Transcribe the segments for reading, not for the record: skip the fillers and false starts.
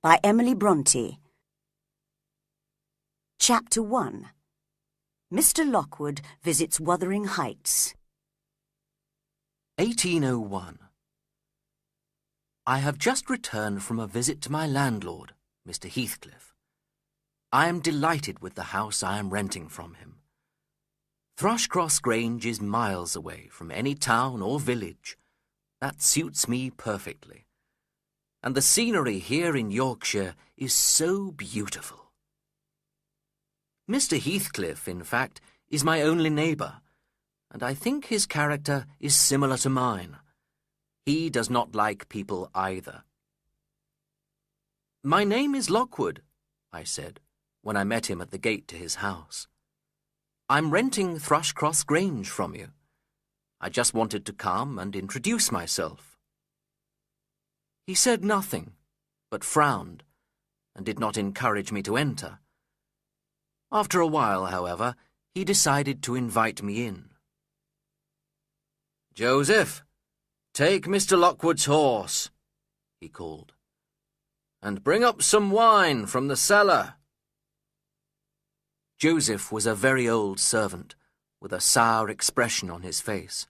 by Emily Bronte. Chapter 1. Mr. Lockwood visits Wuthering Heights. 1801. I have just returned from a visit to my landlord, Mr. Heathcliff. I am delighted with the house I am renting from him. Thrushcross Grange is miles away from any town or village. That suits me perfectly. And the scenery here in Yorkshire is so beautiful. Mr. Heathcliff, in fact, is my only neighbour, and I think his character is similar to mine. He does not like people either. "My name is Lockwood," I said, when I met him at the gate to his house. "I'm renting Thrushcross Grange from you. I just wanted to come and introduce myself." He said nothing, but frowned, and did not encourage me to enter. After a while, however, he decided to invite me in. "Joseph, take Mr. Lockwood's horse," he called, "and bring up some wine from the cellar." Joseph was a very old servant, with a sour expression on his face.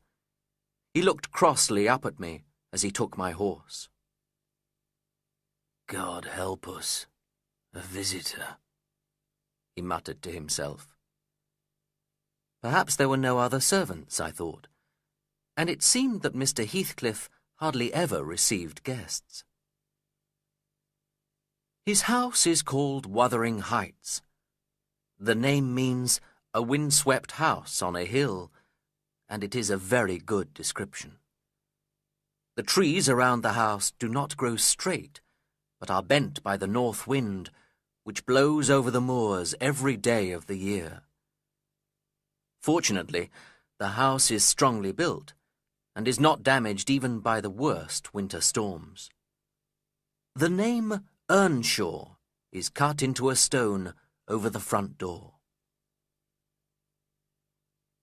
He looked crossly up at me as he took my horse. "God help us, a visitor," he muttered to himself. Perhaps there were no other servants, I thought, and it seemed that Mr. Heathcliff hardly ever received guests. His house is called Wuthering Heights. The name means a windswept house on a hill, and it is a very good description. The trees around the house do not grow straight, but are bent by the north wind, which blows over the moors every day of the year. Fortunately, the house is strongly built, and is not damaged even by the worst winter storms. The name Earnshaw is cut into a stone over the front door.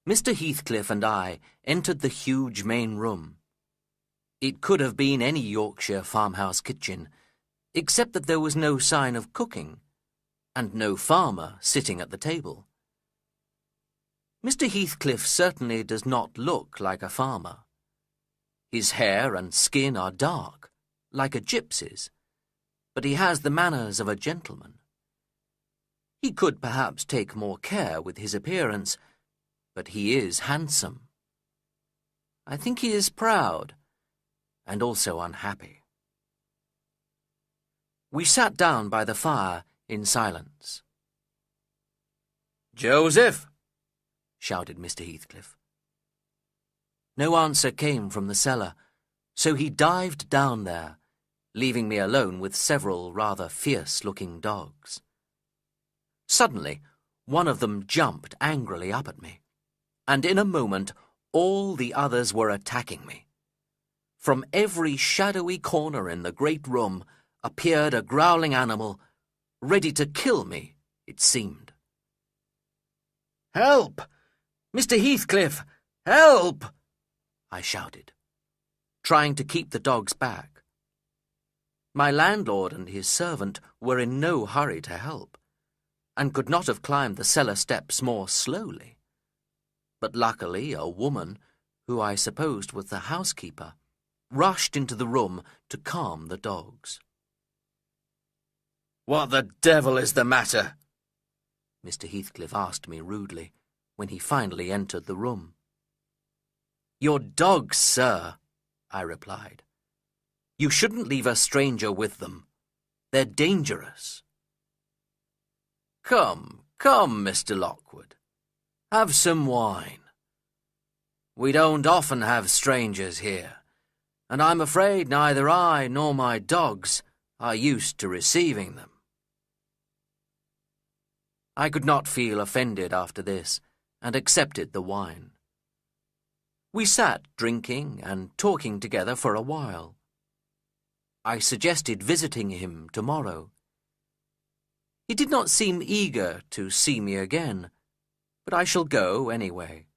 Mr. Heathcliff and I entered the huge main room. It could have been any Yorkshire farmhouse kitchen, except that there was no sign of cooking, and no farmer sitting at the table. Mr. Heathcliff certainly does not look like a farmer. His hair and skin are dark, like a gypsy's, but he has the manners of a gentleman. He could perhaps take more care with his appearance, but he is handsome. I think he is proud, and also unhappy. We sat down by the fire in silence. "Joseph!" shouted Mr. Heathcliff. No answer came from the cellar, so he dived down there, leaving me alone with several rather fierce-looking dogs. Suddenly, one of them jumped angrily up at me, and in a moment all the others were attacking me. From every shadowy corner in the great room appeared a growling animal, ready to kill me, it seemed. "Help! Mr. Heathcliff, help!" I shouted, trying to keep the dogs back. My landlord and his servant were in no hurry to help, and could not have climbed the cellar steps more slowly. But luckily a woman, who I supposed was the housekeeper, rushed into the room to calm the dogs. "What the devil is the matter?" Mr. Heathcliff asked me rudely, when he finally entered the room. "Your dogs, sir," I replied. "You shouldn't leave a stranger with them. They're dangerous." Come, Mr. Lockwood. Have some wine. We don't often have strangers here, and I'm afraid neither I nor my dogs are used to receiving them." I could not feel offended after this, and accepted the wine. We sat drinking and talking together for a while. I suggested visiting him tomorrow. He did not seem eager to see me again, but I shall go anyway.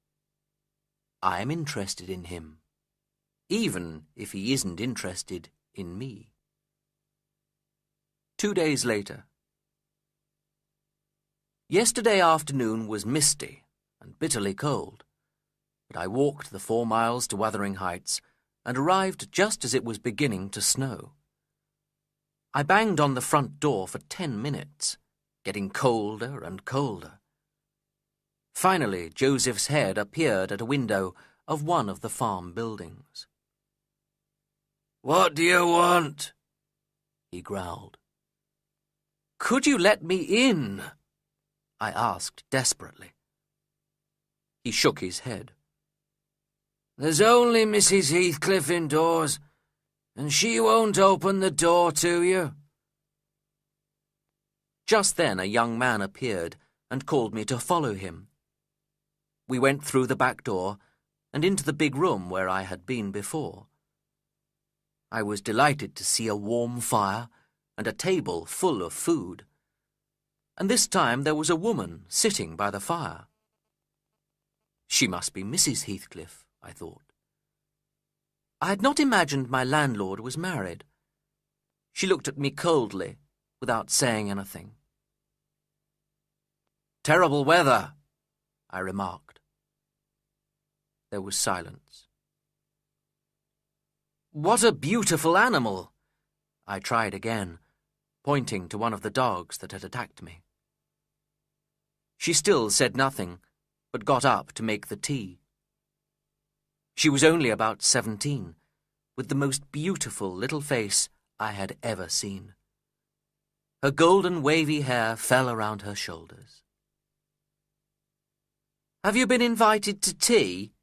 I am interested in him, even if he isn't interested in me. 2 days later. Yesterday afternoon was misty and bitterly cold, but I walked the 4 miles to Wuthering Heights and arrived just as it was beginning to snow. I banged on the front door for 10 minutes, getting colder and colder. Finally, Joseph's head appeared at a window of one of the farm buildings. "What do you want?" he growled. "Could you let me in?" I asked desperately. He shook his head. "There's only Mrs. Heathcliff indoors, and she won't open the door to you." Just then a young man appeared and called me to follow him. We went through the back door and into the big room where I had been before. I was delighted to see a warm fire and a table full of food. And this time there was a woman sitting by the fire. She must be Mrs. Heathcliff, I thought. I had not imagined my landlord was married. She looked at me coldly, without saying anything. "Terrible weather," I remarked. There was silence. "What a beautiful animal!" I tried again, pointing to one of the dogs that had attacked me. She still said nothing, but got up to make the tea. She was only about 17, with the most beautiful little face I had ever seen. Her golden wavy hair fell around her shoulders. "Have you been invited to tea?"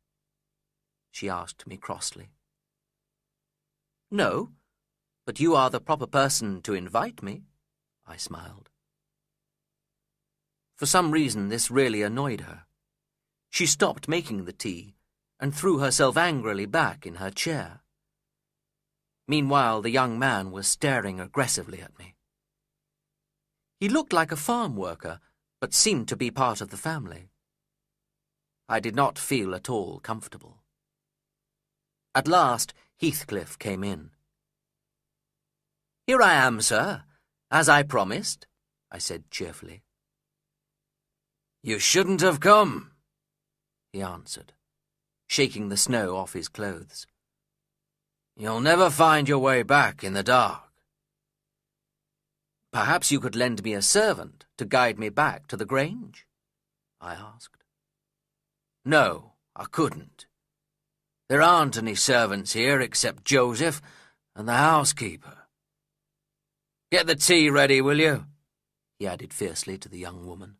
she asked me crossly. "No, but you are the proper person to invite me," I smiled. For some reason this really annoyed her. She stopped making the tea and threw herself angrily back in her chair. Meanwhile, the young man was staring aggressively at me. He looked like a farm worker, but seemed to be part of the family. I did not feel at all comfortable. At last, Heathcliff came in. "Here I am, sir, as I promised," I said cheerfully. "You shouldn't have come," he answered, shaking the snow off his clothes. "You'll never find your way back in the dark." "Perhaps you could lend me a servant to guide me back to the Grange?" I asked. "No, I couldn't. There aren't any servants here except Joseph and the housekeeper. Get the tea ready, will you?" he added fiercely to the young woman.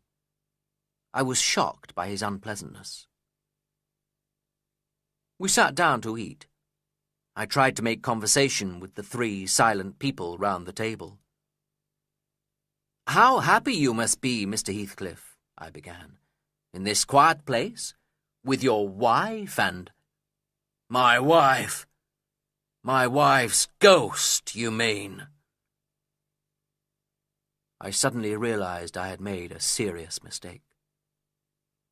I was shocked by his unpleasantness. We sat down to eat. I tried to make conversation with the 3 silent people round the table. "How happy you must be, Mr. Heathcliff," I began, "in this quiet place, with your wife and—" "My wife? My wife's ghost, you mean?" I suddenly realized I had made a serious mistake.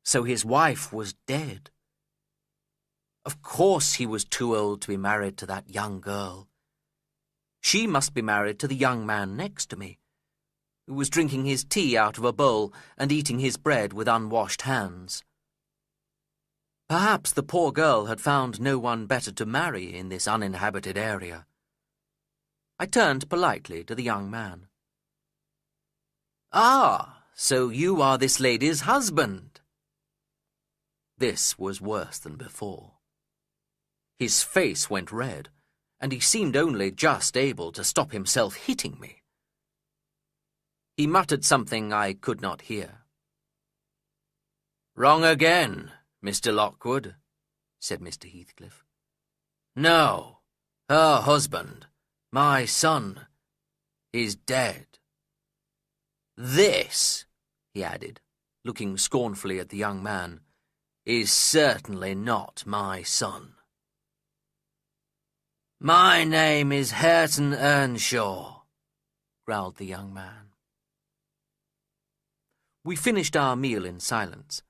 So his wife was dead. Of course he was too old to be married to that young girl. She must be married to the young man next to me, who was drinking his tea out of a bowl and eating his bread with unwashed hands. Perhaps the poor girl had found no one better to marry in this uninhabited area. I turned politely to the young man. "Ah, so you are this lady's husband." This was worse than before. His face went red, and he seemed only just able to stop himself hitting me. He muttered something I could not hear. "Wrong again, Mr. Lockwood," said Mr. Heathcliff. "No, her husband, my son, is dead. This," he added, looking scornfully at the young man, "is certainly not my son." "My name is Hareton Earnshaw," growled the young man. We finished our meal in silence,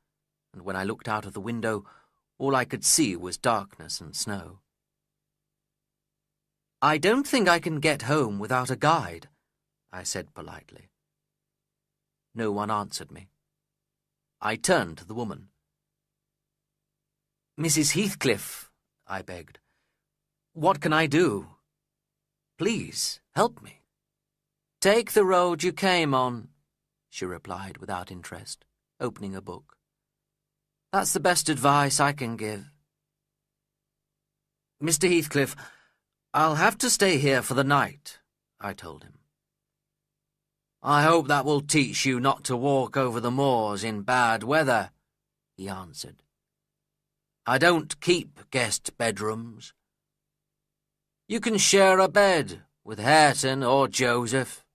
and when I looked out of the window, all I could see was darkness and snow. "I don't think I can get home without a guide," I said politely. No one answered me. I turned to the woman. "Mrs. Heathcliff," I begged, "what can I do? Please, help me." "Take the road you came on," she replied without interest, opening a book. "That's the best advice I can give." "Mr. Heathcliff, I'll have to stay here for the night," I told him. "I hope that will teach you not to walk over the moors in bad weather," he answered. "I don't keep guest bedrooms. You can share a bed with Hareton or Joseph."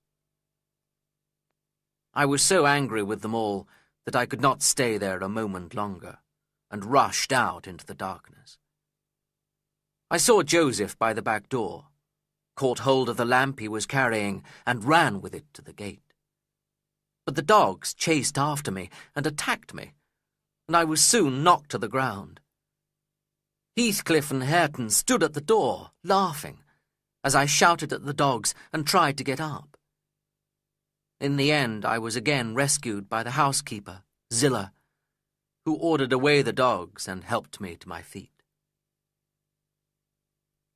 I was so angry with them all that I could not stay there a moment longer, and rushed out into the darkness. I saw Joseph by the back door, caught hold of the lamp he was carrying, and ran with it to the gate. But the dogs chased after me and attacked me, and I was soon knocked to the ground. Heathcliff and Hareton stood at the door, laughing, as I shouted at the dogs and tried to get up. In the end, I was again rescued by the housekeeper, Zillah, who ordered away the dogs and helped me to my feet.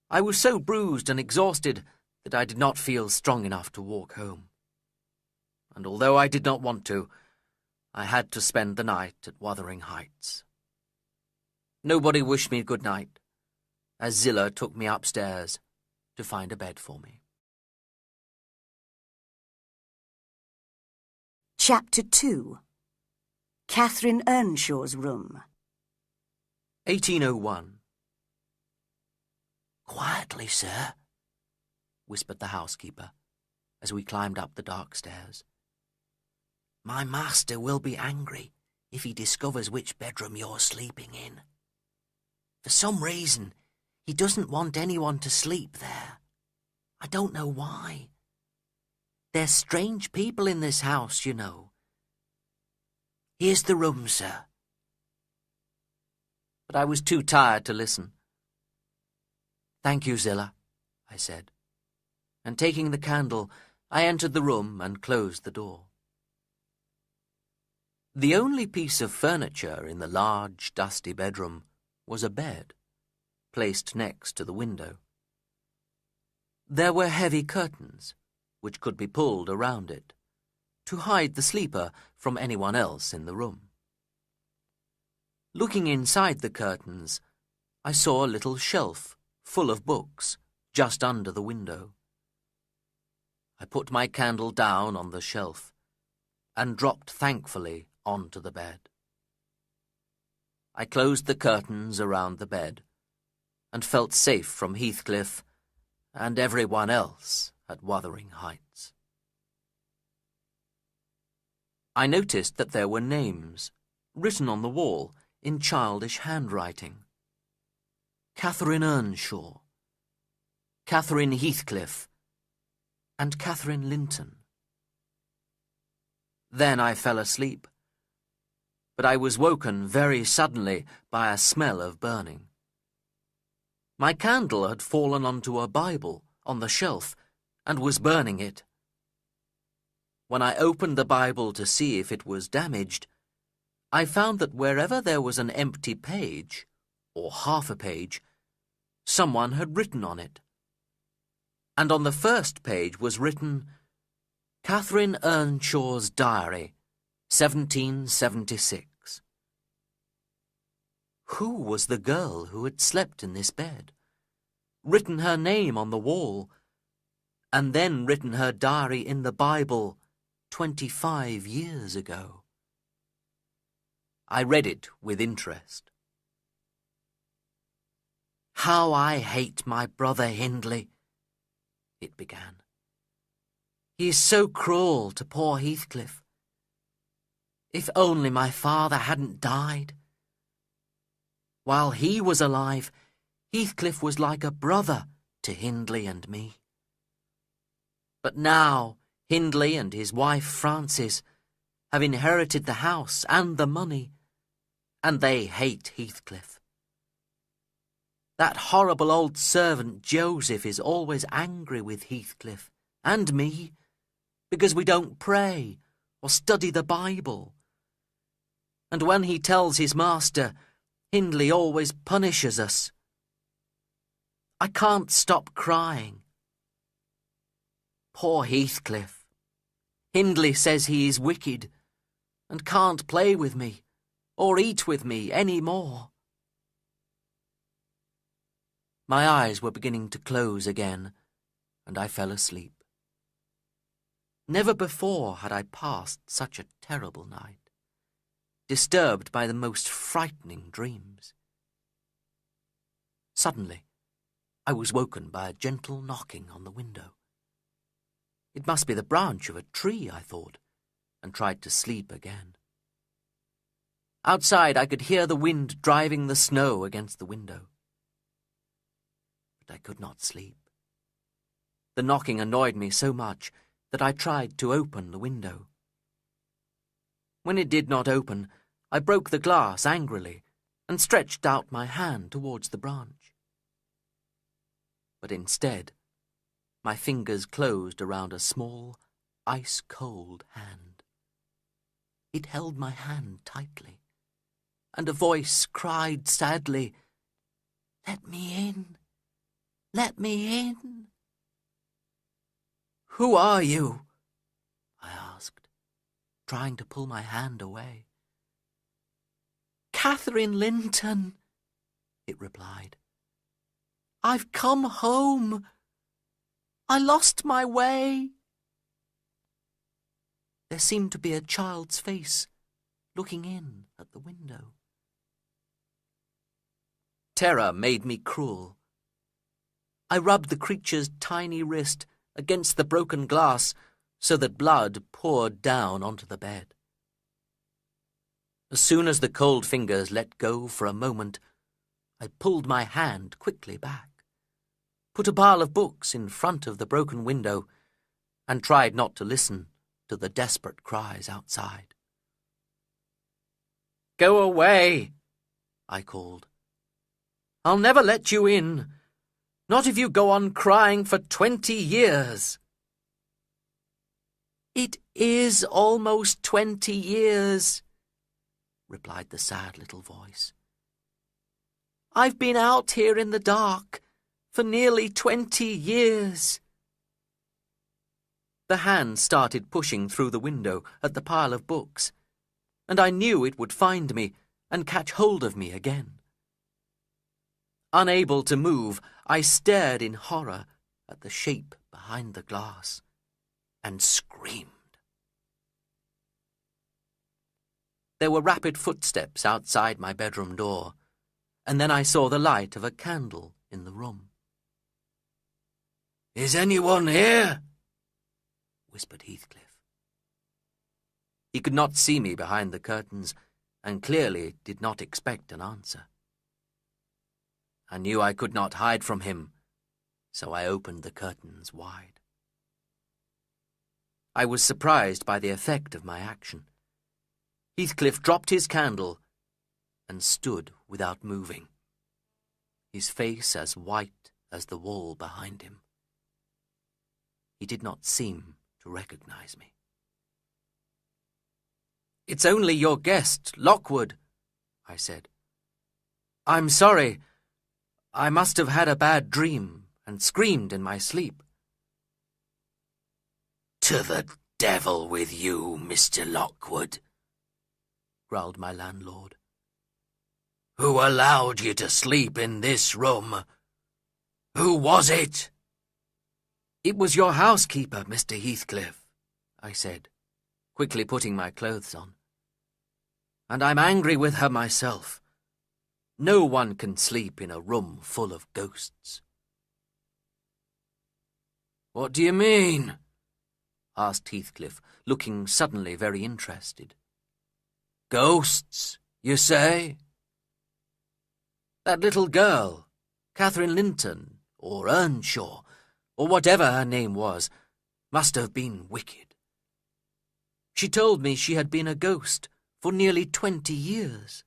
I was so bruised and exhausted that I did not feel strong enough to walk home. And although I did not want to, I had to spend the night at Wuthering Heights. Nobody wished me good night, as Zillah took me upstairs to find a bed for me. Chapter 2. Catherine Earnshaw's Room. 1801. "Quietly, sir," whispered the housekeeper, as we climbed up the dark stairs. "My master will be angry if he discovers which bedroom you're sleeping in. For some reason, he doesn't want anyone to sleep there. I don't know why. There's strange people in this house, you know. Here's the room, sir." But I was too tired to listen. "Thank you, Zillah," I said, and taking the candle, I entered the room and closed the door. The only piece of furniture in the large, dusty bedroom was a bed, placed next to the window. There were heavy curtains, which could be pulled around it, to hide the sleeper from anyone else in the room. Looking inside the curtains, I saw a little shelf full of books just under the window. I put my candle down on the shelf and dropped thankfully onto the bed. I closed the curtains around the bed and felt safe from Heathcliff and everyone else at Wuthering Heights. I noticed that there were names written on the wall in childish handwriting. Catherine Earnshaw, Catherine Heathcliff, and Catherine Linton. Then I fell asleep, but I was woken very suddenly by a smell of burning. My candle had fallen onto a Bible on the shelf and was burning it. When I opened the Bible to see if it was damaged, I found that wherever there was an empty page, or half a page, someone had written on it. And on the first page was written, "Catherine Earnshaw's Diary, 1776. Who was the girl who had slept in this bed, written her name on the wall, and then written her diary in the Bible 25 years ago? I read it with interest. "How I hate my brother Hindley," it began. "He is so cruel to poor Heathcliff. If only my father hadn't died. While he was alive, Heathcliff was like a brother to Hindley and me. But now Hindley and his wife Frances have inherited the house and the money, and they hate Heathcliff. That horrible old servant Joseph is always angry with Heathcliff and me, because we don't pray or study the Bible. And when he tells his master, Hindley always punishes us. I can't stop crying. Poor Heathcliff. Hindley says he is wicked and can't play with me or eat with me any more. My eyes were beginning to close again, and I fell asleep. Never before had I passed such a terrible night, disturbed by the most frightening dreams. Suddenly, I was woken by a gentle knocking on the window. It must be the branch of a tree, I thought, and tried to sleep again. Outside, I could hear the wind driving the snow against the window. But I could not sleep. The knocking annoyed me so much that I tried to open the window. When it did not open, I broke the glass angrily and stretched out my hand towards the branch. But instead, my fingers closed around a small, ice-cold hand. It held my hand tightly, and a voice cried sadly, "Let me in! Let me in!" "Who are you?" I asked, trying to pull my hand away. "Catherine Linton," it replied. "I've come home. I lost my way." There seemed to be a child's face looking in at the window. Terror made me cruel. I rubbed the creature's tiny wrist against the broken glass so that blood poured down onto the bed. As soon as the cold fingers let go for a moment, I pulled my hand quickly back, put a pile of books in front of the broken window, and tried not to listen to the desperate cries outside. "Go away," I called. "I'll never let you in. Not if you go on crying for 20 years. "It is almost 20 years, replied the sad little voice. "I've been out here in the dark for nearly 20 years. The hand started pushing through the window at the pile of books, and I knew it would find me and catch hold of me again. Unable to move, I stared in horror at the shape behind the glass and screamed. There were rapid footsteps outside my bedroom door, and then I saw the light of a candle in the room. "Is anyone here?" whispered Heathcliff. He could not see me behind the curtains, and clearly did not expect an answer. I knew I could not hide from him, so I opened the curtains wide. I was surprised by the effect of my action. Heathcliff dropped his candle and stood without moving, his face as white as the wall behind him. He did not seem to recognize me. "It's only your guest, Lockwood," I said. "I'm sorry. I must have had a bad dream and screamed in my sleep." "To the devil with you, Mr. Lockwood," growled my landlord. "Who allowed you to sleep in this room? Who was it?" "It was your housekeeper, Mr. Heathcliff," I said, quickly putting my clothes on. "And I'm angry with her myself. No one can sleep in a room full of ghosts." "What do you mean?" asked Heathcliff, looking suddenly very interested. "Ghosts, you say?" "That little girl, Catherine Linton, or Earnshaw, or whatever her name was, must have been wicked. She told me she had been a ghost for nearly 20 years.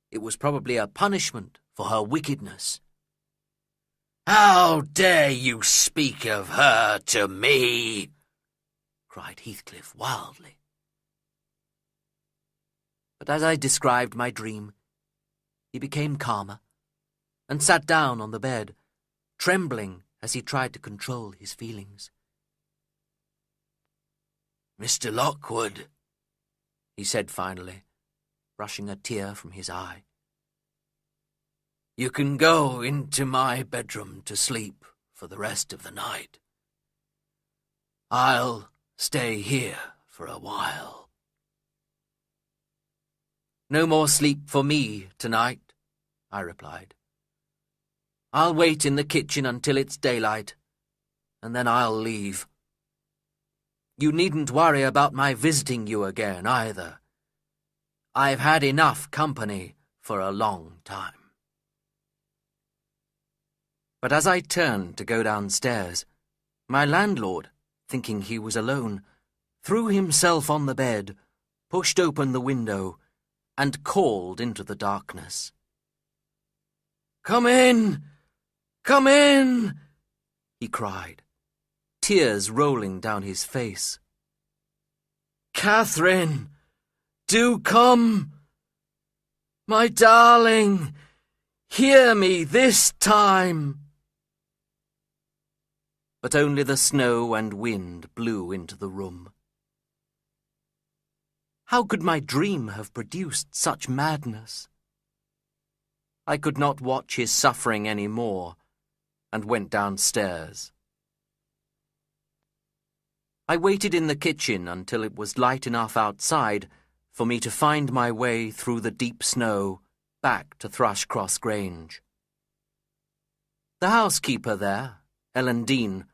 It was probably a punishment for her wickedness." "How dare you speak of her to me?" cried Heathcliff wildly. But as I described my dream, he became calmer and sat down on the bed, trembling as he tried to control his feelings. "Mr. Lockwood," he said finally, brushing a tear from his eye, "you can go into my bedroom to sleep for the rest of the night. I'll stay here for a while." "No more sleep for me tonight," I replied. "I'll wait in the kitchen until it's daylight, and then I'll leave. You needn't worry about my visiting you again, either. I've had enough company for a long time." But as I turned to go downstairs, my landlord, thinking he was alone, threw himself on the bed, pushed open the window, and called into the darkness. "Come in! Come in!" he cried, tears rolling down his face. "Catherine, do come! My darling, hear me this time!" But only the snow and wind blew into the room. How could my dream have produced such madness? I could not watch his suffering any more, and went downstairs. I waited in the kitchen until it was light enough outside for me to find my way through the deep snow back to Thrushcross Grange. The housekeeper there, Ellen Dean,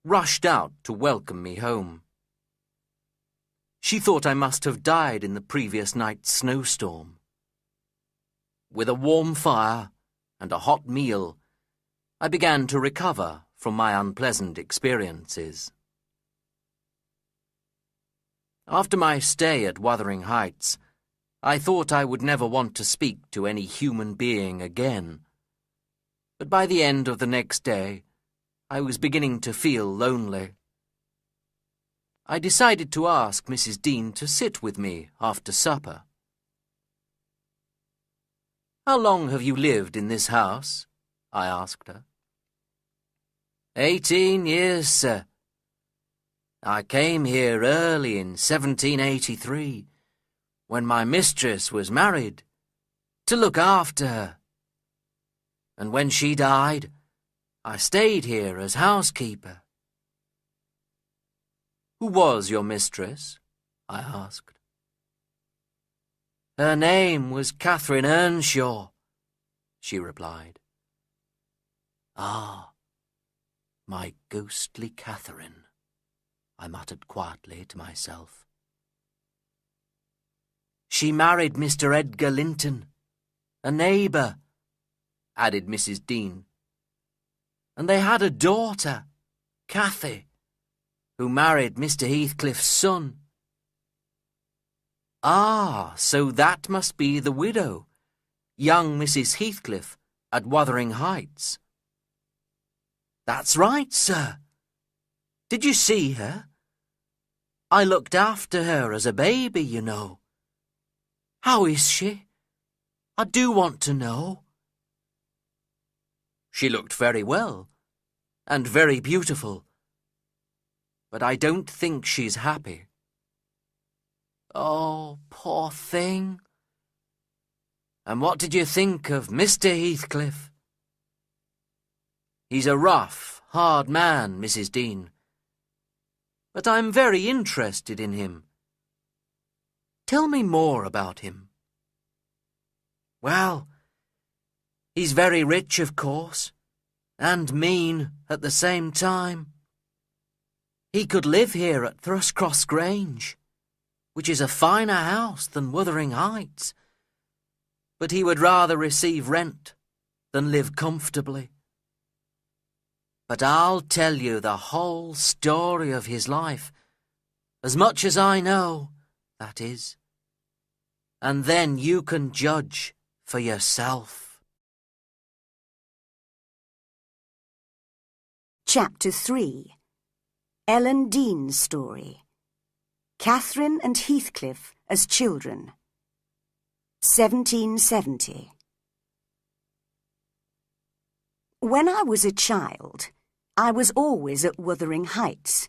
rushed out to welcome me home. She thought I must have died in the previous night's snowstorm. With a warm fire and a hot meal, I began to recover from my unpleasant experiences. After my stay at Wuthering Heights, I thought I would never want to speak to any human being again. But by the end of the next day, I was beginning to feel lonely. I decided to ask Mrs. Dean to sit with me after supper. "How long have you lived in this house?" I asked her. 18 years, sir. I came here early in 1783, when my mistress was married, to look after her. And when she died, I stayed here as housekeeper." "Who was your mistress?" I asked. "Her name was Catherine Earnshaw," she replied. "Ah, my ghostly Catherine," I muttered quietly to myself. "She married Mr. Edgar Linton, a neighbour," added Mrs. Dean. "And they had a daughter, Cathy, who married Mr. Heathcliff's son." "Ah, so that must be the widow, young Mrs. Heathcliff at Wuthering Heights." "That's right, sir. Did you see her? I looked after her as a baby, you know. How is she? I do want to know." "She looked very well, and very beautiful, but I don't think she's happy." "Oh, poor thing. And what did you think of Mr. Heathcliff?" "He's a rough, hard man, Mrs. Dean, but I'm very interested in him. Tell me more about him." "Well, he's very rich, of course, and mean at the same time. He could live here at Thrushcross Grange, which is a finer house than Wuthering Heights, but he would rather receive rent than live comfortably. But I'll tell you the whole story of his life, as much as I know, that is, and then you can judge for yourself." Chapter 3. Ellen Dean's Story, Catherine and Heathcliff as children. 1770. When I was a child, I was always at Wuthering Heights,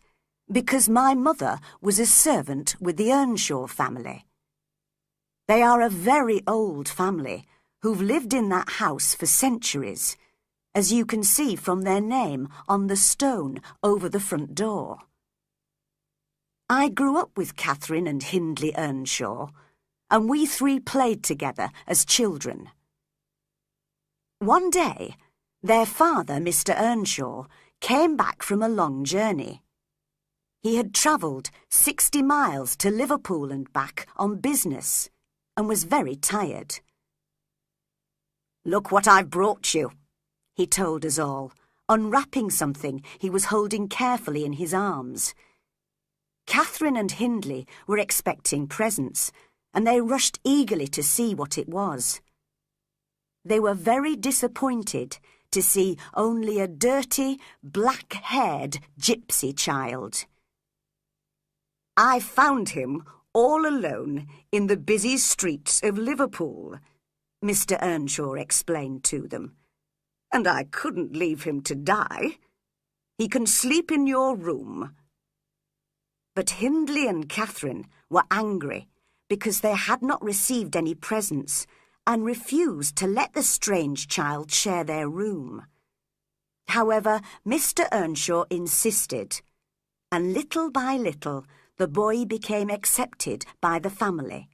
because my mother was a servant with the Earnshaw family. They are a very old family who've lived in that house for centuries, as you can see from their name on the stone over the front door. I grew up with Catherine and Hindley Earnshaw, and we three played together as children. One day, their father, Mr. Earnshaw, came back from a long journey. He had travelled 60 miles to Liverpool and back on business, and was very tired. "Look what I've brought you," he told us all, unwrapping something he was holding carefully in his arms. Catherine and Hindley were expecting presents, and they rushed eagerly to see what it was. They were very disappointed to see only a dirty, black-haired gypsy child. "I found him all alone in the busy streets of Liverpool," Mr. Earnshaw explained to them, "and I couldn't leave him to die. He can sleep in your room." But Hindley and Catherine were angry because they had not received any presents and refused to let the strange child share their room. However, Mr. Earnshaw insisted, and little by little the boy became accepted by the family.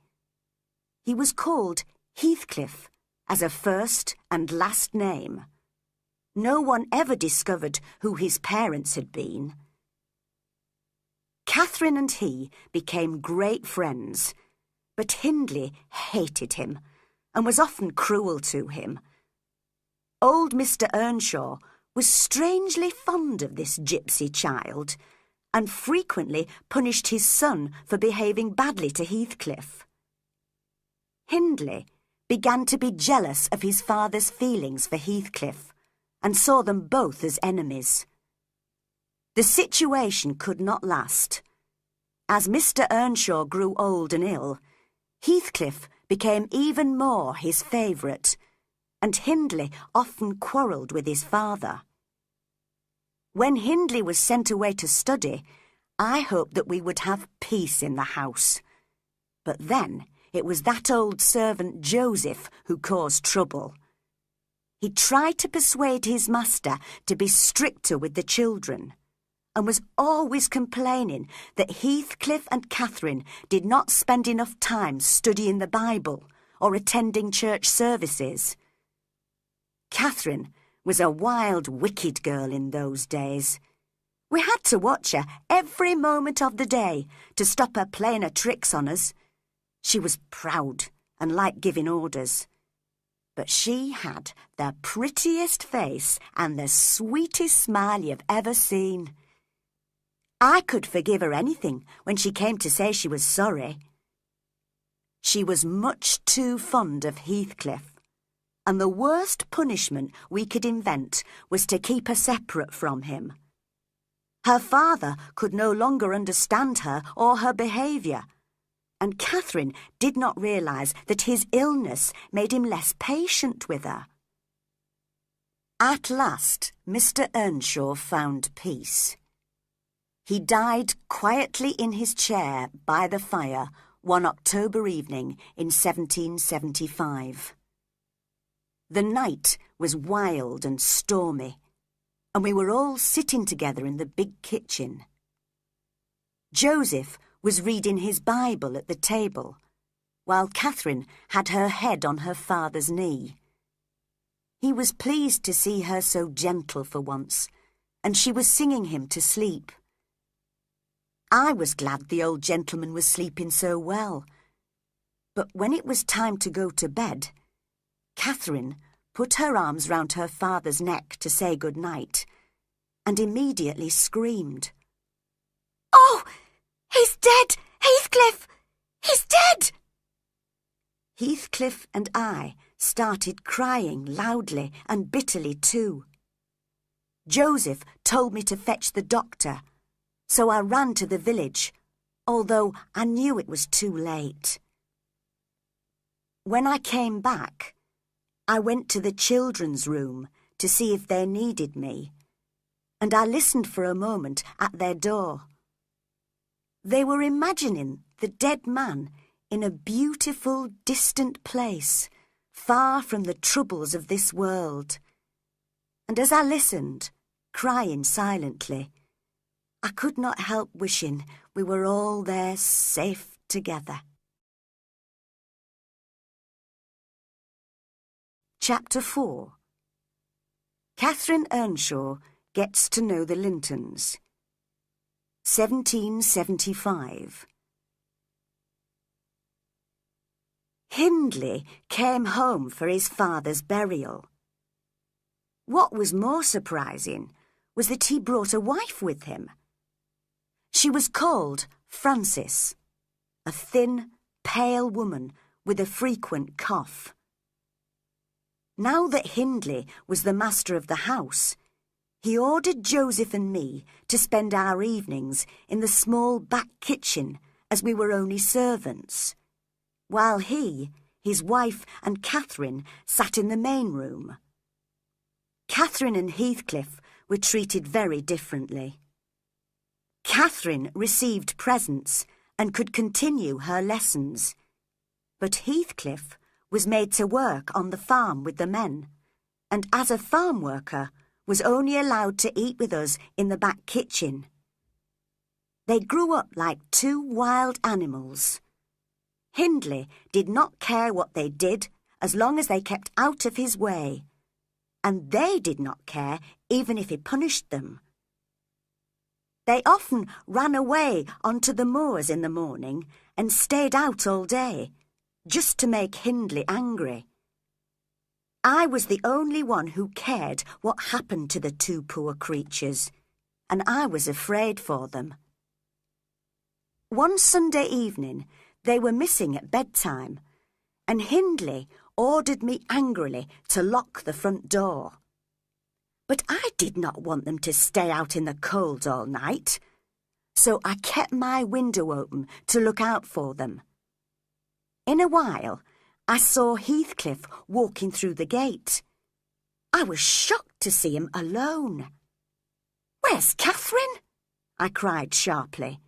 He was called Heathcliff as a first and last name. No one ever discovered who his parents had been. Catherine and he became great friends, but Hindley hated him and was often cruel to him. Old Mr. Earnshaw was strangely fond of this gypsy child and frequently punished his son for behaving badly to Heathcliff. Hindley began to be jealous of his father's feelings for Heathcliff and saw them both as enemies. The situation could not last. As Mr. Earnshaw grew old and ill, Heathcliff became even more his favourite, and Hindley often quarrelled with his father. When Hindley was sent away to study, I hoped that we would have peace in the house. But then it was that old servant Joseph who caused trouble. He tried to persuade his master to be stricter with the children, and was always complaining that Heathcliff and Catherine did not spend enough time studying the Bible or attending church services. Catherine was a wild, wicked girl in those days. We had to watch her every moment of the day to stop her playing her tricks on us. She was proud and liked giving orders. But she had the prettiest face and the sweetest smile you've ever seen. I could forgive her anything when she came to say she was sorry. She was much too fond of Heathcliff, and the worst punishment we could invent was to keep her separate from him. Her father could no longer understand her or her behaviour, and Catherine did not realise that his illness made him less patient with her. At last, Mr. Earnshaw found peace. He died quietly in his chair by the fire one October evening in 1775. The night was wild and stormy, and we were all sitting together in the big kitchen. Joseph was reading his Bible at the table, while Catherine had her head on her father's knee. He was pleased to see her so gentle for once, and she was singing him to sleep. I was glad the old gentleman was sleeping so well, but when it was time to go to bed, Catherine put her arms round her father's neck to say good night, and immediately screamed, "Oh, he's dead! Heathcliff! He's dead!" Heathcliff and I started crying loudly and bitterly too. Joseph told me to fetch the doctor, so I ran to the village, although I knew it was too late. When I came back, I went to the children's room to see if they needed me, and I listened for a moment at their door. They were imagining the dead man in a beautiful, distant place, far from the troubles of this world. And as I listened, crying silently, I could not help wishing we were all there safe together. Chapter 4. Catherine Earnshaw Gets to Know the Lintons. 1775. Hindley came home for his father's burial. What was more surprising was that he brought a wife with him. She was called Frances, a thin, pale woman with a frequent cough. Now that Hindley was the master of the house, he ordered Joseph and me to spend our evenings in the small back kitchen as we were only servants, while he, his wife and Catherine sat in the main room. Catherine and Heathcliff were treated very differently. Catherine received presents and could continue her lessons, but Heathcliff was made to work on the farm with the men, and as a farm worker was only allowed to eat with us in the back kitchen. They grew up like two wild animals. Hindley did not care what they did as long as they kept out of his way, and they did not care even if he punished them. They often ran away onto the moors in the morning and stayed out all day, just to make Hindley angry. I was the only one who cared what happened to the two poor creatures, and I was afraid for them. One Sunday evening, they were missing at bedtime, and Hindley ordered me angrily to lock the front door. But I did not want them to stay out in the cold all night, so I kept my window open to look out for them. In a while, I saw Heathcliff walking through the gate. I was shocked to see him alone. "Where's Catherine?" I cried sharply.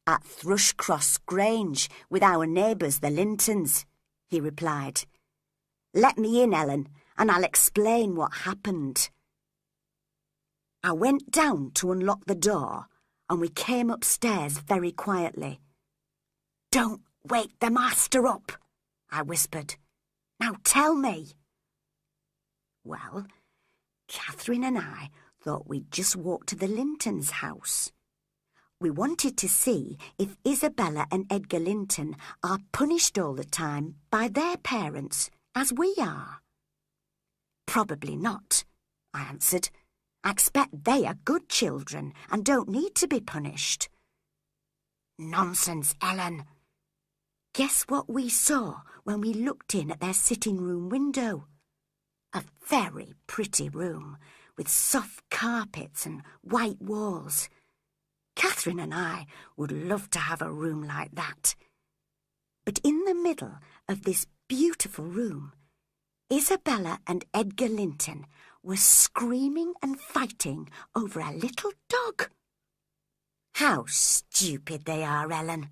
"At Thrushcross Grange with our neighbours the Lintons," he replied. "Let me in, Ellen, and I'll explain what happened." I went down to unlock the door, and we came upstairs very quietly. "Don't wake the master up," I whispered. "Now tell me." Well, Catherine and I thought we'd just walk to the Lintons' house. We wanted to see if Isabella and Edgar Linton are punished all the time by their parents, as we are. "Probably not," I answered. "I expect they are good children and don't need to be punished." "Nonsense, Ellen." Guess what we saw when we looked in at their sitting-room window? A very pretty room with soft carpets and white walls. Catherine and I would love to have a room like that. But in the middle of this beautiful room, Isabella and Edgar Linton were screaming and fighting over a little dog. How stupid they are, Ellen.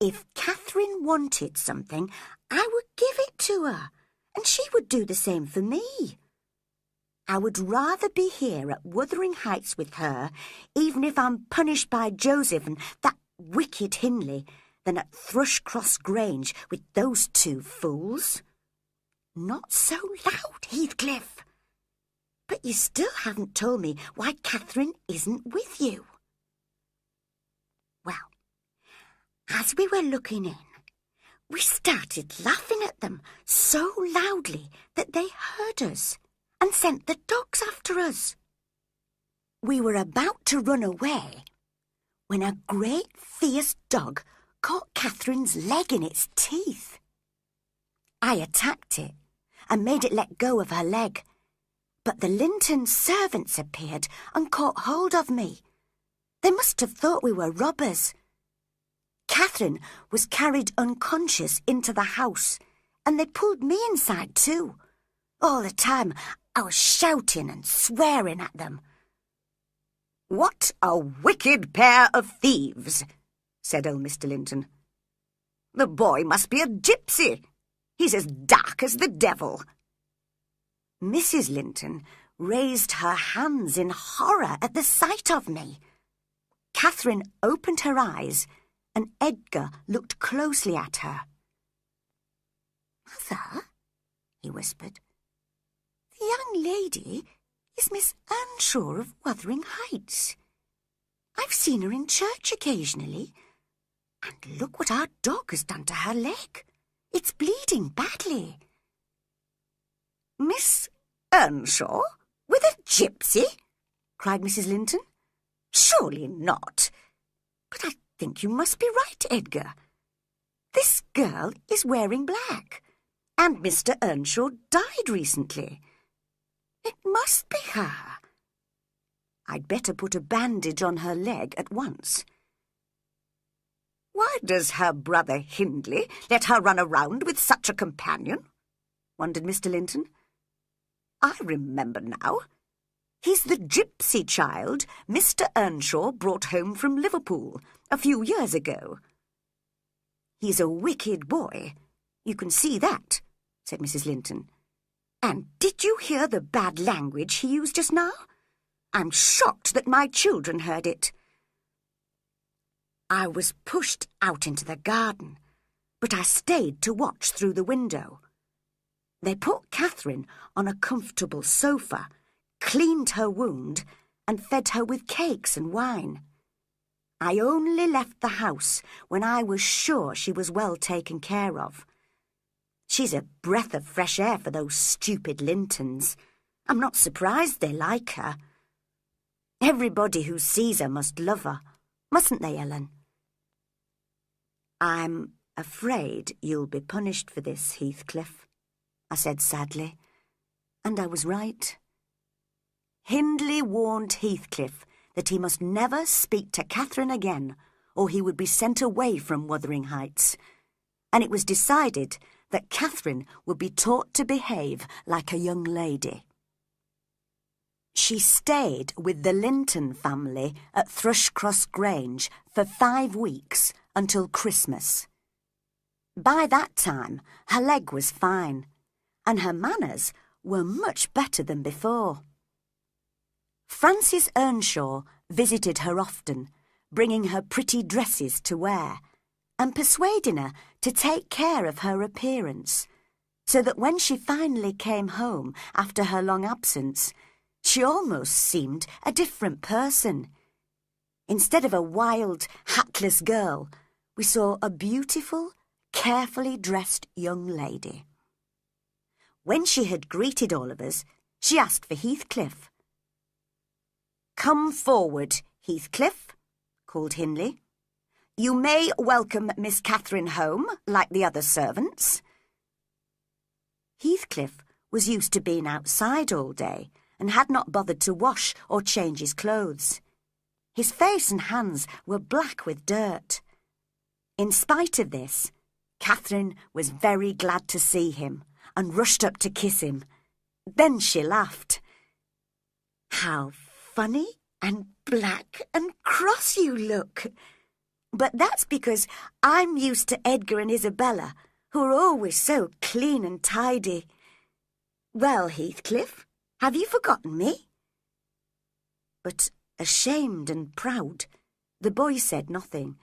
If Catherine wanted something, I would give it to her, and she would do the same for me. I would rather be here at Wuthering Heights with her, even if I'm punished by Joseph and that wicked Hindley, than at Thrushcross Grange with those two fools. Not so loud, Heathcliff. But you still haven't told me why Catherine isn't with you. Well, as we were looking in, we started laughing at them so loudly that they heard us and sent the dogs after us. We were about to run away when a great fierce dog caught Catherine's leg in its teeth. I attacked it and made it let go of her leg, but the Linton servants appeared and caught hold of me. They must have thought we were robbers. Catherine was carried unconscious into the house, and they pulled me inside too. All the time I was shouting and swearing at them. "What a wicked pair of thieves," said old Mr. Linton. "The boy must be a gypsy. He's as dark as the devil." Mrs. Linton raised her hands in horror at the sight of me. Catherine opened her eyes, and Edgar looked closely at her. "Mother," he whispered, "the young lady is Miss Earnshaw of Wuthering Heights. I've seen her in church occasionally, and look what our dog has done to her leg. It's bleeding badly." "Miss Earnshaw with a gypsy?" cried Mrs. Linton. "Surely not. But I think you must be right, Edgar. This girl is wearing black, and Mr. Earnshaw died recently. It must be her. I'd better put a bandage on her leg at once." "Why does her brother Hindley let her run around with such a companion?" wondered Mr. Linton. "I remember now. He's the gypsy child Mr. Earnshaw brought home from Liverpool a few years ago." "He's a wicked boy. You can see that," said Mrs. Linton. "And did you hear the bad language he used just now? I'm shocked that my children heard it." I was pushed out into the garden, but I stayed to watch through the window. They put Catherine on a comfortable sofa, cleaned her wound, and fed her with cakes and wine. I only left the house when I was sure she was well taken care of. She's a breath of fresh air for those stupid Lintons. I'm not surprised they like her. Everybody who sees her must love her, mustn't they, Ellen? "I'm afraid you'll be punished for this, Heathcliff," I said sadly, and I was right. Hindley warned Heathcliff that he must never speak to Catherine again, or he would be sent away from Wuthering Heights, and it was decided that Catherine would be taught to behave like a young lady. She stayed with the Linton family at Thrushcross Grange for 5 weeks until Christmas. By that time, her leg was fine, and her manners were much better than before. Frances Earnshaw visited her often, bringing her pretty dresses to wear, and persuading her to take care of her appearance, so that when she finally came home after her long absence, she almost seemed a different person. Instead of a wild, hatless girl, we saw a beautiful, carefully dressed young lady. When she had greeted all of us, she asked for Heathcliff. "Come forward, Heathcliff," called Hindley. "You may welcome Miss Catherine home, like the other servants." Heathcliff was used to being outside all day and had not bothered to wash or change his clothes. His face and hands were black with dirt. In spite of this, Catherine was very glad to see him and rushed up to kiss him. Then she laughed. "How funny and black and cross you look. But that's because I'm used to Edgar and Isabella, who are always so clean and tidy. Well, Heathcliff, have you forgotten me?" But ashamed and proud, the boy said nothing,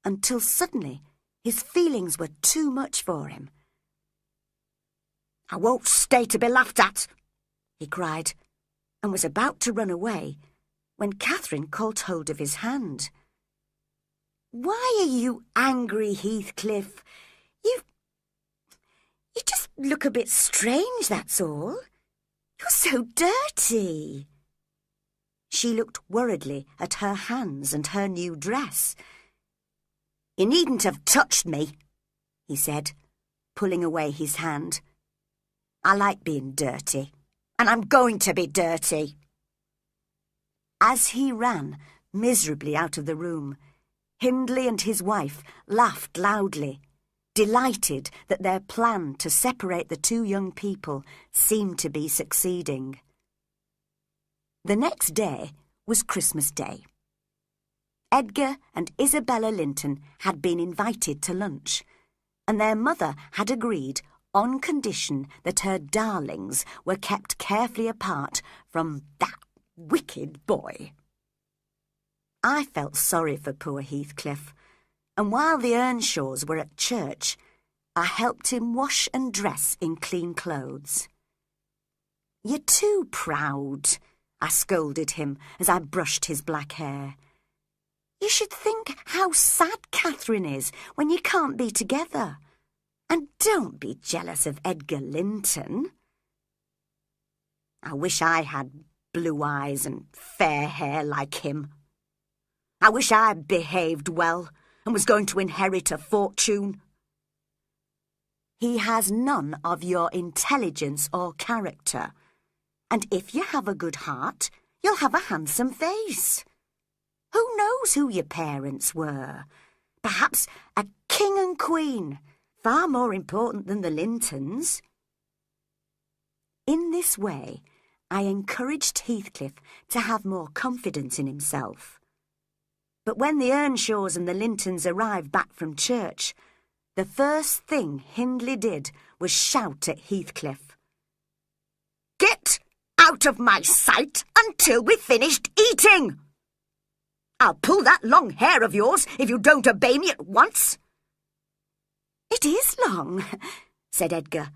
until suddenly his feelings were too much for him. "I won't stay to be laughed at," he cried, and was about to run away when Catherine caught hold of his hand. "Why are you angry, Heathcliff? You just look a bit strange, that's all. You're so dirty." She looked worriedly at her hands and her new dress. "You needn't have touched me," he said, pulling away his hand. "I like being dirty, and I'm going to be dirty." As he ran, miserably out of the room, Hindley and his wife laughed loudly, delighted that their plan to separate the two young people seemed to be succeeding. The next day was Christmas Day. Edgar and Isabella Linton had been invited to lunch, and their mother had agreed on condition that her darlings were kept carefully apart from that wicked boy. I felt sorry for poor Heathcliff, and while the Earnshaws were at church, I helped him wash and dress in clean clothes. "You're too proud," I scolded him as I brushed his black hair. "You should think how sad Catherine is when you can't be together. And don't be jealous of Edgar Linton." "I wish I had blue eyes and fair hair like him. I wish I behaved well and was going to inherit a fortune." "He has none of your intelligence or character, and if you have a good heart, you'll have a handsome face. Who knows who your parents were? Perhaps a king and queen, far more important than the Lintons." In this way, I encouraged Heathcliff to have more confidence in himself. But when the Earnshaws and the Lintons arrived back from church, the first thing Hindley did was shout at Heathcliff. "Get out of my sight until we've finished eating! I'll pull that long hair of yours if you don't obey me at once." "It is long," said Edgar.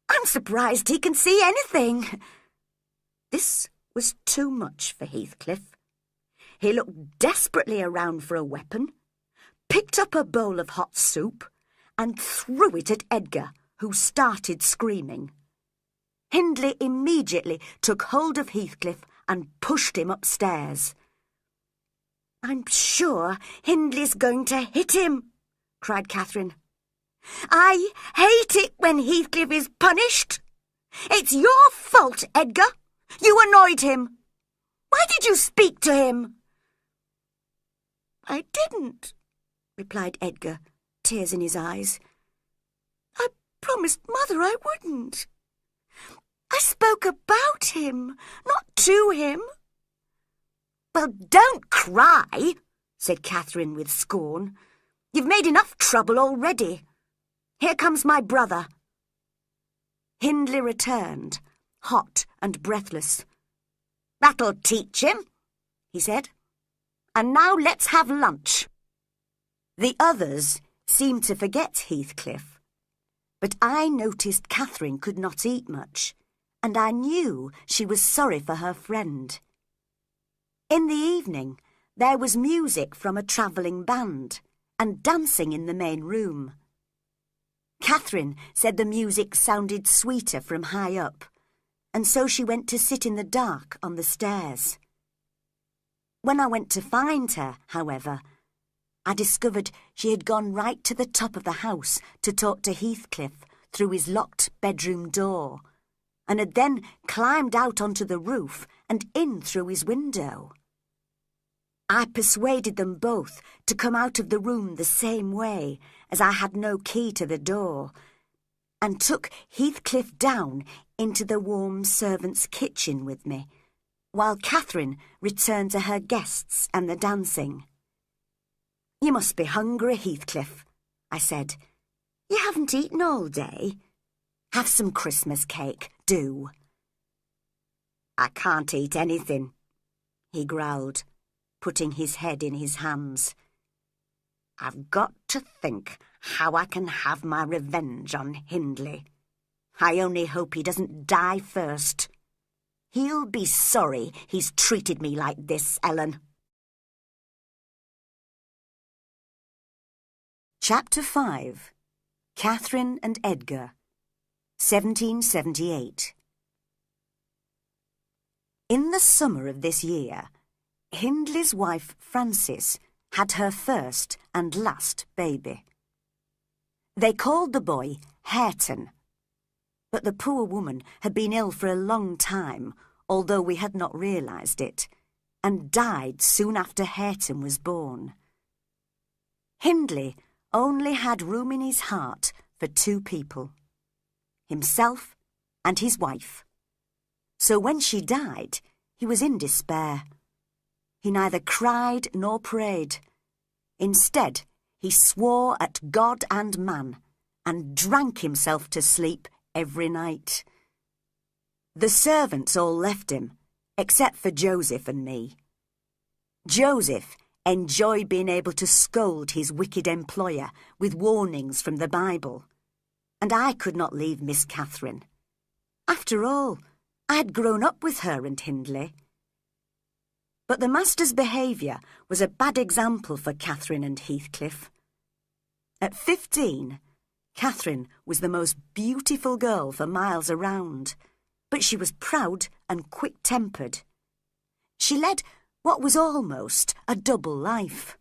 "I'm surprised he can see anything." This was too much for Heathcliff. He looked desperately around for a weapon, picked up a bowl of hot soup, and threw it at Edgar, who started screaming. Hindley immediately took hold of Heathcliff and pushed him upstairs. "I'm sure Hindley's going to hit him," cried Catherine. "I hate it when Heathcliff is punished. It's your fault, Edgar. You annoyed him. Why did you speak to him?" "I didn't," replied Edgar, tears in his eyes. "I promised Mother I wouldn't. I spoke about him, not to him." "Well, don't cry," said Catherine with scorn. "You've made enough trouble already. Here comes my brother." Hindley returned, hot and breathless. "That'll teach him," he said. "And now let's have lunch." The others seemed to forget Heathcliff, but I noticed Catherine could not eat much, and I knew she was sorry for her friend. In the evening, there was music from a travelling band and dancing in the main room. Catherine said the music sounded sweeter from high up, and so she went to sit in the dark on the stairs. When I went to find her, however, I discovered she had gone right to the top of the house to talk to Heathcliff through his locked bedroom door, and had then climbed out onto the roof and in through his window. I persuaded them both to come out of the room the same way, as I had no key to the door, and took Heathcliff down into the warm servants' kitchen with me, while Catherine returned to her guests and the dancing. "You must be hungry, Heathcliff," I said. "You haven't eaten all day. Have some Christmas cake, do." "I can't eat anything," he growled, putting his head in his hands. "I've got to think how I can have my revenge on Hindley. I only hope he doesn't die first. He'll be sorry he's treated me like this, Ellen." Chapter 5. Catherine and Edgar, 1778. In the summer of this year, Hindley's wife Frances had her first and last baby. They called the boy Hareton, but the poor woman had been ill for a long time, although we had not realised it, and died soon after Hareton was born. Hindley only had room in his heart for two people, himself and his wife. So when she died, he was in despair. He neither cried nor prayed. Instead, he swore at God and man and drank himself to sleep every night. The servants all left him, except for Joseph and me. Joseph enjoyed being able to scold his wicked employer with warnings from the Bible, and I could not leave Miss Catherine. After all, I had grown up with her and Hindley. But the master's behaviour was a bad example for Catherine and Heathcliff. At 15, Catherine was the most beautiful girl for miles around, but she was proud and quick-tempered. She led what was almost a double life.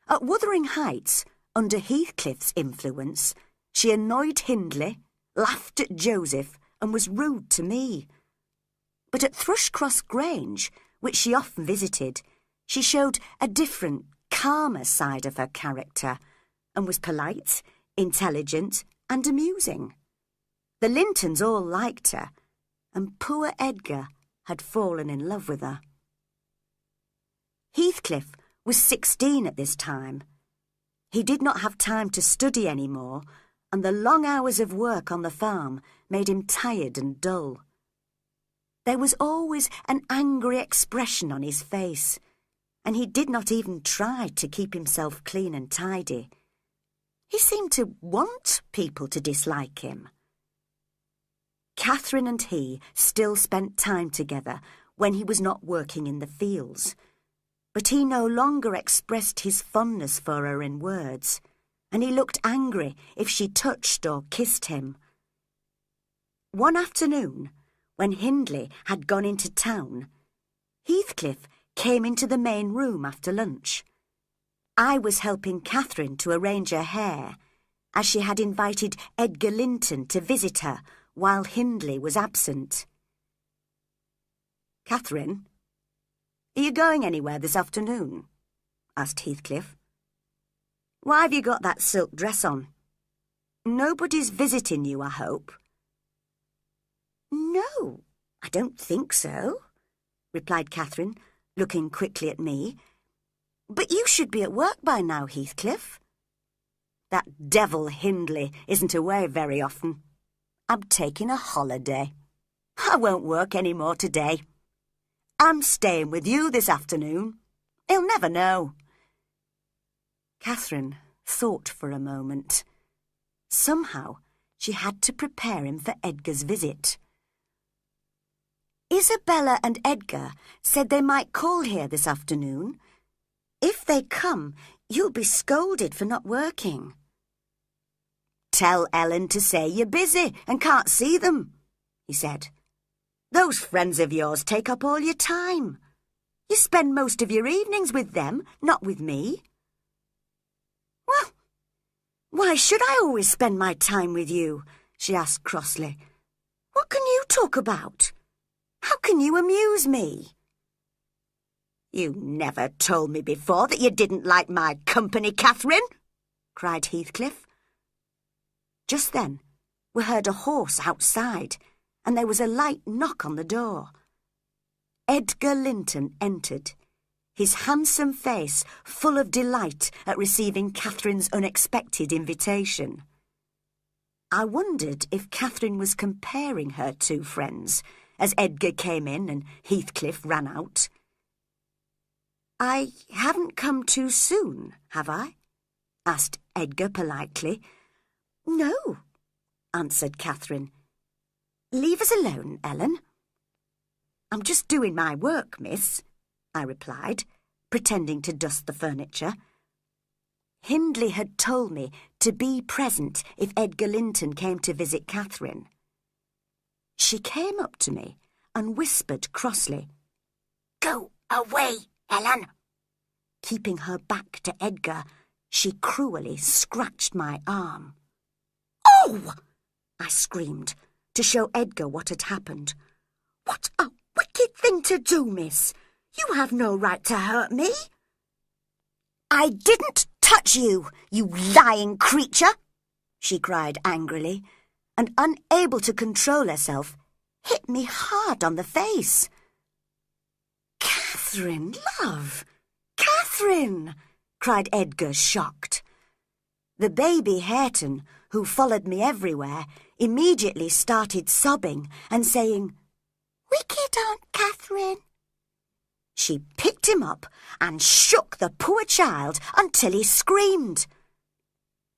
At Wuthering Heights, under Heathcliff's influence, she annoyed Hindley, laughed at Joseph, and was rude to me. But at Thrushcross Grange, which she often visited, she showed a different, calmer side of her character, and was polite, intelligent, and amusing. The Lintons all liked her, and poor Edgar had fallen in love with her. Heathcliff was 16 at this time. He did not have time to study any more, and the long hours of work on the farm made him tired and dull. There was always an angry expression on his face, and he did not even try to keep himself clean and tidy. He seemed to want people to dislike him. Catherine and he still spent time together when he was not working in the fields, but he no longer expressed his fondness for her in words, and he looked angry if she touched or kissed him. One afternoon, when Hindley had gone into town, Heathcliff came into the main room after lunch. I was helping Catherine to arrange her hair, as she had invited Edgar Linton to visit her while Hindley was absent. "Catherine, are you going anywhere this afternoon?" asked Heathcliff. "Why have you got that silk dress on? Nobody's visiting you, I hope." "No, I don't think so," replied Catherine, looking quickly at me. "But you should be at work by now, Heathcliff." "That devil Hindley isn't away very often. I'm taking a holiday. I won't work any more today. I'm staying with you this afternoon. He'll never know." Catherine thought for a moment. Somehow she had to prepare him for Edgar's visit. "Isabella and Edgar said they might call here this afternoon. If they come, you'll be scolded for not working." "Tell Ellen to say you're busy and can't see them," he said. "Those friends of yours take up all your time. You spend most of your evenings with them, not with me." "Well, why should I always spend my time with you?" she asked crossly. "What can you talk about? How can you amuse me?" "You never told me before that you didn't like my company, Catherine," cried Heathcliff. Just then we heard a horse outside, and there was a light knock on the door. Edgar Linton entered, his handsome face full of delight at receiving Catherine's unexpected invitation. I wondered if Catherine was comparing her two friends, as Edgar came in and Heathcliff ran out. "I haven't come too soon, have I?" asked Edgar politely. "No," answered Catherine. "Leave us alone, Ellen." "I'm just doing my work, miss," I replied, pretending to dust the furniture. Hindley had told me to be present if Edgar Linton came to visit Catherine. She came up to me and whispered crossly, "Go away, Ellen." Keeping her back to Edgar, she cruelly scratched my arm. "Oh!" I screamed, to show Edgar what had happened. "What a wicked thing to do, miss! You have no right to hurt me. I didn't touch you, you lying creature, she cried angrily, and unable to control herself, hit me hard on the face. Catherine, love! Catherine! Cried Edgar, shocked. The baby Hareton, who followed me everywhere, immediately started sobbing and saying, Wicked Aunt Catherine. She picked him up and shook the poor child until he screamed.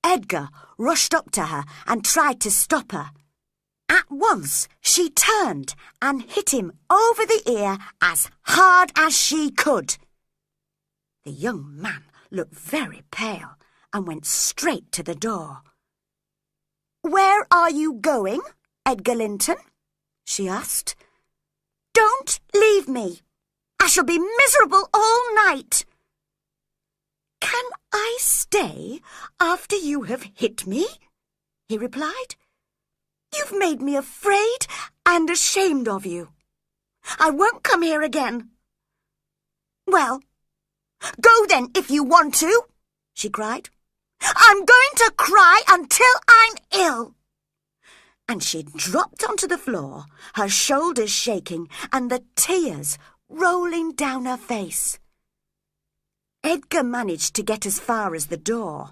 Edgar rushed up to her and tried to stop her. At once she turned and hit him over the ear as hard as she could. The young man looked very pale and went straight to the door. Where are you going, Edgar Linton? She asked. Don't leave me. I shall be miserable all night. Can I stay after you have hit me? He replied. You've made me afraid and ashamed of you. I won't come here again. Well, go then if you want to, she cried. I'm going to cry until I'm ill. And she dropped onto the floor, her shoulders shaking and the tears rolling down her face. Edgar managed to get as far as the door,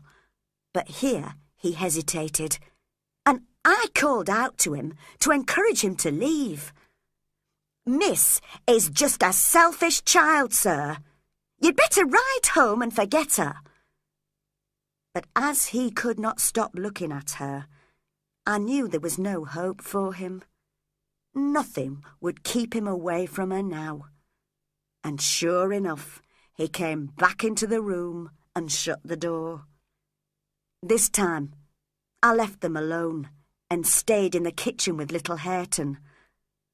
but here he hesitated, and I called out to him to encourage him to leave. Miss is just a selfish child, sir. You'd better ride home and forget her. But as he could not stop looking at her, I knew there was no hope for him. Nothing would keep him away from her now. And sure enough, he came back into the room and shut the door. This time, I left them alone and stayed in the kitchen with little Hareton.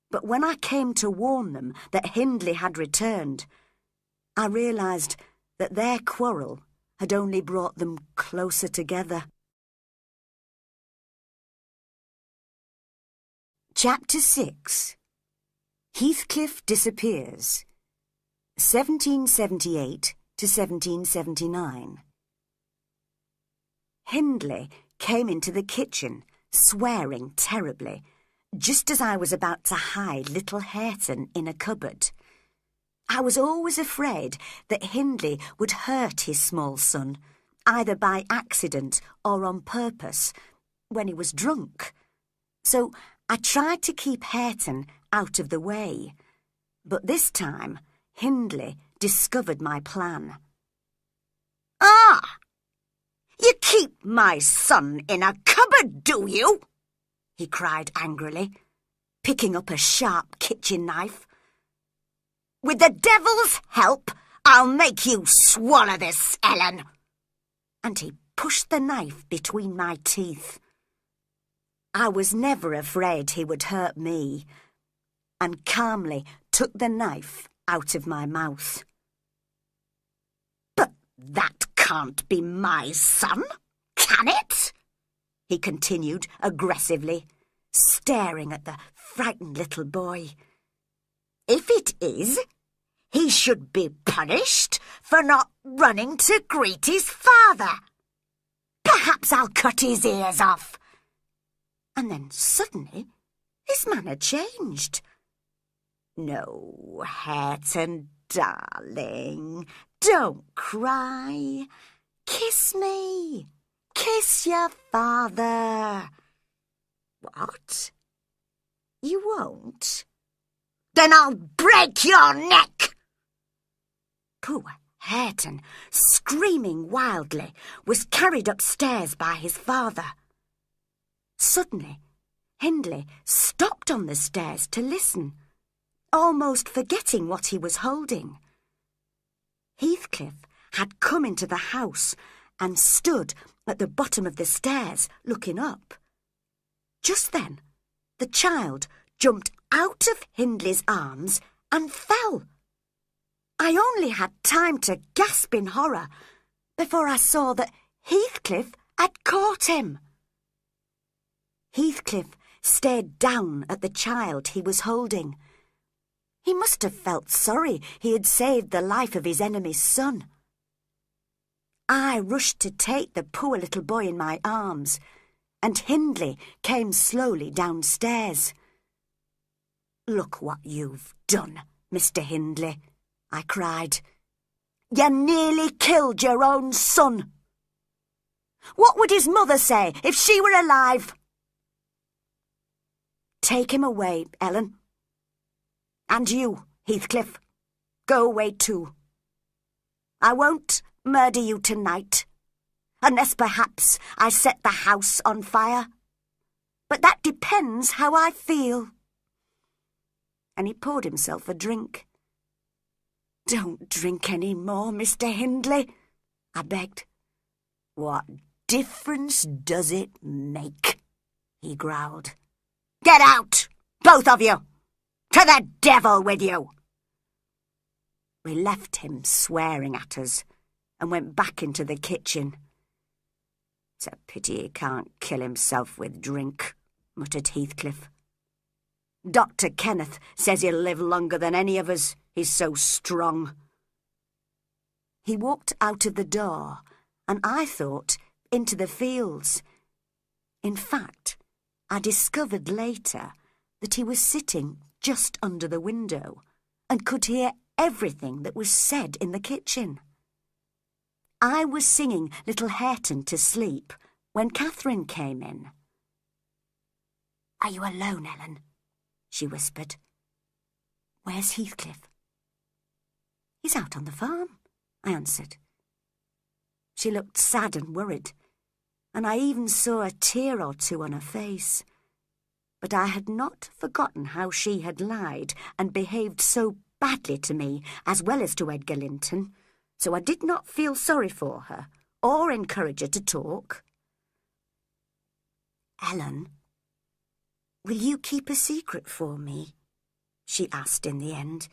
But when I came to warn them that Hindley had returned, I realised that their quarrel had only brought them closer together. Chapter 6. Heathcliff Disappears, 1778 to 1779. Hindley came into the kitchen, swearing terribly, just as I was about to hide little Hareton in a cupboard. I was always afraid that Hindley would hurt his small son, either by accident or on purpose, when he was drunk. So I tried to keep Hareton out of the way. But this time, Hindley discovered my plan. Ah! You keep my son in a cupboard, do you? He cried angrily, picking up a sharp kitchen knife. With the devil's help, I'll make you swallow this, Ellen. And he pushed the knife between my teeth. I was never afraid he would hurt me, and calmly took the knife out of my mouth. But that can't be my son, can it? He continued aggressively, staring at the frightened little boy. If it is, he should be punished for not running to greet his father. Perhaps I'll cut his ears off. And then suddenly his manner changed. No, Hareton, darling, don't cry. Kiss me. Kiss your father. What? You won't? Then I'll break your neck. Poor Hareton, screaming wildly, was carried upstairs by his father. Suddenly, Hindley stopped on the stairs to listen, almost forgetting what he was holding. Heathcliff had come into the house and stood at the bottom of the stairs, looking up. Just then, the child jumped out of Hindley's arms and fell. I only had time to gasp in horror before I saw that Heathcliff had caught him. Heathcliff stared down at the child he was holding. He must have felt sorry he had saved the life of his enemy's son. I rushed to take the poor little boy in my arms, and Hindley came slowly downstairs. "Look what you've done, Mr. Hindley," I cried. "You nearly killed your own son. What would his mother say if she were alive?" "Take him away, Ellen. And you, Heathcliff, go away too. I won't murder you tonight, unless perhaps I set the house on fire. But that depends how I feel." And he poured himself a drink. "Don't drink any more, Mr. Hindley," I begged. "What difference does it make?" he growled. "Get out, both of you! To the devil with you!" We left him swearing at us and went back into the kitchen. "It's a pity he can't kill himself with drink," muttered Heathcliff. "Dr. Kenneth says he'll live longer than any of us. He's so strong." He walked out of the door, and I thought into the fields. In fact, I discovered later that he was sitting just under the window and could hear everything that was said in the kitchen. I was singing Little Hareton to sleep when Catherine came in. "Are you alone, Ellen?" she whispered. "Where's Heathcliff?" "He's out on the farm," I answered. She looked sad and worried, and I even saw a tear or two on her face. But I had not forgotten how she had lied and behaved so badly to me, as well as to Edgar Linton, so I did not feel sorry for her or encourage her to talk. "Ellen, will you keep a secret for me?" she asked in the end,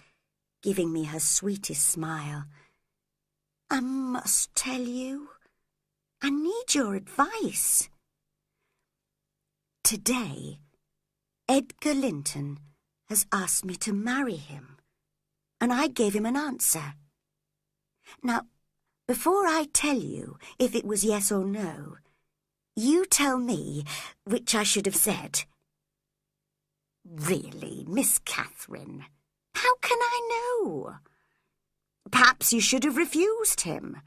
giving me her sweetest smile. "I must tell you. I need your advice. Today, Edgar Linton has asked me to marry him, and I gave him an answer. Now, before I tell you if it was yes or no, you tell me which I should have said." "Really, Miss Catherine, how can I know? Perhaps you should have refused him.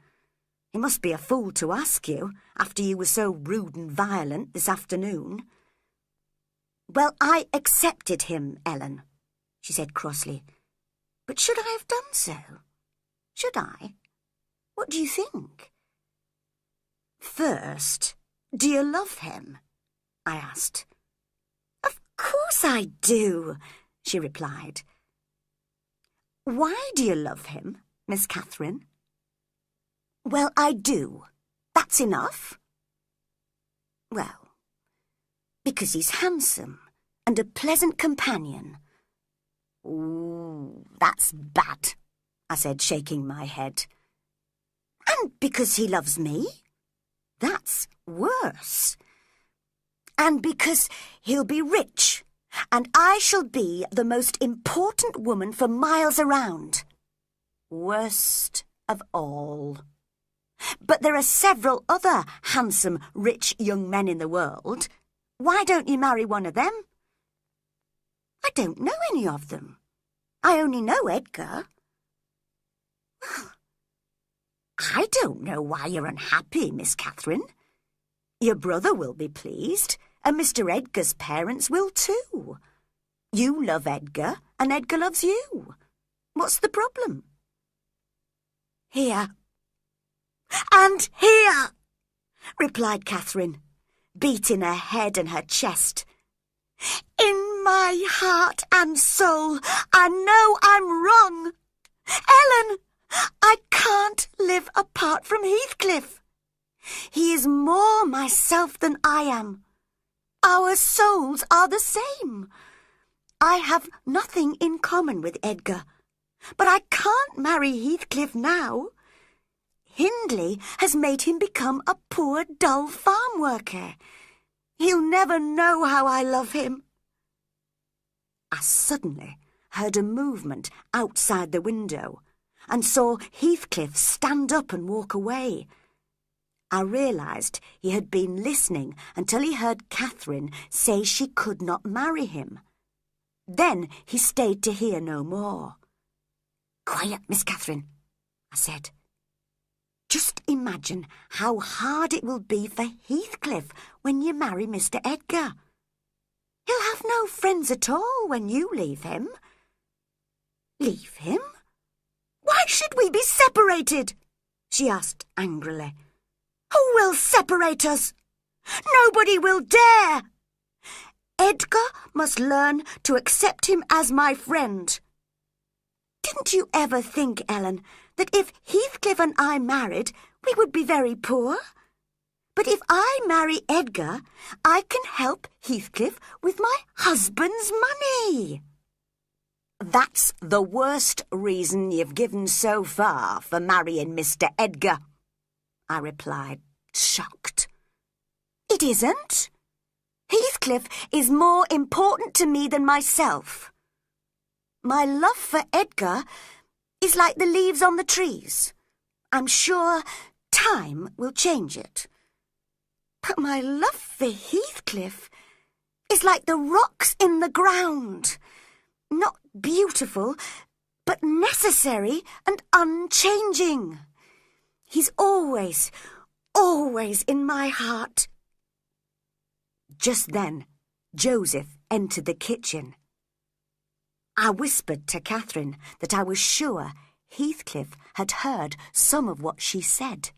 He must be a fool to ask you, after you were so rude and violent this afternoon." "Well, I accepted him, Ellen," she said crossly. "But should I have done so? Should I? What do you think?" "First, do you love him?" I asked. "Of course I do," she replied. "Why do you love him, Miss Catherine?" "Well, I do. That's enough." "Well, because he's handsome and a pleasant companion." "Ooh, that's bad," I said, shaking my head. "And because he loves me? That's worse. And because he'll be rich, and I shall be the most important woman for miles around. Worst of all. But there are several other handsome, rich young men in the world. Why don't you marry one of them?" "I don't know any of them. I only know Edgar." "Well, I don't know why you're unhappy, Miss Catherine. Your brother will be pleased, and Mr. Edgar's parents will too. You love Edgar, and Edgar loves you. What's the problem?" "Here. And here," replied Catherine, beating her head and her chest. "In my heart and soul, I know I'm wrong. Ellen, I can't live apart from Heathcliff. He is more myself than I am. Our souls are the same. I have nothing in common with Edgar, but I can't marry Heathcliff now. Hindley has made him become a poor, dull farm worker. He'll never know how I love him." I suddenly heard a movement outside the window and saw Heathcliff stand up and walk away. I realised he had been listening until he heard Catherine say she could not marry him. Then he stayed to hear no more. "Quiet, Miss Catherine," I said. "Just imagine how hard it will be for Heathcliff when you marry Mr. Edgar. He'll have no friends at all when you leave him." "Leave him? Why should we be separated?" she asked angrily. "Who will separate us? Nobody will dare. Edgar must learn to accept him as my friend. Didn't you ever think, Ellen, that if Heathcliff and I married, we would be very poor? But if I marry Edgar, I can help Heathcliff with my husband's money." "That's the worst reason you've given so far for marrying Mr. Edgar," I replied, shocked. "It isn't. Heathcliff is more important to me than myself. My love for Edgar is like the leaves on the trees. I'm sure time will change it. But my love for Heathcliff is like the rocks in the ground. Not beautiful, but necessary and unchanging. He's always, always in my heart." Just then, Joseph entered the kitchen. I whispered to Catherine that I was sure Heathcliff had heard some of what she said.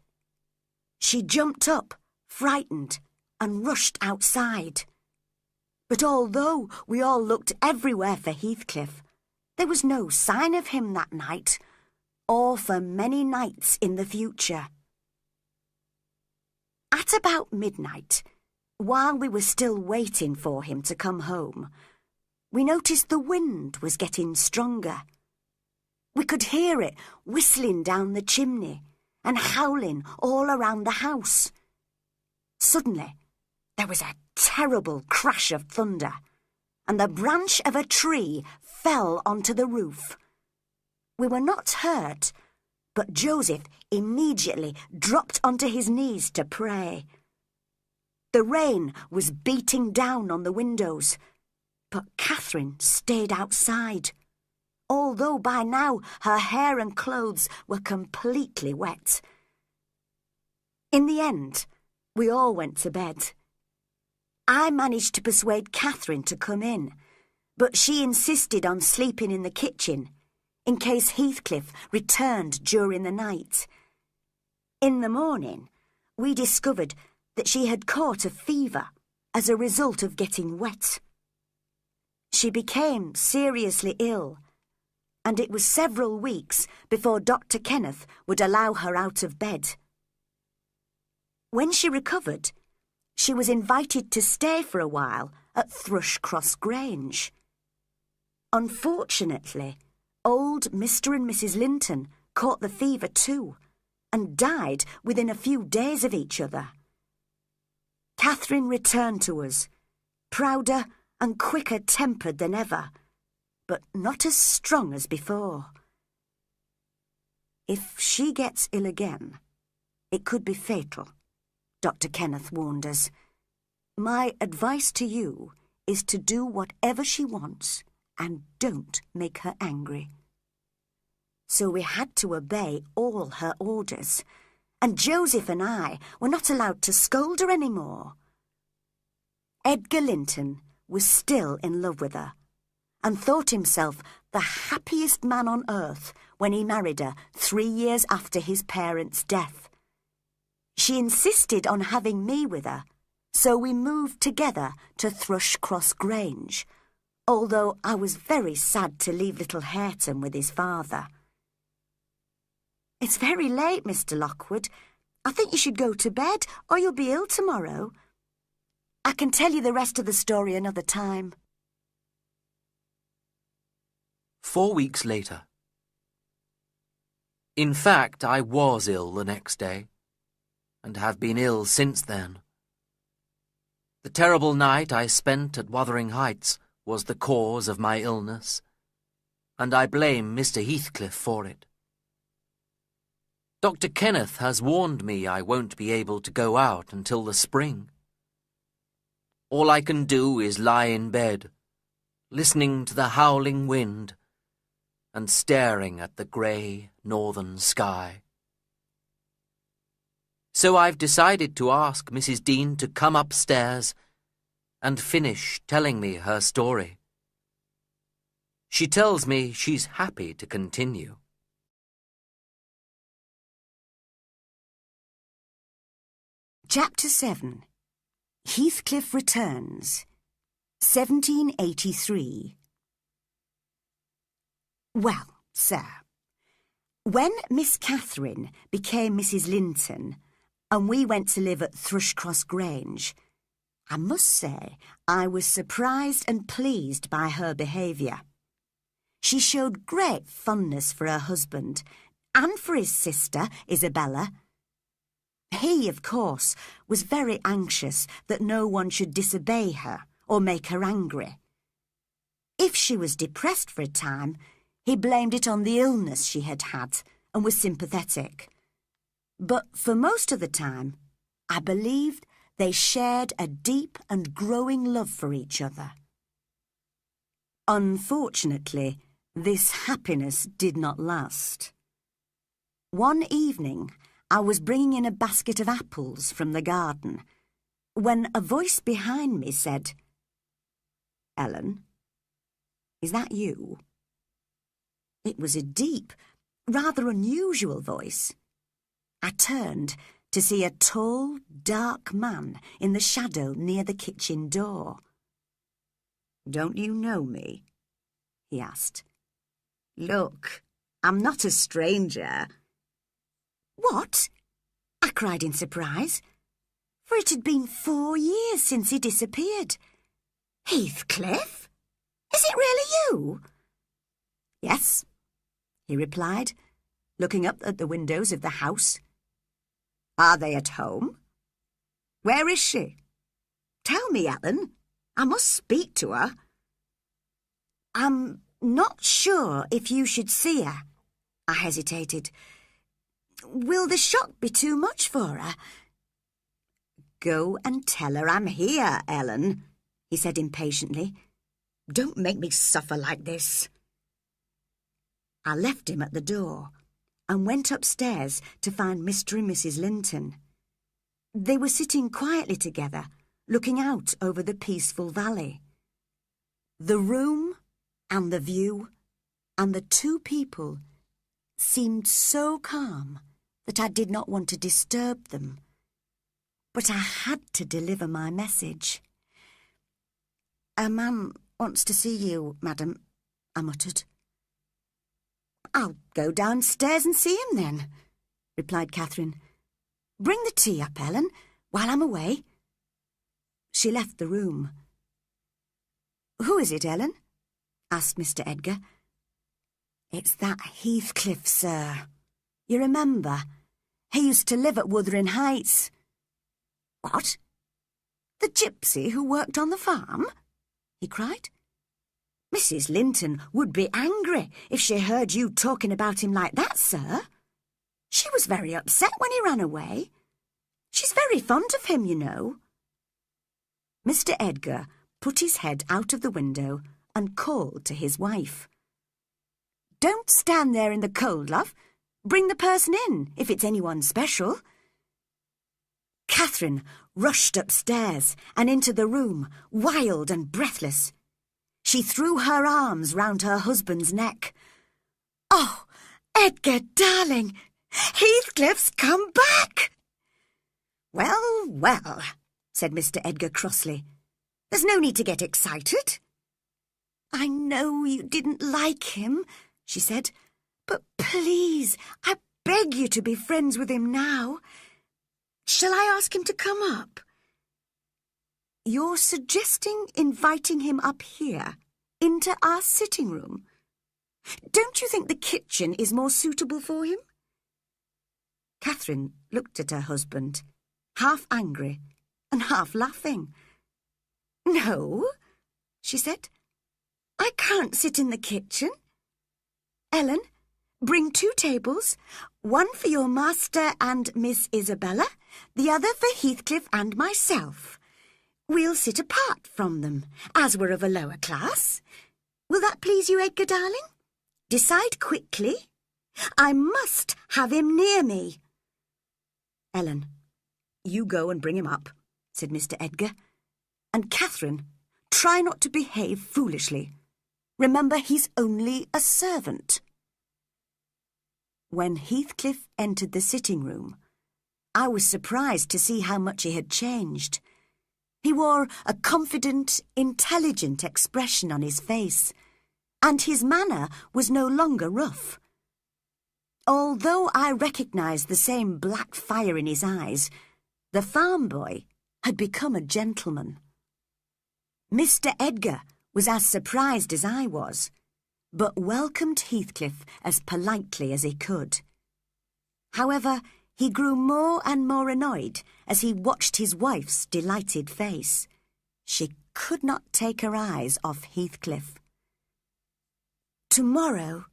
She jumped up, frightened, and rushed outside. But although we all looked everywhere for Heathcliff, there was no sign of him that night, or for many nights in the future. At about midnight, while we were still waiting for him to come home, we noticed the wind was getting stronger. We could hear it whistling down the chimney and howling all around the house. Suddenly, there was a terrible crash of thunder, and the branch of a tree fell onto the roof. We were not hurt, but Joseph immediately dropped onto his knees to pray. The rain was beating down on the windows, but Catherine stayed outside, although by now her hair and clothes were completely wet. In the end, we all went to bed. I managed to persuade Catherine to come in, but she insisted on sleeping in the kitchen in case Heathcliff returned during the night. In the morning, we discovered that she had caught a fever as a result of getting wet. She became seriously ill, and it was several weeks before Dr. Kenneth would allow her out of bed. When she recovered, she was invited to stay for a while at Thrushcross Grange. Unfortunately, old Mr. and Mrs. Linton caught the fever too, and died within a few days of each other. Catherine returned to us, prouder and quicker-tempered than ever, but not as strong as before. If she gets ill again, it could be fatal, Dr. Kenneth warned us. My advice to you is to do whatever she wants and don't make her angry. So we had to obey all her orders, and Joseph and I were not allowed to scold her any more. Edgar Linton was still in love with her, and thought himself the happiest man on earth when he married her 3 years after his parents' death. She insisted on having me with her, so we moved together to Thrushcross Grange, although I was very sad to leave little Hareton with his father. It's very late, Mr. Lockwood. I think you should go to bed, or you'll be ill tomorrow. I can tell you the rest of the story another time. 4 weeks later. In fact, I was ill the next day, and have been ill since then. The terrible night I spent at Wuthering Heights was the cause of my illness. and I blame Mr. Heathcliff for it. Dr. Kenneth has warned me I won't be able to go out until the spring. All I can do is lie in bed, listening to the howling wind and staring at the grey northern sky. So I've decided to ask Mrs. Dean to come upstairs and finish telling me her story. She tells me she's happy to continue. Chapter 7. Heathcliff Returns, 1783. Well, sir, when Miss Catherine became Mrs. Linton and we went to live at Thrushcross Grange, I must say I was surprised and pleased by her behaviour. She showed great fondness for her husband and for his sister, Isabella. He, of course, was very anxious that no one should disobey her or make her angry. If she was depressed for a time, he blamed it on the illness she had had and was sympathetic. But for most of the time, I believed they shared a deep and growing love for each other. Unfortunately, this happiness did not last. One evening, I was bringing in a basket of apples from the garden, when a voice behind me said, "Ellen, is that you?" It was a deep, rather unusual voice. I turned to see a tall, dark man in the shadow near the kitchen door. "Don't you know me?" he asked. "Look, I'm not a stranger." "What?" I cried in surprise, for it had been 4 years since he disappeared. "Heathcliff? Is it really you?" "Yes," he replied, looking up at the windows of the house. "Are they at home? Where is she? Tell me, Ellen. I must speak to her." "I'm not sure if you should see her," I hesitated. "Will the shock be too much for her?" "Go and tell her I'm here, Ellen," he said impatiently. "Don't make me suffer like this." I left him at the door and went upstairs to find Mr. and Mrs. Linton. They were sitting quietly together, looking out over the peaceful valley. The room and the view and the two people seemed so calm that I did not want to disturb them. But I had to deliver my message. "A man wants to see you, madam," I muttered. "I'll go downstairs and see him then," replied Catherine. "Bring the tea up, Ellen, while I'm away." She left the room. "Who is it, Ellen?" asked Mr. Edgar. "It's that Heathcliff, sir. You remember? He used to live at Wuthering Heights." "What? The gypsy who worked on the farm?" he cried. "Mrs. Linton would be angry if she heard you talking about him like that, sir. She was very upset when he ran away. She's very fond of him, you know." Mr. Edgar put his head out of the window and called to his wife. "Don't stand there in the cold, love. Bring the person in, if it's anyone special." Catherine rushed upstairs and into the room, wild and breathless. She threw her arms round her husband's neck. "Oh, Edgar, darling, Heathcliff's come back!" "Well, well," said Mr. Edgar crossly. "There's no need to get excited." "I know you didn't like him," she said, "but please, I beg you to be friends with him now. Shall I ask him to come up?" "You're suggesting inviting him up here, into our sitting room? Don't you think the kitchen is more suitable for him?" Catherine looked at her husband, half angry and half laughing. "No," she said, "I can't sit in the kitchen. Ellen, bring 2 tables, one for your master and Miss Isabella, the other for Heathcliff and myself. We'll sit apart from them, as we're of a lower class. Will that please you, Edgar, darling? Decide quickly. I must have him near me. Ellen, you go and bring him up, said Mr. Edgar. And Catherine, try not to behave foolishly. Remember, he's only a servant. When Heathcliff entered the sitting room, I was surprised to see how much he had changed. He wore a confident, intelligent expression on his face, and his manner was no longer rough. Although I recognised the same black fire in his eyes, the farm boy had become a gentleman. Mr. Edgar was as surprised as I was, but welcomed Heathcliff as politely as he could. However, he grew more and more annoyed as he watched his wife's delighted face. She could not take her eyes off Heathcliff. "Tomorrow,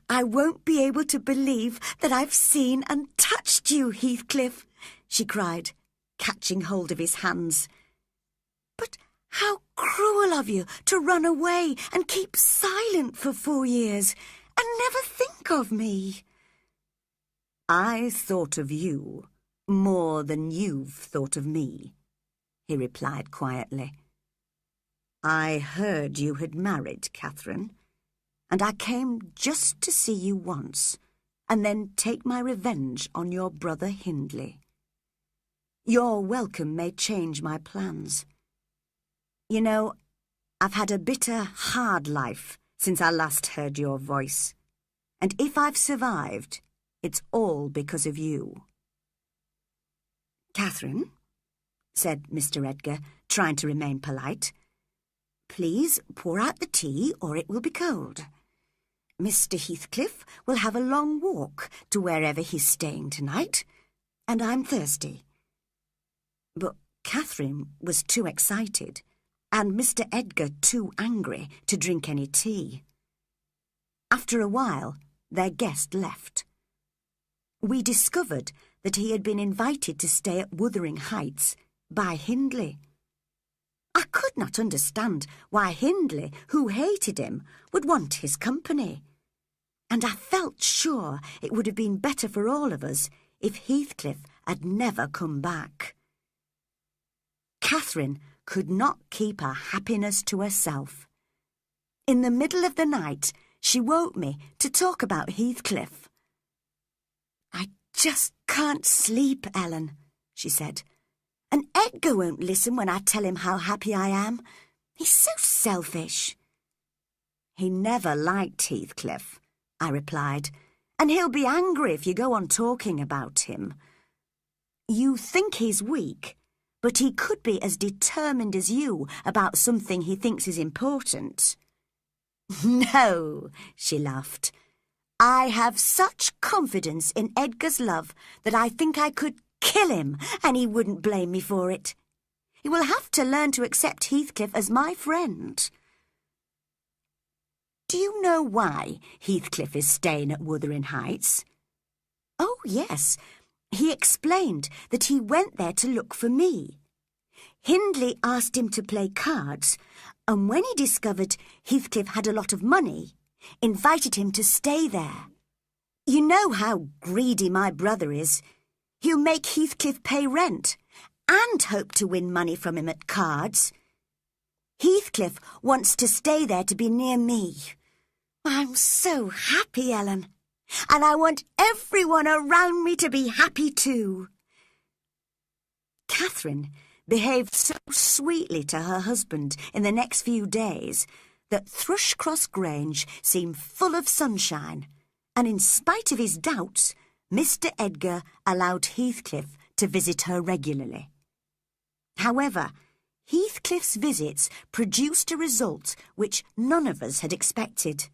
I won't be able to believe that I've seen and touched you, Heathcliff," she cried, catching hold of his hands. "But how cruel of you to run away and keep silent for 4 years and never think of me." "I thought of you more than you've thought of me," he replied quietly. "I heard you had married, Catherine, and I came just to see you once, and then take my revenge on your brother Hindley. Your welcome may change my plans. You know, I've had a bitter, hard life since I last heard your voice, and if I've survived, it's all because of you." "Catherine," said Mr. Edgar, trying to remain polite, "please pour out the tea or it will be cold. Mr. Heathcliff will have a long walk to wherever he's staying tonight, and I'm thirsty." But Catherine was too excited, and Mr. Edgar too angry to drink any tea. After a while, their guest left. We discovered that he had been invited to stay at Wuthering Heights by Hindley. I could not understand why Hindley, who hated him, would want his company, and I felt sure it would have been better for all of us if Heathcliff had never come back. Catherine could not keep her happiness to herself. In the middle of the night, she woke me to talk about Heathcliff. "I just can't sleep, Ellen," she said. "And Edgar won't listen when I tell him how happy I am. He's so selfish." "He never liked Heathcliff," I replied, "and he'll be angry if you go on talking about him. You think he's weak, but he could be as determined as you about something he thinks is important." "No," she laughed. "I have such confidence in Edgar's love that I think I could kill him and he wouldn't blame me for it. He will have to learn to accept Heathcliff as my friend." "Do you know why Heathcliff is staying at Wuthering Heights?" "Oh, yes. He explained that he went there to look for me. Hindley asked him to play cards, and when he discovered Heathcliff had a lot of money, invited him to stay there. You know how greedy my brother is. He'll make Heathcliff pay rent and hope to win money from him at cards. Heathcliff wants to stay there to be near me. I'm so happy, Ellen, and I want everyone around me to be happy too." Catherine behaved so sweetly to her husband in the next few days that Thrushcross Grange seemed full of sunshine, and in spite of his doubts, Mr. Edgar allowed Heathcliff to visit her regularly. However, Heathcliff's visits produced a result which none of us had expected.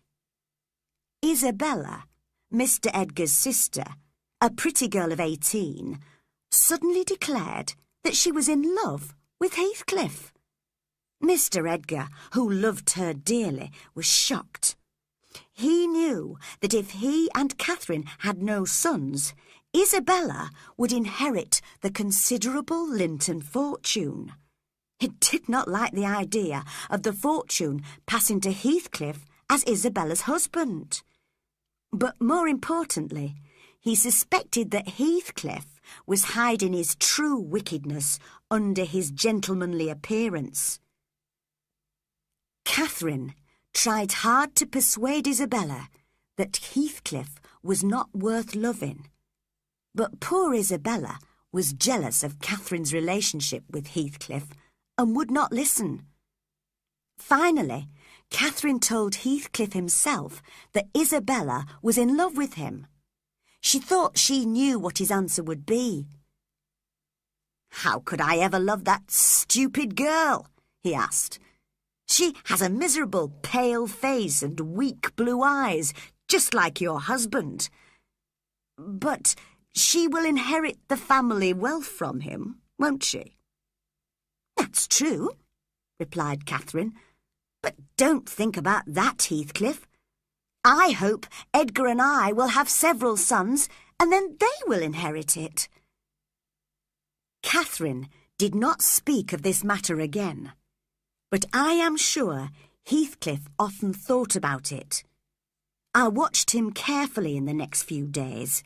Isabella, Mr. Edgar's sister, a pretty girl of 18, suddenly declared that she was in love with Heathcliff. Mr. Edgar, who loved her dearly, was shocked. He knew that if he and Catherine had no sons, Isabella would inherit the considerable Linton fortune. He did not like the idea of the fortune passing to Heathcliff as Isabella's husband. But more importantly, he suspected that Heathcliff was hiding his true wickedness under his gentlemanly appearance. Catherine tried hard to persuade Isabella that Heathcliff was not worth loving, but poor Isabella was jealous of Catherine's relationship with Heathcliff and would not listen. Finally, Catherine told Heathcliff himself that Isabella was in love with him. She thought she knew what his answer would be. "How could I ever love that stupid girl?" he asked. "She has a miserable pale face and weak blue eyes, just like your husband. But she will inherit the family wealth from him, won't she?" "That's true," replied Catherine. "But don't think about that, Heathcliff. I hope Edgar and I will have several sons, and then they will inherit it." Catherine did not speak of this matter again, but I am sure Heathcliff often thought about it. I watched him carefully in the next few days.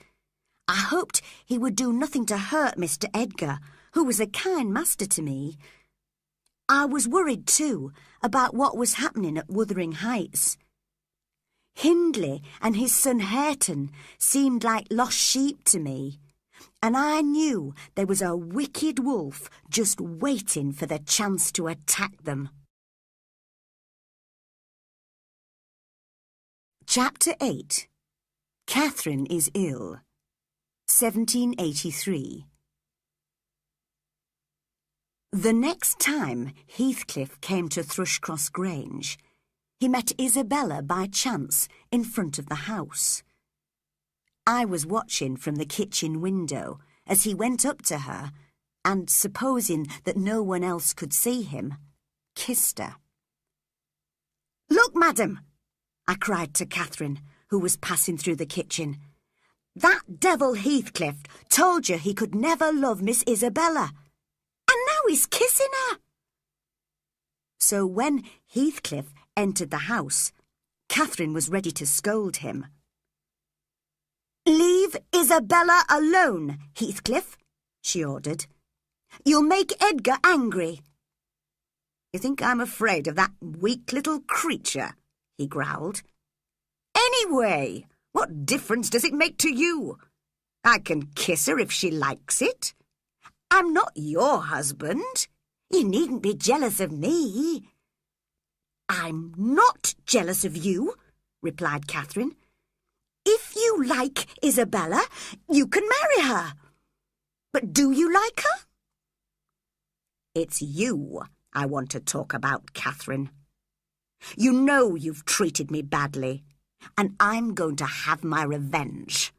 I hoped he would do nothing to hurt Mr. Edgar, who was a kind master to me. I was worried, too, about what was happening at Wuthering Heights. Hindley and his son Hareton seemed like lost sheep to me, and I knew there was a wicked wolf just waiting for the chance to attack them. Chapter 8. Catherine is ill. 1783. The next time Heathcliff came to Thrushcross Grange, he met Isabella by chance in front of the house. I was watching from the kitchen window as he went up to her and, supposing that no one else could see him, kissed her. "Look, madam," I cried to Catherine, who was passing through the kitchen. "That devil Heathcliff told you he could never love Miss Isabella. And now he's kissing her." So when Heathcliff entered the house, Catherine was ready to scold him. "Leave Isabella alone, Heathcliff," she ordered. "You'll make Edgar angry." "You think I'm afraid of that weak little creature?" he growled. "Anyway, what difference does it make to you? I can kiss her if she likes it. I'm not your husband. You needn't be jealous of me." "I'm not jealous of you," replied Catherine. "If you like Isabella, you can marry her. But do you like her?" "It's you I want to talk about, Catherine. You know you've treated me badly, and I'm going to have my revenge.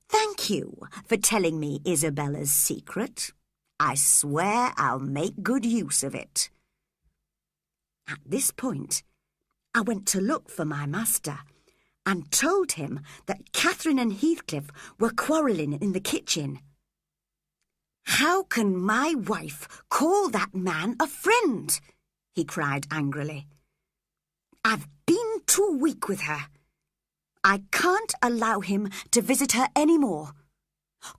Thank you for telling me Isabella's secret. I swear I'll make good use of it." At this point, I went to look for my master and told him that Catherine and Heathcliff were quarrelling in the kitchen. "How can my wife call that man a friend?" he cried angrily. "I've been too weak with her. I can't allow him to visit her any more.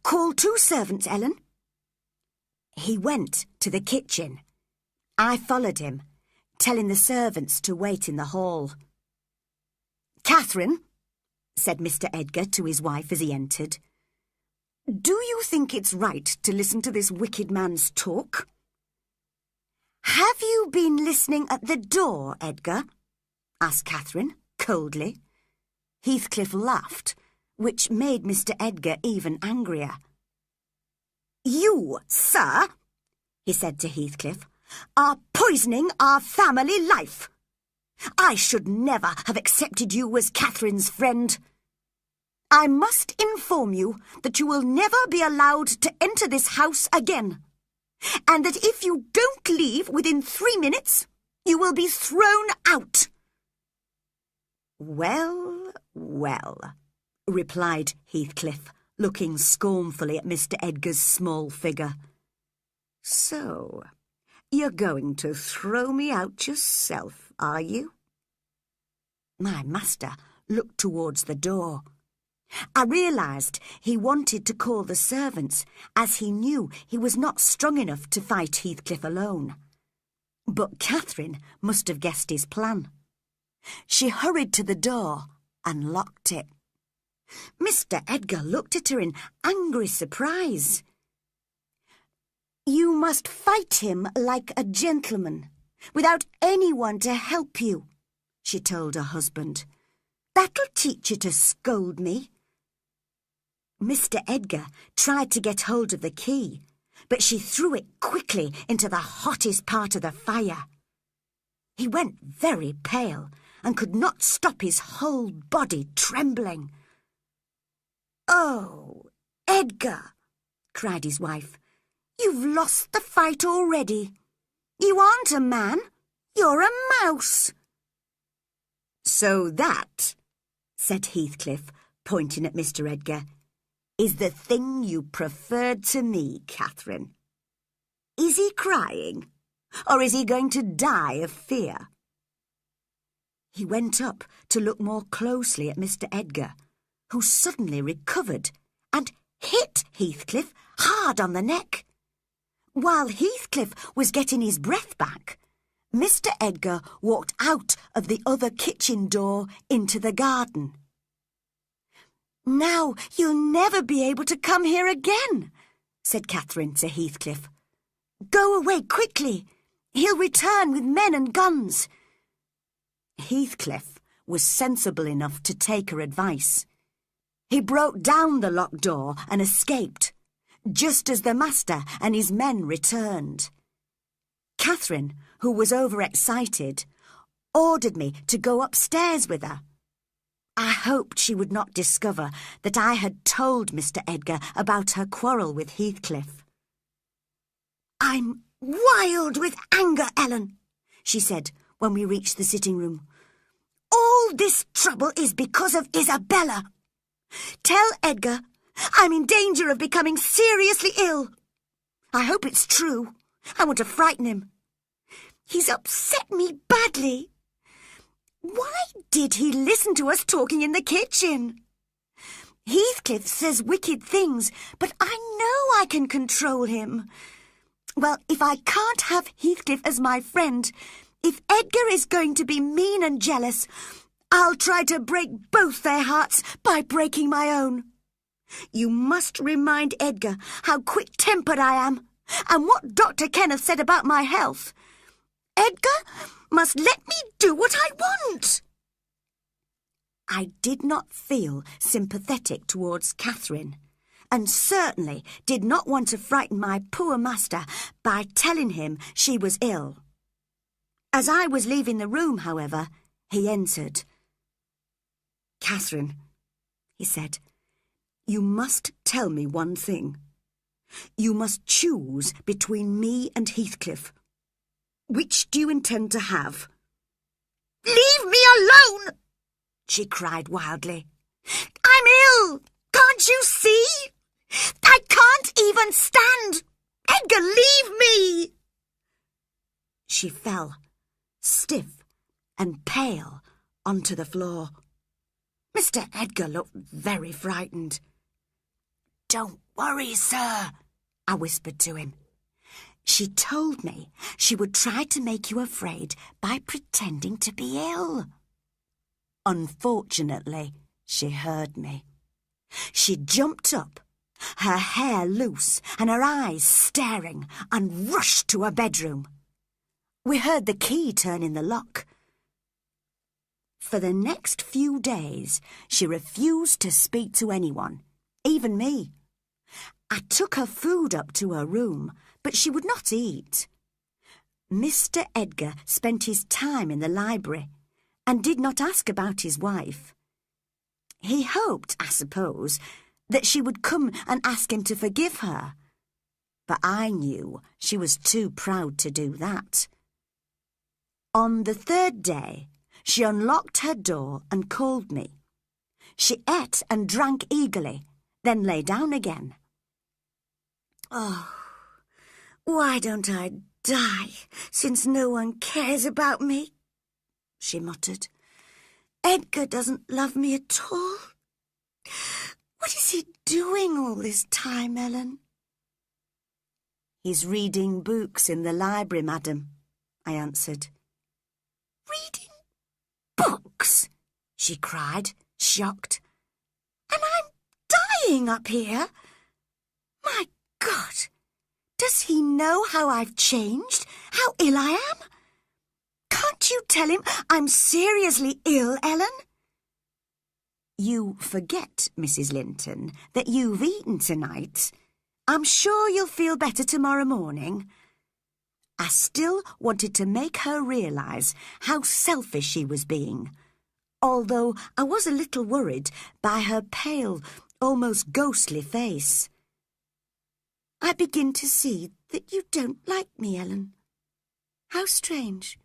Call 2 servants, Ellen." He went to the kitchen. I followed him, telling the servants to wait in the hall. "Catherine," said Mr. Edgar to his wife as he entered, "do you think it's right to listen to this wicked man's talk?" "Have you been listening at the door, Edgar?" asked Catherine, coldly. Heathcliff laughed, which made Mr. Edgar even angrier. "You, sir," he said to Heathcliff, "are poisoning our family life. I should never have accepted you as Catherine's friend. I must inform you that you will never be allowed to enter this house again, and that if you don't leave within 3 minutes, you will be thrown out." "Well, well," replied Heathcliff, looking scornfully at Mr. Edgar's small figure. "So, you're going to throw me out yourself, are you?" My master looked towards the door. I realised he wanted to call the servants, as he knew he was not strong enough to fight Heathcliff alone. But Catherine must have guessed his plan. She hurried to the door and locked it. Mr. Edgar looked at her in angry surprise. "You must fight him like a gentleman, without anyone to help you," she told her husband. "That'll teach you to scold me." Mr. Edgar tried to get hold of the key, but she threw it quickly into the hottest part of the fire. He went very pale and could not stop his whole body trembling. "Oh, Edgar," cried his wife, "you've lost the fight already. You aren't a man, you're a mouse." "So that," said Heathcliff, pointing at Mr. Edgar, "is the thing you preferred to me, Catherine. Is he crying, or is he going to die of fear?" He went up to look more closely at Mr. Edgar, who suddenly recovered and hit Heathcliff hard on the neck. While Heathcliff was getting his breath back, Mr. Edgar walked out of the other kitchen door into the garden. "Now you'll never be able to come here again," said Catherine to Heathcliff. "Go away quickly. He'll return with men and guns." Heathcliff was sensible enough to take her advice. He broke down the locked door and escaped, just as the master and his men returned. Catherine, who was overexcited, ordered me to go upstairs with her. I hoped she would not discover that I had told Mr. Edgar about her quarrel with Heathcliff. "I'm wild with anger, Ellen," she said when we reached the sitting room. "All this trouble is because of Isabella. Tell Edgar I'm in danger of becoming seriously ill. I hope it's true. I want to frighten him. He's upset me badly. Why did he listen to us talking in the kitchen? Heathcliff says wicked things, but I know I can control him. Well, if I can't have Heathcliff as my friend, if Edgar is going to be mean and jealous, I'll try to break both their hearts by breaking my own. You must remind Edgar how quick-tempered I am and what Dr. Kenneth said about my health. Edgar must let me do what I want." I did not feel sympathetic towards Catherine, and certainly did not want to frighten my poor master by telling him she was ill. As I was leaving the room, however, he entered. "Catherine," he said, "you must tell me one thing. You must choose between me and Heathcliff. Which do you intend to have?" "Leave me alone!" she cried wildly. "I'm ill! Can't you see? I can't even stand! Edgar, leave me!" She fell, stiff and pale, onto the floor. Mr. Edgar looked very frightened. "Don't worry, sir," I whispered to him. "She told me she would try to make you afraid by pretending to be ill." Unfortunately, she heard me. She jumped up, her hair loose and her eyes staring, and rushed to her bedroom. We heard the key turn in the lock. For the next few days, she refused to speak to anyone, even me. I took her food up to her room, but she would not eat. Mr. Edgar spent his time in the library and did not ask about his wife. He hoped, I suppose, that she would come and ask him to forgive her, but I knew she was too proud to do that. On the third day, she unlocked her door and called me. She ate and drank eagerly, then lay down again. "Oh, why don't I die, since no one cares about me?" she muttered. "Edgar doesn't love me at all. What is he doing all this time, Ellen?" "He's reading books in the library, madam," I answered. "Reading books?" she cried, shocked. "And I'm dying up here? My God, does he know how I've changed, how ill I am? Can't you tell him I'm seriously ill, Ellen?" "You forget, Mrs. Linton, that you've eaten tonight. I'm sure you'll feel better tomorrow morning." I still wanted to make her realise how selfish she was being, although I was a little worried by her pale, almost ghostly face. "I begin to see that you don't like me, Ellen. How strange.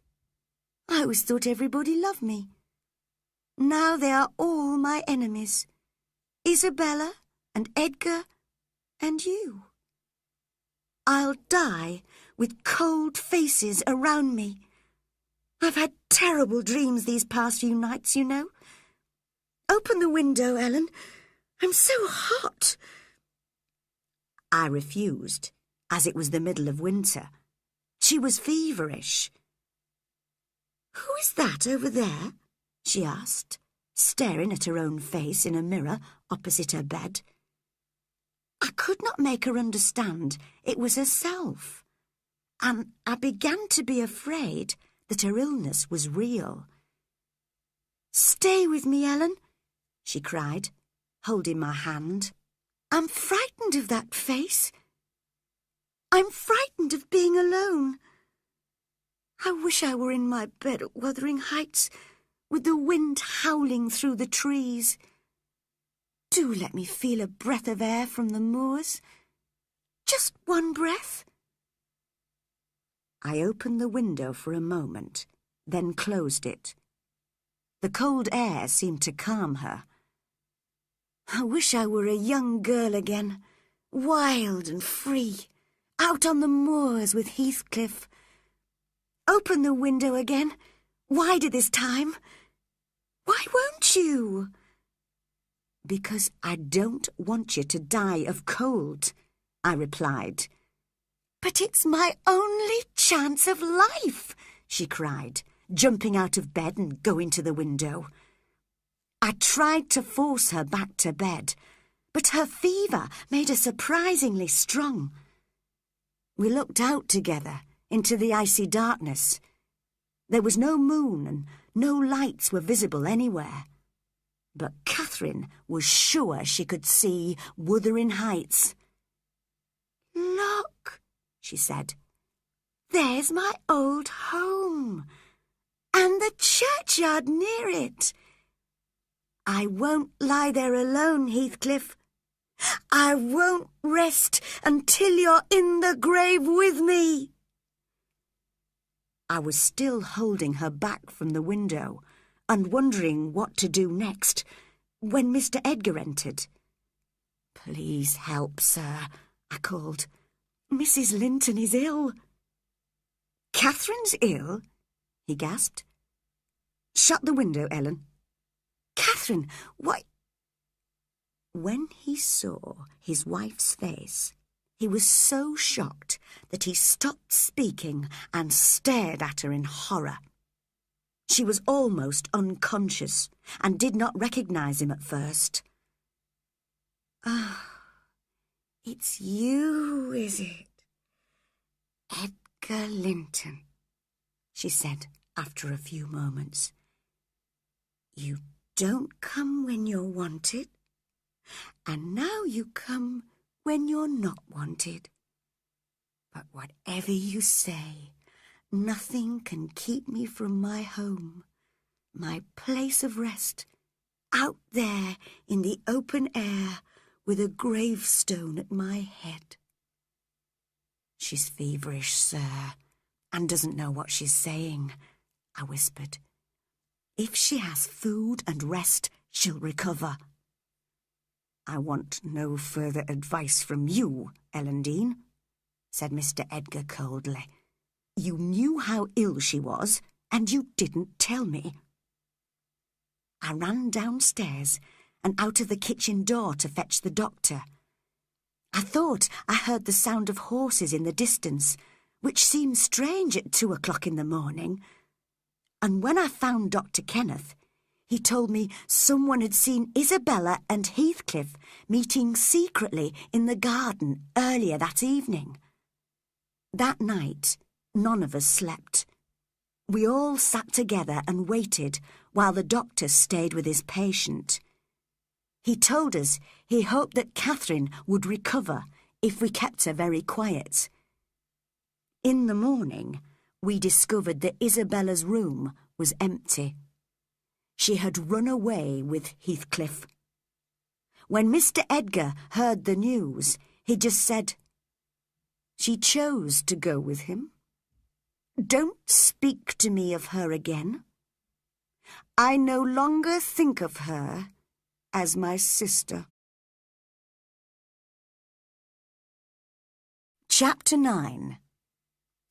I always thought everybody loved me. Now they are all my enemies. Isabella and Edgar and you. I'll die with cold faces around me. I've had terrible dreams these past few nights, you know. Open the window, Ellen. I'm so hot." I refused, as it was the middle of winter. She was feverish. "Who is that over there?" she asked, staring at her own face in a mirror opposite her bed. I could not make her understand it was herself, and I began to be afraid that her illness was real. "Stay with me, Ellen," she cried, holding my hand. "I'm frightened of that face. I'm frightened of being alone. I wish I were in my bed at Wuthering Heights, with the wind howling through the trees. Do let me feel a breath of air from the moors. Just one breath." I opened the window for a moment, then closed it. The cold air seemed to calm her. I wish I were a young girl again, wild and free, out on the moors with Heathcliff. Open the window again, wider this time. Why won't you? Because I don't want you to die of cold, I replied. But it's my only chance of life, she cried, jumping out of bed and going to the window. I tried to force her back to bed, but her fever made her surprisingly strong. We looked out together into the icy darkness. There was no moon and no lights were visible anywhere. But Catherine was sure she could see Wuthering Heights. "Look," she said, "there's my old home, and the churchyard near it. I won't lie there alone, Heathcliff. I won't rest until you're in the grave with me." I was still holding her back from the window and wondering what to do next when Mr. Edgar entered. "Please help, sir," I called. "Mrs. Linton is ill." "Catherine's ill?" he gasped. "Shut the window, Ellen." "Catherine, why—" When he saw his wife's face, he was so shocked that he stopped speaking and stared at her in horror. She was almost unconscious and did not recognise him at first. "Ah, it's you, is it? Edgar Linton," she said after a few moments. "You don't come when you're wanted, and now you come when you're not wanted. But whatever you say, nothing can keep me from my home, my place of rest, out there in the open air with a gravestone at my head." "She's feverish, sir, and doesn't know what she's saying," I whispered. If she has food and rest, she'll recover. I want no further advice from you, Ellen Dean, said Mr. Edgar coldly. You knew how ill she was, and you didn't tell me. I ran downstairs and out of the kitchen door to fetch the doctor. I thought I heard the sound of horses in the distance, which seemed strange at 2 o'clock in the morning. And when I found Dr. Kenneth, he told me someone had seen Isabella and Heathcliff meeting secretly in the garden earlier that evening. That night, none of us slept. We all sat together and waited while the doctor stayed with his patient. He told us he hoped that Catherine would recover if we kept her very quiet. In the morning, we discovered that Isabella's room was empty. She had run away with Heathcliff. When Mr. Edgar heard the news, he just said, "She chose to go with him. Don't speak to me of her again. I no longer think of her as my sister." Chapter 9.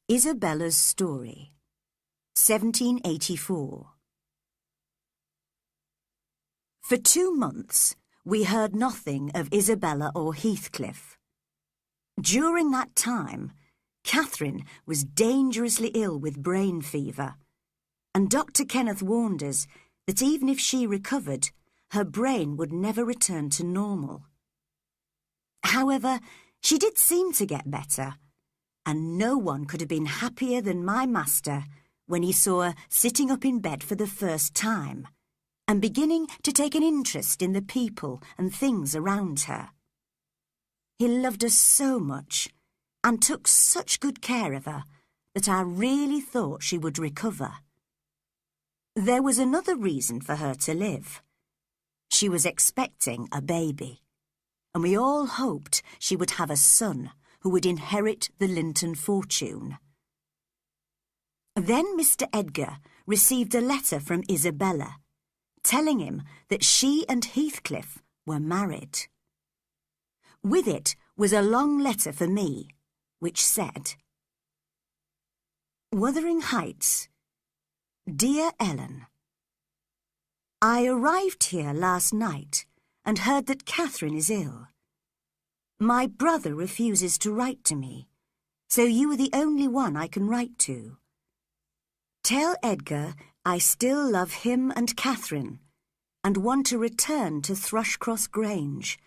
Isabella's Story, 1784. For 2 months, we heard nothing of Isabella or Heathcliff. During that time, Catherine was dangerously ill with brain fever, and Dr. Kenneth warned us that even if she recovered, her brain would never return to normal. However, she did seem to get better, and no one could have been happier than my master when he saw her sitting up in bed for the first time and beginning to take an interest in the people and things around her. He loved her so much and took such good care of her that I really thought she would recover. There was another reason for her to live. She was expecting a baby, and we all hoped she would have a son who would inherit the Linton fortune. Then Mr. Edgar received a letter from Isabella, telling him that she and Heathcliff were married. With it was a long letter for me, which said, Wuthering Heights, Dear Ellen, I arrived here last night and heard that Catherine is ill. My brother refuses to write to me, so you are the only one I can write to. Tell Edgar I still love him and Catherine and want to return to Thrushcross Grange,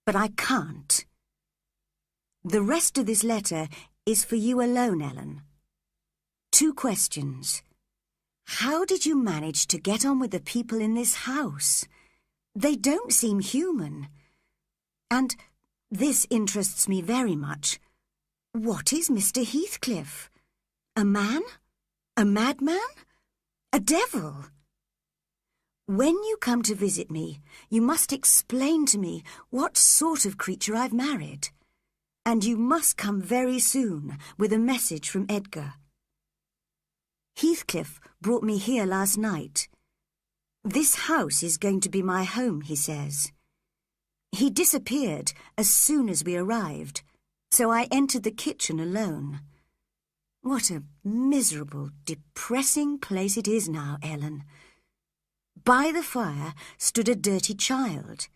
but I can't. The rest of this letter is for you alone, Ellen. 2 questions. How did you manage to get on with the people in this house? They don't seem human. And this interests me very much. What is Mr. Heathcliff? A man? A madman? A devil? When you come to visit me, you must explain to me what sort of creature I've married. And you must come very soon with a message from Edgar. Heathcliff brought me here last night. This house is going to be my home, he says. He disappeared as soon as we arrived, so I entered the kitchen alone. What a miserable, depressing place it is now, Ellen. By the fire stood a dirty child.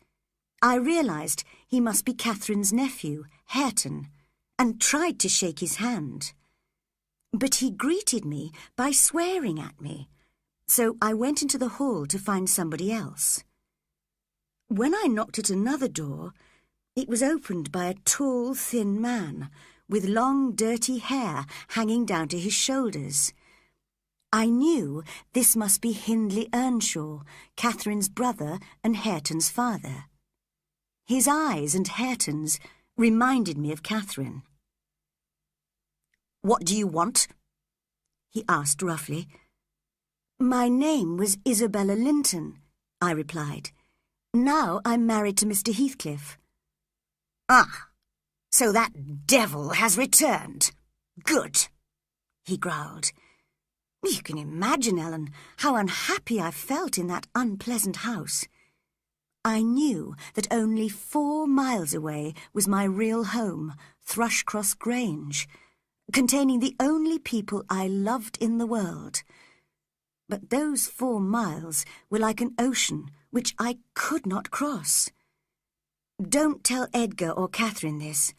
I realised he must be Catherine's nephew, Hareton, and tried to shake his hand. But he greeted me by swearing at me, so I went into the hall to find somebody else. When I knocked at another door, it was opened by a tall, thin man with long, dirty hair hanging down to his shoulders. I knew this must be Hindley Earnshaw, Catherine's brother and Hareton's father. His eyes and Hareton's reminded me of Catherine. "What do you want?" he asked roughly. "My name was Isabella Linton," I replied. "Now I'm married to Mr. Heathcliff." "Ah, so that devil has returned. Good," he growled. You can imagine, Ellen, how unhappy I felt in that unpleasant house. I knew that only 4 miles away was my real home, Thrushcross Grange, containing the only people I loved in the world. But those 4 miles were like an ocean which I could not cross. Don't tell Edgar or Catherine this,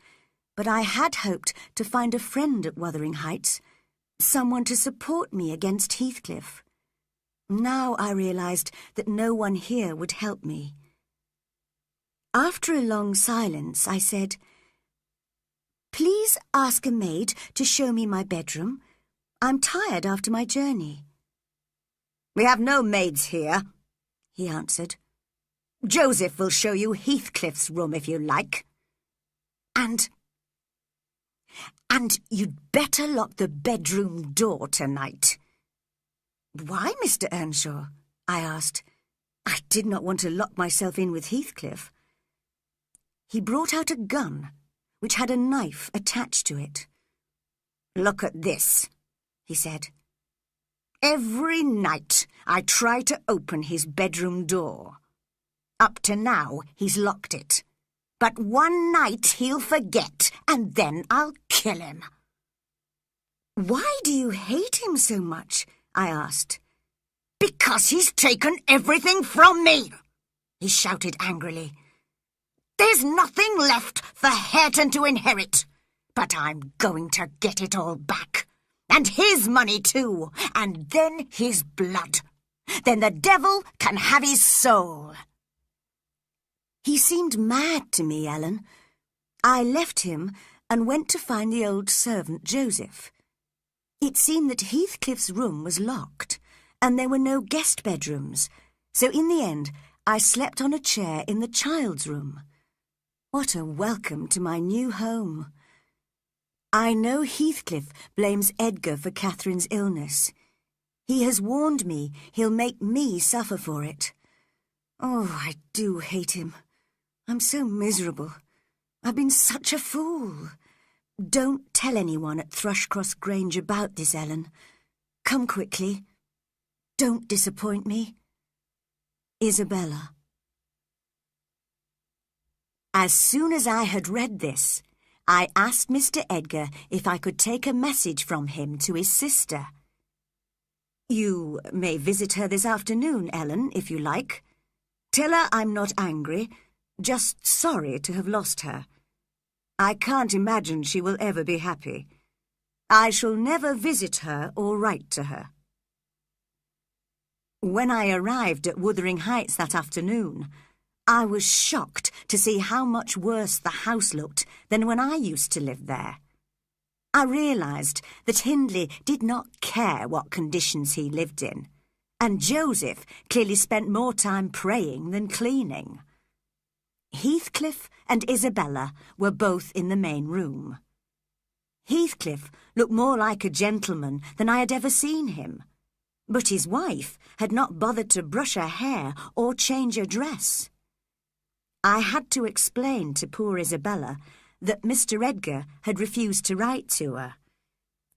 but I had hoped to find a friend at Wuthering Heights, someone to support me against Heathcliff. Now I realised that no one here would help me. After a long silence, I said, "Please ask a maid to show me my bedroom. I'm tired after my journey." "We have no maids here," he answered. "Joseph will show you Heathcliff's room if you like. And you'd better lock the bedroom door tonight." "Why, Mr. Earnshaw?" I asked. I did not want to lock myself in with Heathcliff. He brought out a gun, which had a knife attached to it. "Look at this," he said. "Every night I try to open his bedroom door. Up to now he's locked it. But one night he'll forget, and then I'll kill him." "Why do you hate him so much?" I asked. "Because he's taken everything from me," he shouted angrily. "There's nothing left for Hareton to inherit, but I'm going to get it all back. And his money too, and then his blood. Then the devil can have his soul." He seemed mad to me, Ellen. I left him and went to find the old servant Joseph. It seemed that Heathcliff's room was locked, and there were no guest bedrooms, so in the end I slept on a chair in the child's room. What a welcome to my new home! I know Heathcliff blames Edgar for Catherine's illness. He has warned me he'll make me suffer for it. Oh, I do hate him. I'm so miserable. I've been such a fool. Don't tell anyone at Thrushcross Grange about this, Ellen. Come quickly. Don't disappoint me. Isabella. As soon as I had read this, I asked Mr. Edgar if I could take a message from him to his sister. "You may visit her this afternoon, Ellen, if you like. Tell her I'm not angry, just sorry to have lost her. I can't imagine she will ever be happy. I shall never visit her or write to her." When I arrived at Wuthering Heights that afternoon, I was shocked to see how much worse the house looked than when I used to live there. I realised that Hindley did not care what conditions he lived in, and Joseph clearly spent more time praying than cleaning. Heathcliff and Isabella were both in the main room. Heathcliff looked more like a gentleman than I had ever seen him, but his wife had not bothered to brush her hair or change her dress. I had to explain to poor Isabella that Mr. Edgar had refused to write to her.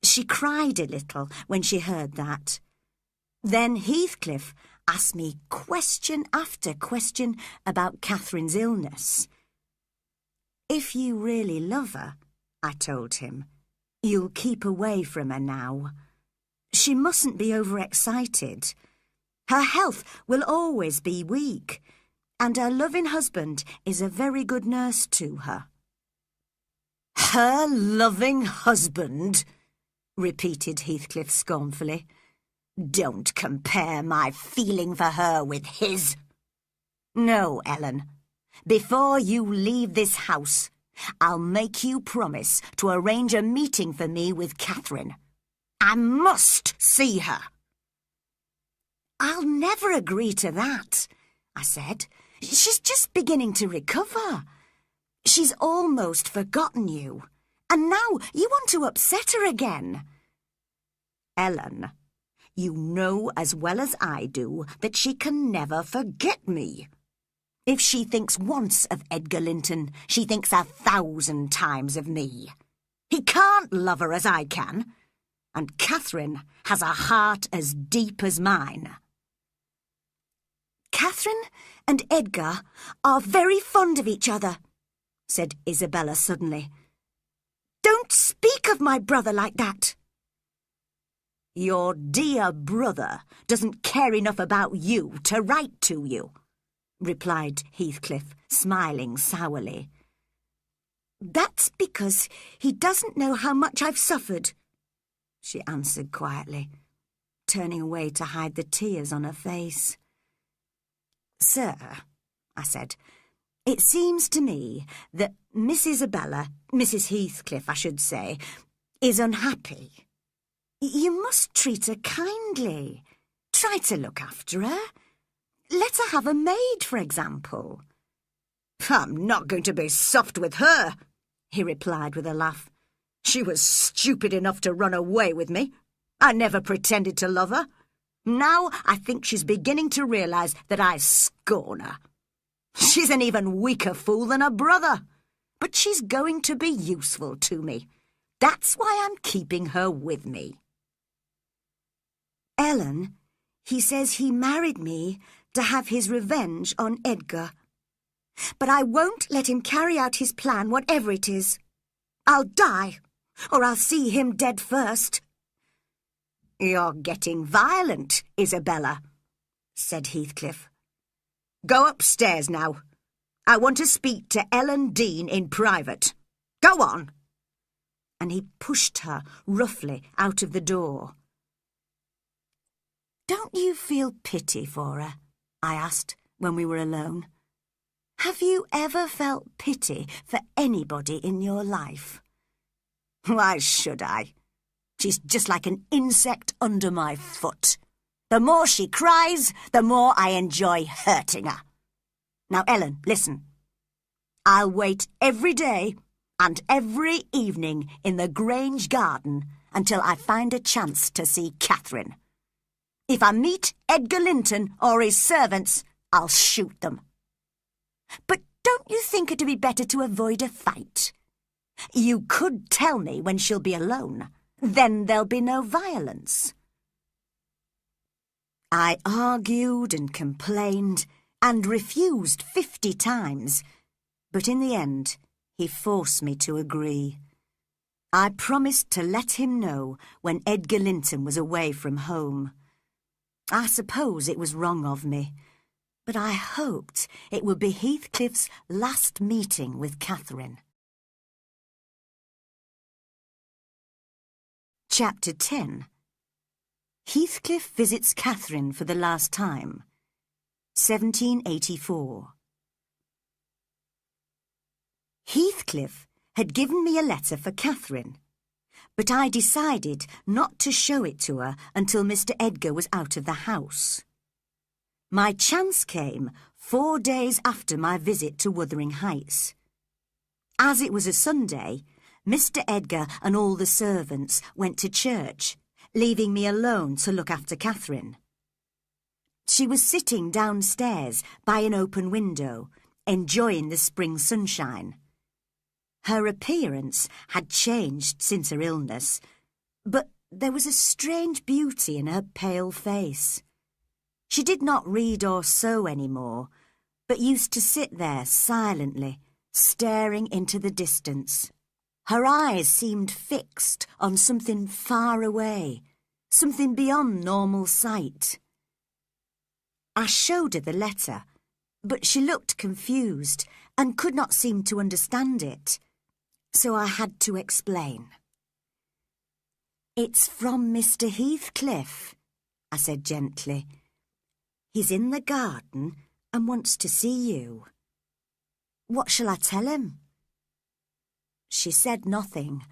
She cried a little when she heard that. Then Heathcliff asked me question after question about Catherine's illness. "If you really love her," I told him, "you'll keep away from her now. She mustn't be overexcited. Her health will always be weak, and her loving husband is a very good nurse to her." "Her loving husband?" repeated Heathcliff scornfully. "Don't compare my feeling for her with his. No, Ellen, before you leave this house, I'll make you promise to arrange a meeting for me with Catherine. I must see her." "I'll never agree to that," I said. "She's just beginning to recover. She's almost forgotten you, and now you want to upset her again." "Ellen, you know as well as I do that she can never forget me. If she thinks once of Edgar Linton, she thinks 1,000 times of me. He can't love her as I can. and Catherine has a heart as deep as mine." "Catherine and Edgar are very fond of each other," said Isabella suddenly. "Don't speak of my brother like that." "Your dear brother doesn't care enough about you to write to you," replied Heathcliff, smiling sourly. "That's because he doesn't know how much I've suffered," she answered quietly, turning away to hide the tears on her face. "Sir," I said, "it seems to me that Mrs. Heathcliff, I should say, is unhappy. You must treat her kindly. Try to look after her. Let her have a maid, for example." "I'm not going to be soft with her," he replied with a laugh. "She was stupid enough to run away with me. I never pretended to love her. Now I think she's beginning to realise that I scorn her. She's an even weaker fool than her brother, but she's going to be useful to me. That's why I'm keeping her with me." "Ellen, he says he married me to have his revenge on Edgar. But I won't let him carry out his plan, whatever it is. I'll die, or I'll see him dead first." "You're getting violent, Isabella," said Heathcliff. "Go upstairs now. I want to speak to Ellen Dean in private. Go on." And he pushed her roughly out of the door. "Don't you feel pity for her?" I asked when we were alone. "Have you ever felt pity for anybody in your life?" "Why should I? She's just like an insect under my foot. The more she cries, the more I enjoy hurting her. Now, Ellen, listen. I'll wait every day and every evening in the Grange garden until I find a chance to see Catherine. If I meet Edgar Linton or his servants, I'll shoot them." "But don't you think it'd be better to avoid a fight?" "You could tell me when she'll be alone. Then there'll be no violence." I argued and complained and refused 50 times, but in the end he forced me to agree. I promised to let him know when Edgar Linton was away from home. I suppose it was wrong of me, but I hoped it would be Heathcliff's last meeting with Catherine. Chapter 10. Heathcliff visits Catherine for the last time. 1784. Heathcliff had given me a letter for Catherine, but I decided not to show it to her until Mr. Edgar was out of the house. My chance came 4 days after my visit to Wuthering Heights. As it was a Sunday, Mr. Edgar and all the servants went to church, leaving me alone to look after Catherine. She was sitting downstairs by an open window, enjoying the spring sunshine. Her appearance had changed since her illness, but there was a strange beauty in her pale face. She did not read or sew any more, but used to sit there silently, staring into the distance. Her eyes seemed fixed on something far away, something beyond normal sight. I showed her the letter, but she looked confused and could not seem to understand it, so I had to explain. "It's from Mr. Heathcliff," I said gently. "He's in the garden and wants to see you." "What shall I tell him?" She said nothing,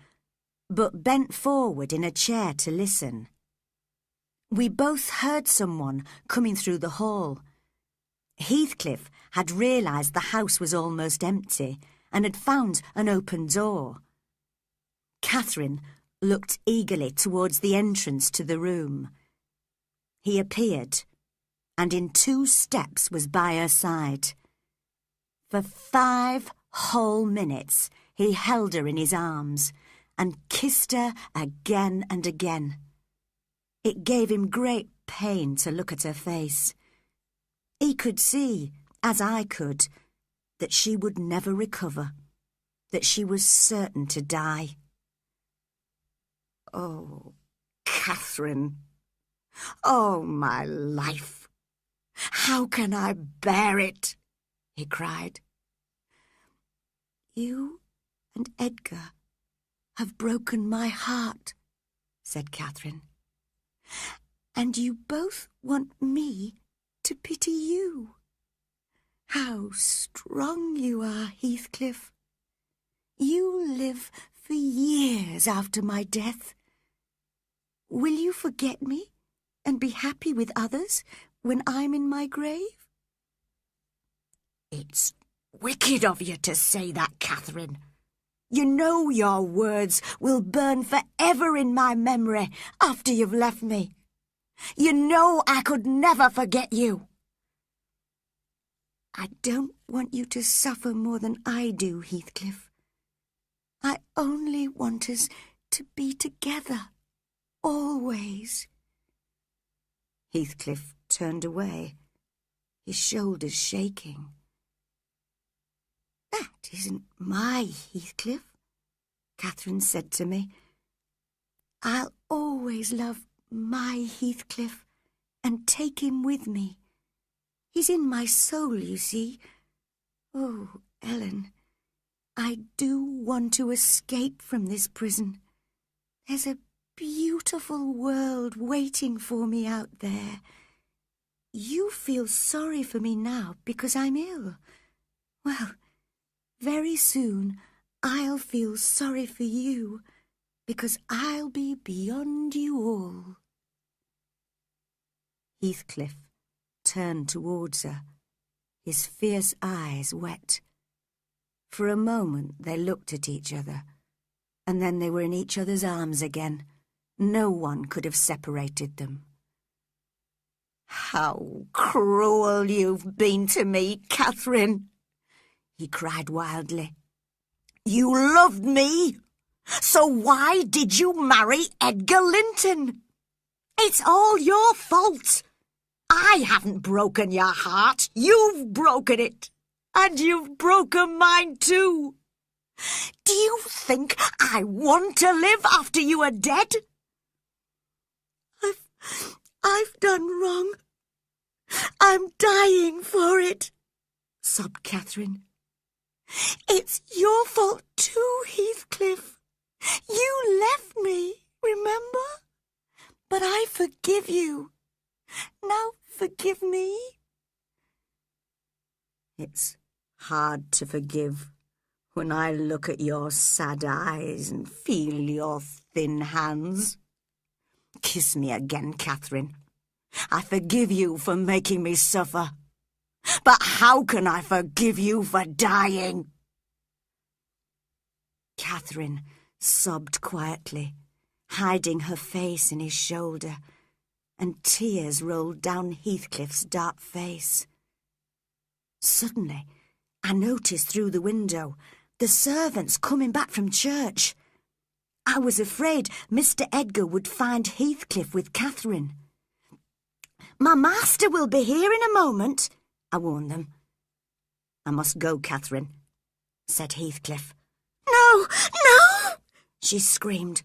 but bent forward in a chair to listen. We both heard someone coming through the hall. Heathcliff had realised the house was almost empty and had found an open door. Catherine looked eagerly towards the entrance to the room. He appeared, and in 2 steps was by her side. For 5 whole minutes he held her in his arms, and kissed her again and again. It gave him great pain to look at her face. He could see, as I could, that she would never recover, that she was certain to die. "Oh, Catherine! Oh, my life! How can I bear it?" he cried. "You and Edgar have broken my heart," said Catherine. "And you both want me to pity you. How strong you are, Heathcliff. You live for years after my death. Will you forget me and be happy with others when I'm in my grave?" "It's wicked of you to say that, Catherine. You know your words will burn forever in my memory after you've left me. You know I could never forget you." "I don't want you to suffer more than I do, Heathcliff. I only want us to be together, always." Heathcliff turned away, his shoulders shaking. "That isn't my Heathcliff," Catherine said to me. "I'll always love my Heathcliff and take him with me. He's in my soul, you see. Oh, Ellen, I do want to escape from this prison. There's a beautiful world waiting for me out there. You feel sorry for me now because I'm ill. Well, very soon I'll feel sorry for you because I'll be beyond you all." Heathcliff turned towards her, his fierce eyes wet. For a moment they looked at each other, and then they were in each other's arms again. No one could have separated them. "How cruel you've been to me, Catherine!" he cried wildly. "You loved me, so why did you marry Edgar Linton? It's all your fault. I haven't broken your heart. You've broken it. And you've broken mine too. Do you think I want to live after you are dead?" I've done wrong. I'm dying for it," sobbed Catherine. "It's your fault too, Heathcliff. You left me, remember? But I forgive you. Now forgive me." "It's hard to forgive when I look at your sad eyes and feel your thin hands. Kiss me again, Catherine. I forgive you for making me suffer. But how can I forgive you for dying?" Catherine sobbed quietly, hiding her face in his shoulder, and tears rolled down Heathcliff's dark face. Suddenly, I noticed through the window the servants coming back from church. I was afraid Mr. Edgar would find Heathcliff with Catherine. "My master will be here in a moment," I warned them. "I must go, Catherine," said Heathcliff. "No, no!" she screamed.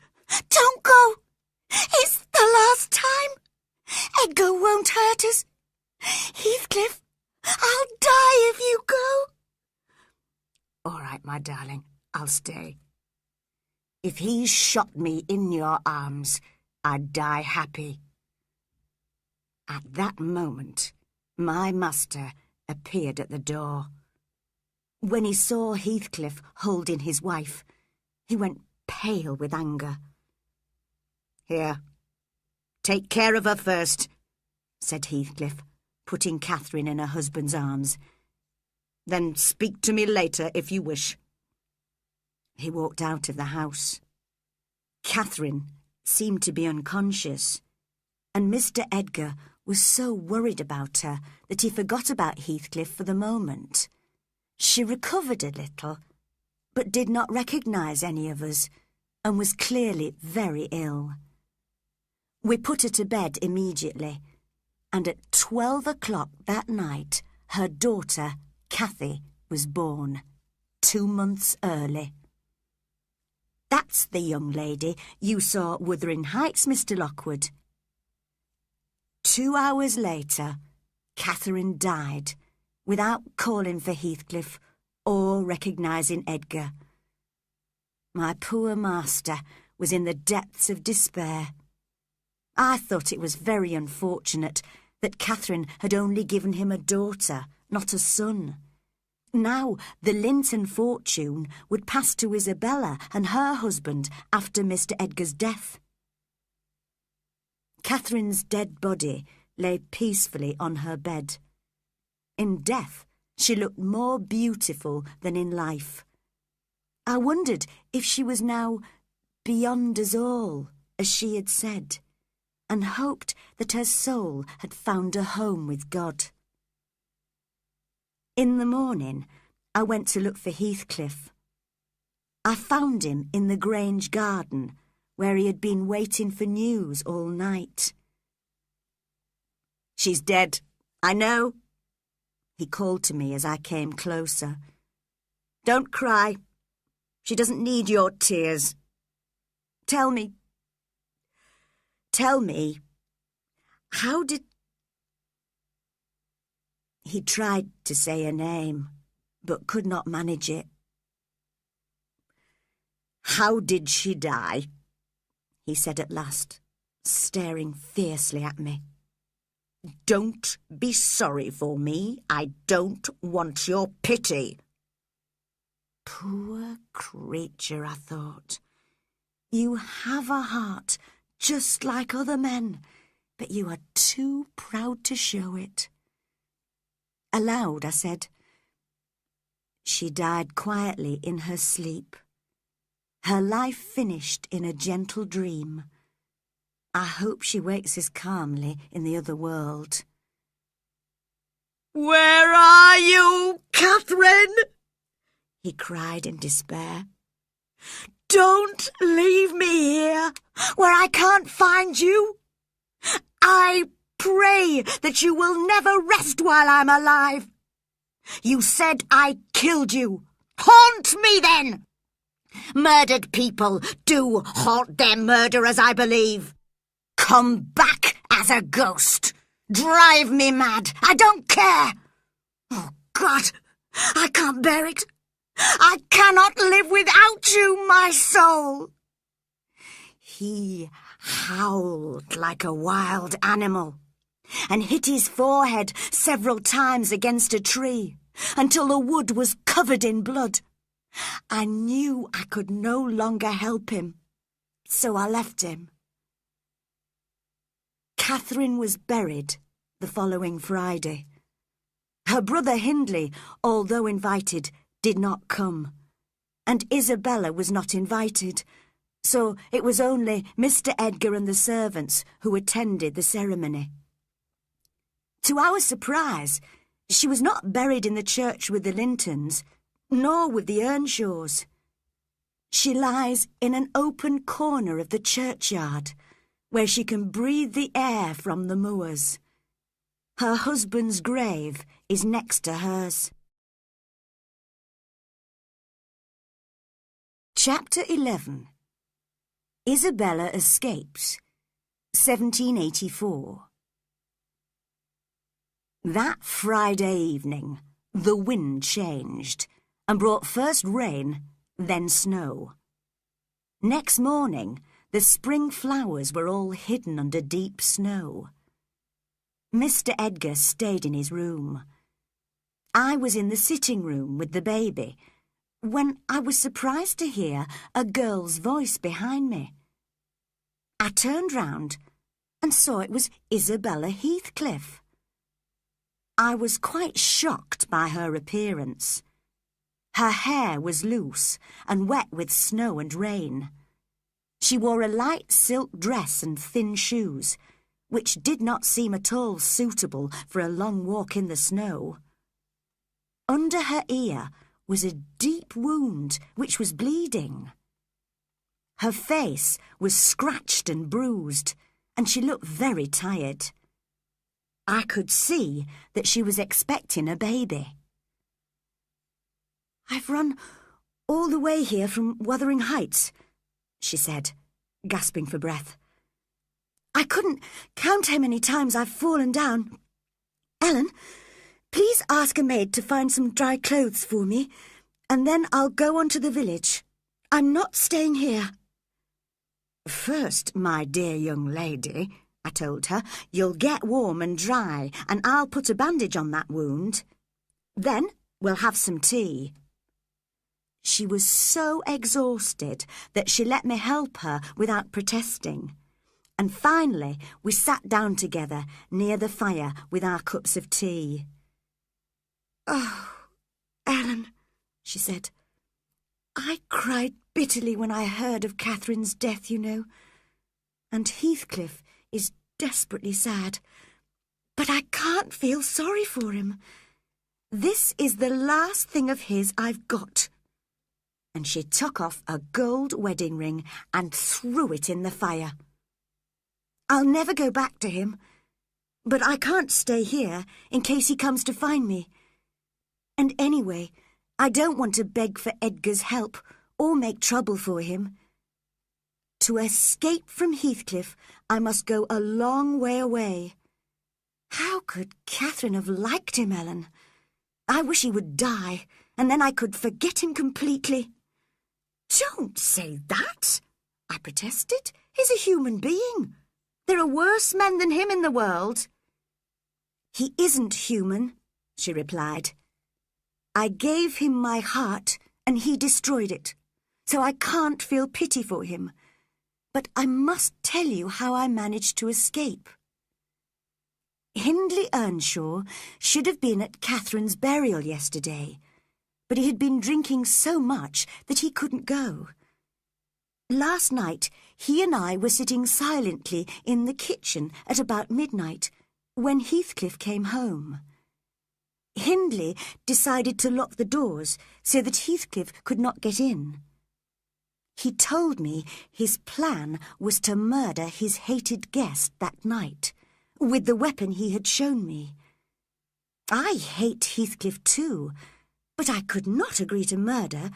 "Don't go! It's the last time! Edgar won't hurt us! Heathcliff, I'll die if you go!" "All right, my darling, I'll stay. If he shot me in your arms, I'd die happy." At that moment, my master appeared at the door. When he saw Heathcliff holding his wife, he went pale with anger. "Here, take care of her first," said Heathcliff, putting Catherine in her husband's arms. "Then speak to me later if you wish." He walked out of the house. Catherine seemed to be unconscious, and Mr. Edgar was so worried about her that he forgot about Heathcliff for the moment. She recovered a little, but did not recognise any of us, and was clearly very ill. We put her to bed immediately, and at 12 o'clock that night, her daughter, Cathy, was born, 2 months early. That's the young lady you saw at Wuthering Heights, Mr. Lockwood. 2 hours later, Catherine died, without calling for Heathcliff or recognising Edgar. My poor master was in the depths of despair. I thought it was very unfortunate that Catherine had only given him a daughter, not a son. Now the Linton fortune would pass to Isabella and her husband after Mr. Edgar's death. Catherine's dead body lay peacefully on her bed. In death, she looked more beautiful than in life. I wondered if she was now beyond us all, as she had said, and hoped that her soul had found a home with God. In the morning, I went to look for Heathcliff. I found him in the Grange garden, where he had been waiting for news all night. "She's dead, I know," he called to me as I came closer. "Don't cry. She doesn't need your tears. Tell me, how did—" He tried to say a name, but could not manage it. "How did she die?" he said at last, staring fiercely at me. "Don't be sorry for me. I don't want your pity." Poor creature, I thought. You have a heart just like other men, but you are too proud to show it. Aloud, I said, "She died quietly in her sleep. Her life finished in a gentle dream. I hope she wakes as calmly in the other world." "Where are you, Catherine?" he cried in despair. "Don't leave me here, where I can't find you. I pray that you will never rest while I'm alive. You said I killed you. Haunt me then! Murdered people do haunt their murderers, I believe. Come back as a ghost. Drive me mad. I don't care. Oh, God, I can't bear it. I cannot live without you, my soul." He howled like a wild animal and hit his forehead several times against a tree until the wood was covered in blood. I knew I could no longer help him, so I left him. Catherine was buried the following Friday. Her brother Hindley, although invited, did not come, and Isabella was not invited, so it was only Mr. Edgar and the servants who attended the ceremony. To our surprise, she was not buried in the church with the Lintons, nor with the Earnshaws. She lies in an open corner of the churchyard, where she can breathe the air from the moors. Her husband's grave is next to hers. Chapter 11. Isabella Escapes, 1784. That Friday evening, the wind changed and brought first rain, then snow. Next morning, the spring flowers were all hidden under deep snow. Mr. Edgar stayed in his room. I was in the sitting room with the baby, when I was surprised to hear a girl's voice behind me. I turned round and saw it was Isabella Heathcliff. I was quite shocked by her appearance. Her hair was loose and wet with snow and rain. She wore a light silk dress and thin shoes, which did not seem at all suitable for a long walk in the snow. Under her ear was a deep wound which was bleeding. Her face was scratched and bruised, and she looked very tired. I could see that she was expecting a baby. "I've run all the way here from Wuthering Heights," she said, gasping for breath. "I couldn't count how many times I've fallen down. Ellen, please ask a maid to find some dry clothes for me, and then I'll go on to the village. I'm not staying here." "First, my dear young lady," I told her, "you'll get warm and dry, and I'll put a bandage on that wound. Then we'll have some tea." She was so exhausted that she let me help her without protesting, and finally we sat down together near the fire with our cups of tea. "Oh, Ellen," she said, "I cried bitterly when I heard of Catherine's death, you know, and Heathcliff is desperately sad, but I can't feel sorry for him. This is the last thing of his I've got." And she took off a gold wedding ring and threw it in the fire. "I'll never go back to him, but I can't stay here in case he comes to find me. And anyway, I don't want to beg for Edgar's help or make trouble for him. To escape from Heathcliff, I must go a long way away. How could Catherine have liked him, Ellen? I wish he would die, and then I could forget him completely." "Don't say that," I protested. "He's a human being. There are worse men than him in the world." "He isn't human," she replied. "I gave him my heart and he destroyed it, so I can't feel pity for him. But I must tell you how I managed to escape. Hindley Earnshaw should have been at Catherine's burial yesterday, but he had been drinking so much that he couldn't go. Last night, he and I were sitting silently in the kitchen at about midnight when Heathcliff came home. Hindley decided to lock the doors so that Heathcliff could not get in. He told me his plan was to murder his hated guest that night, with the weapon he had shown me. I hate Heathcliff too, but I could not agree to murder,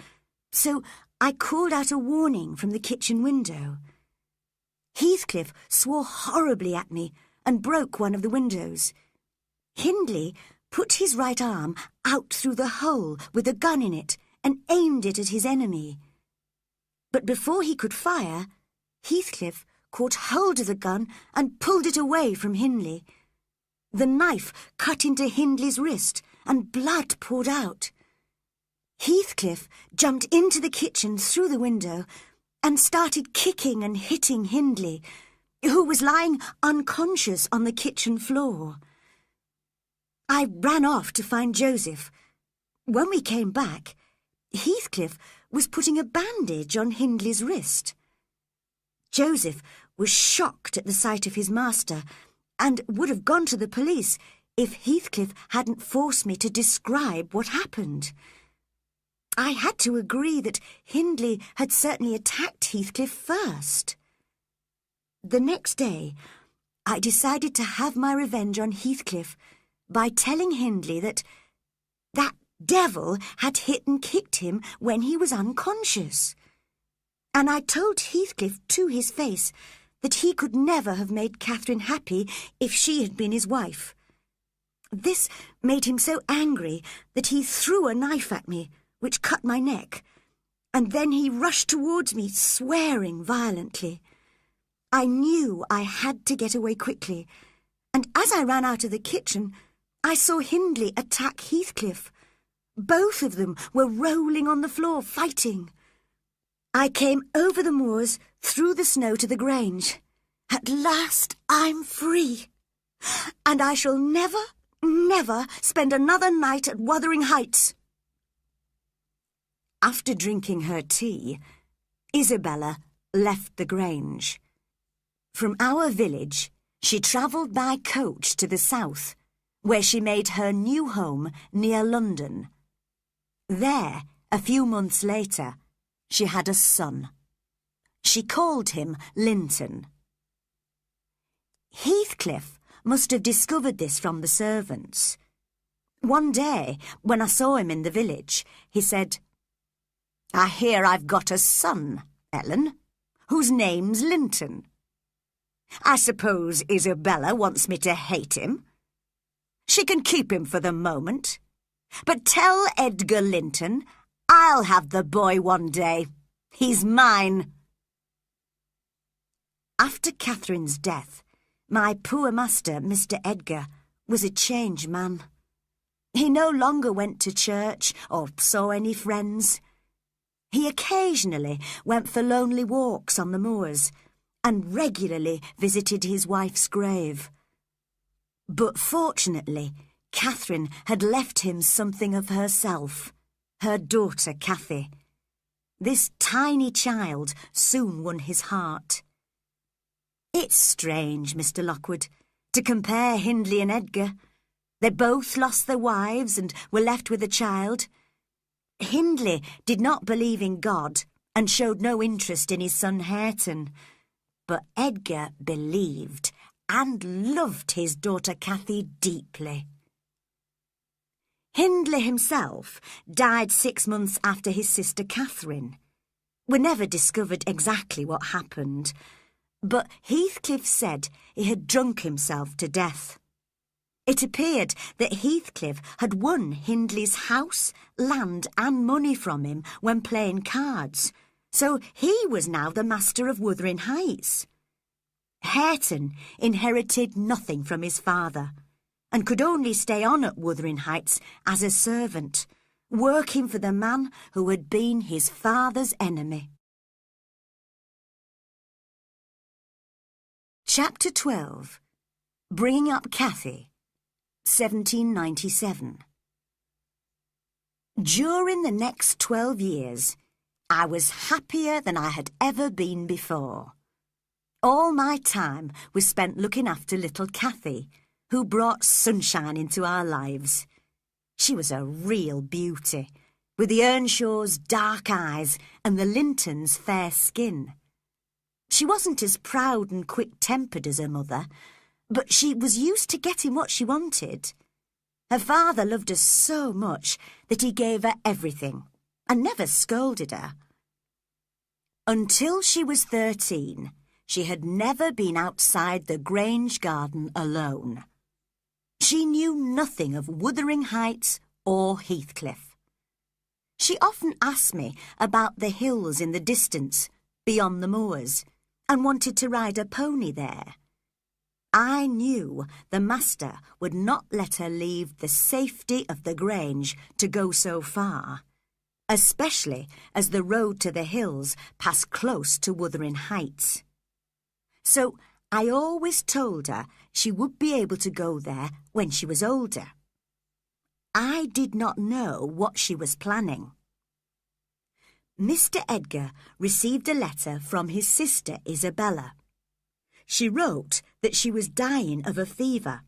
so I called out a warning from the kitchen window. Heathcliff swore horribly at me and broke one of the windows. Hindley put his right arm out through the hole with a gun in it and aimed it at his enemy. But before he could fire, Heathcliff caught hold of the gun and pulled it away from Hindley. The knife cut into Hindley's wrist and blood poured out. Heathcliff jumped into the kitchen through the window and started kicking and hitting Hindley, who was lying unconscious on the kitchen floor. I ran off to find Joseph. When we came back, Heathcliff was putting a bandage on Hindley's wrist. Joseph was shocked at the sight of his master and would have gone to the police if Heathcliff hadn't forced me to describe what happened. I had to agree that Hindley had certainly attacked Heathcliff first. The next day, I decided to have my revenge on Heathcliff by telling Hindley that devil had hit and kicked him when he was unconscious. And I told Heathcliff to his face that he could never have made Catherine happy if she had been his wife. This made him so angry that he threw a knife at me, which cut my neck, and then he rushed towards me, swearing violently. I knew I had to get away quickly, and as I ran out of the kitchen, I saw Hindley attack Heathcliff. Both of them were rolling on the floor, fighting. I came over the moors, through the snow to the Grange. At last I'm free, and I shall never, never spend another night at Wuthering Heights. After drinking her tea, Isabella left the Grange. From our village, she travelled by coach to the south, where she made her new home near London. There, a few months later, she had a son. She called him Linton. Heathcliff must have discovered this from the servants. One day, when I saw him in the village, he said, "I hear I've got a son, Ellen, whose name's Linton. I suppose Isabella wants me to hate him. She can keep him for the moment. But tell Edgar Linton I'll have the boy one day. He's mine." After Catherine's death, my poor master, Mr. Edgar, was a changed man. He no longer went to church or saw any friends. He occasionally went for lonely walks on the moors and regularly visited his wife's grave. But fortunately, Catherine had left him something of herself, her daughter Cathy. This tiny child soon won his heart. It's strange, Mr. Lockwood, to compare Hindley and Edgar. They both lost their wives and were left with a child. Hindley did not believe in God and showed no interest in his son Hareton. But Edgar believed and loved his daughter Cathy deeply. Hindley himself died 6 months after his sister Catherine. We never discovered exactly what happened, but Heathcliff said he had drunk himself to death. It appeared that Heathcliff had won Hindley's house, land and money from him when playing cards, so he was now the master of Wuthering Heights. Hareton inherited nothing from his father and could only stay on at Wuthering Heights as a servant, working for the man who had been his father's enemy. Chapter 12. Bringing Up Cathy, 1797. During the next 12 years, I was happier than I had ever been before. All my time was spent looking after little Cathy, who brought sunshine into our lives. She was a real beauty, with the Earnshaws' dark eyes and the Lintons' fair skin. She wasn't as proud and quick-tempered as her mother, but she was used to getting what she wanted. Her father loved her so much that he gave her everything and never scolded her. Until she was 13, she had never been outside the Grange garden alone. She knew nothing of Wuthering Heights or Heathcliff. She often asked me about the hills in the distance, beyond the moors, and wanted to ride a pony there. I knew the master would not let her leave the safety of the Grange to go so far, especially as the road to the hills passed close to Wuthering Heights. So I always told her she would be able to go there when she was older. I did not know what she was planning. Mr. Edgar received a letter from his sister Isabella. She wrote that she was dying of a fever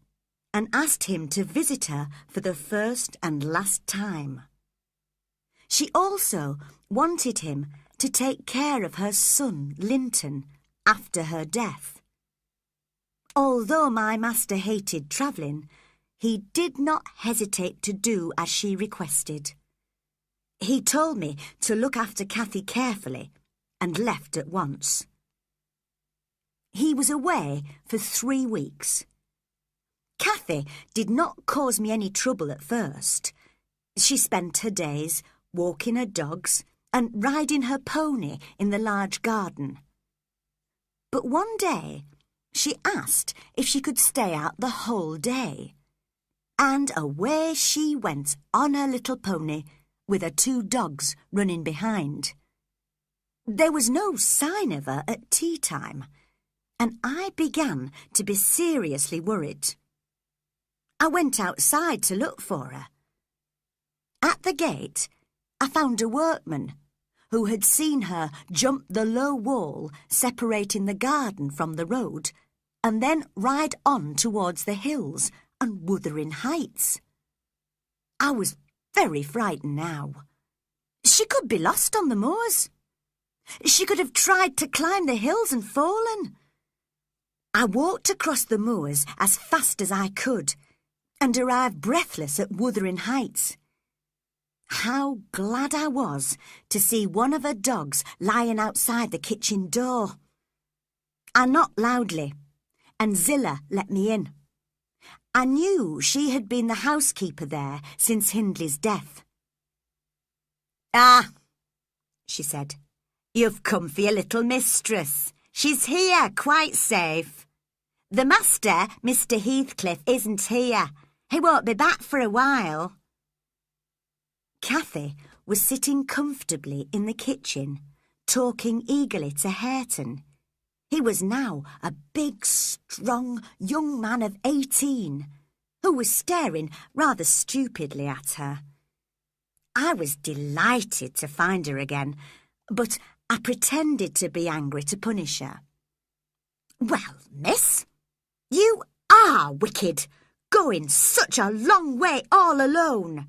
and asked him to visit her for the first and last time. She also wanted him to take care of her son, Linton, after her death. Although my master hated travelling, he did not hesitate to do as she requested. He told me to look after Cathy carefully and left at once. He was away for 3 weeks. Cathy did not cause me any trouble at first. She spent her days walking her dogs and riding her pony in the large garden. But one day she asked if she could stay out the whole day. And away she went on her little pony, with her 2 dogs running behind. There was no sign of her at tea time, and I began to be seriously worried. I went outside to look for her. At the gate, I found a workman who had seen her jump the low wall separating the garden from the road and then ride on towards the hills and Wuthering Heights. I was very frightened now. She could be lost on the moors. She could have tried to climb the hills and fallen. I walked across the moors as fast as I could and arrived breathless at Wuthering Heights. How glad I was to see one of her dogs lying outside the kitchen door. I knocked loudly, and Zillah let me in. I knew she had been the housekeeper there since Hindley's death. "Ah," she said, "you've come for your little mistress. She's here, quite safe. The master, Mr. Heathcliff, isn't here. He won't be back for a while." Cathy was sitting comfortably in the kitchen, talking eagerly to Hareton. He was now a big, strong young man of 18, who was staring rather stupidly at her. I was delighted to find her again, but I pretended to be angry to punish her. "Well, miss, you are wicked, going such a long way all alone.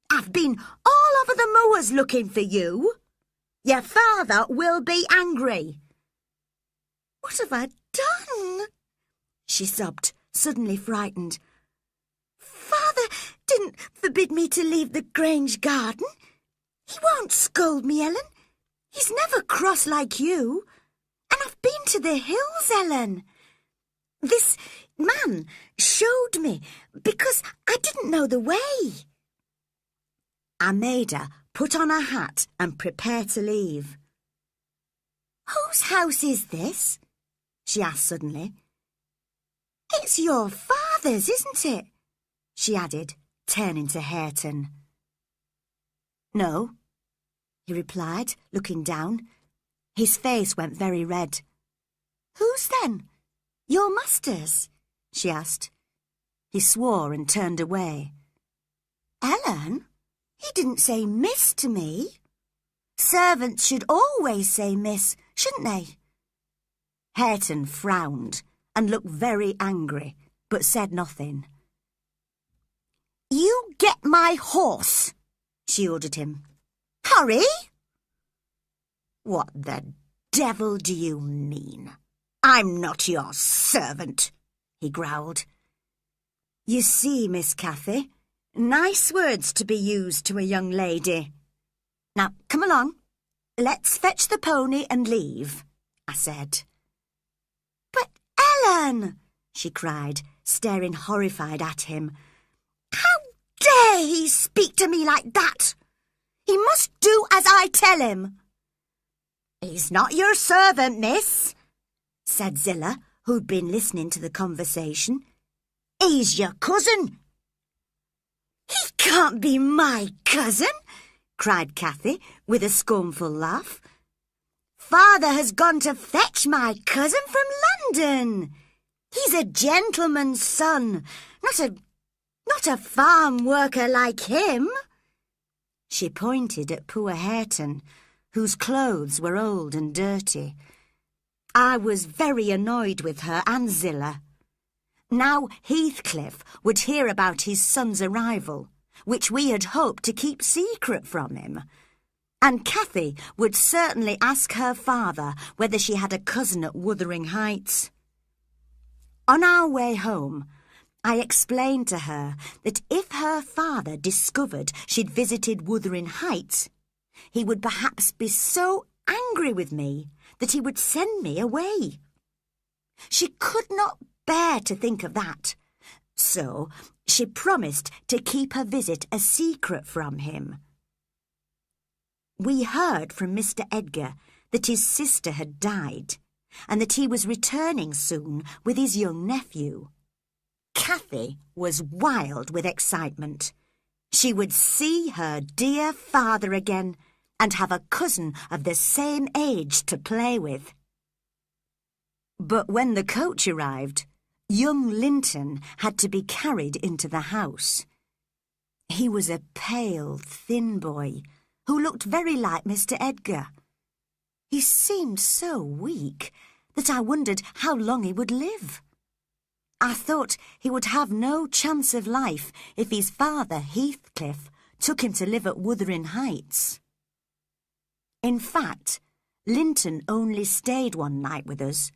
I've been all over the moors looking for you. Your father will be angry." "What have I done?" she sobbed, suddenly frightened. "Father didn't forbid me to leave the Grange garden. He won't scold me, Ellen. He's never cross like you. And I've been to the hills, Ellen. This man showed me because I didn't know the way." I made her put on her hat and prepare to leave. "Whose house is this?" she asked suddenly. "It's your father's, isn't it?" she added, turning to Hareton. "No," he replied, looking down. His face went very red. "Whose then? Your master's?" she asked. He swore and turned away. "Ellen, he didn't say miss to me. Servants should always say miss, shouldn't they?" Hareton frowned and looked very angry, but said nothing. "You get my horse," she ordered him. "Hurry!" "What the devil do you mean? I'm not your servant," he growled. "You see, Miss Cathy, nice words to be used to a young lady. Now, come along. Let's fetch the pony and leave," I said. "But Ellen," she cried, staring horrified at him. "How dare he speak to me like that? He must do as I tell him." "He's not your servant, miss," said Zillah, who'd been listening to the conversation. "He's your cousin." "He can't be my cousin," cried Cathy, with a scornful laugh. "Father has gone to fetch my cousin from London. He's a gentleman's son, not a farm worker like him." She pointed at poor Hareton, whose clothes were old and dirty. I was very annoyed with her and Zillah. Now Heathcliff would hear about his son's arrival, which we had hoped to keep secret from him, and Cathy would certainly ask her father whether she had a cousin at Wuthering Heights. On our way home, I explained to her that if her father discovered she'd visited Wuthering Heights, he would perhaps be so angry with me that he would send me away. She could not bear to think of that, so she promised to keep her visit a secret from him. We heard from Mr. Edgar that his sister had died and that he was returning soon with his young nephew. Cathy was wild with excitement. She would see her dear father again and have a cousin of the same age to play with. But when the coach arrived, young Linton had to be carried into the house. He was a pale, thin boy who looked very like Mr. Edgar. He seemed so weak that I wondered how long he would live. I thought he would have no chance of life if his father, Heathcliff, took him to live at Wuthering Heights. In fact, Linton only stayed one night with us.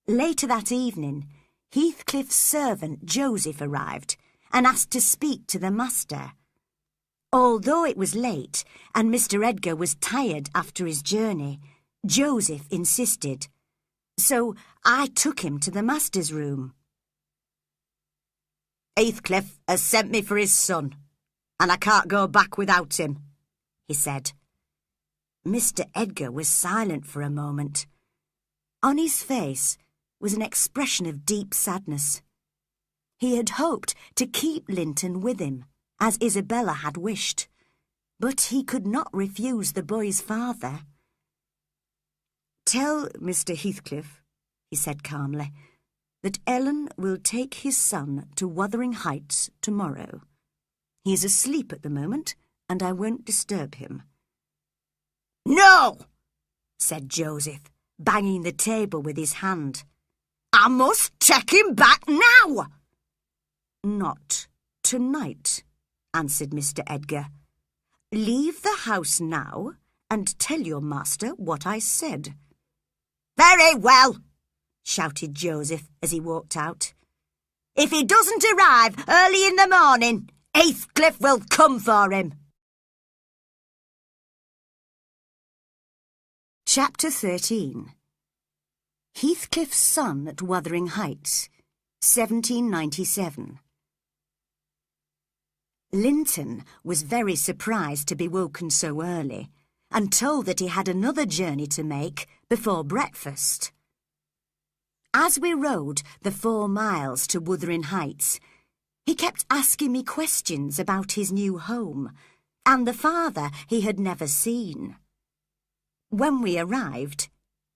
Later that evening, Heathcliff's servant Joseph arrived and asked to speak to the master. Although it was late and Mr. Edgar was tired after his journey, Joseph insisted, so I took him to the master's room. "Heathcliff has sent me for his son, and I can't go back without him," he said. Mr. Edgar was silent for a moment. On his face was an expression of deep sadness. He had hoped to keep Linton with him, as Isabella had wished, but he could not refuse the boy's father. "Tell Mr. Heathcliff," he said calmly, "that Ellen will take his son to Wuthering Heights tomorrow. He is asleep at the moment, and I won't disturb him." "No!" said Joseph, banging the table with his hand. "I must take him back now!" "Not tonight," answered Mr. Edgar. "Leave the house now and tell your master what I said." "Very well," shouted Joseph as he walked out. "If he doesn't arrive early in the morning, Heathcliff will come for him." Chapter 13. Heathcliff's Son at Wuthering Heights, 1797. Linton was very surprised to be woken so early and told that he had another journey to make before breakfast. As we rode the 4 miles to Wuthering Heights, he kept asking me questions about his new home and the father he had never seen. When we arrived,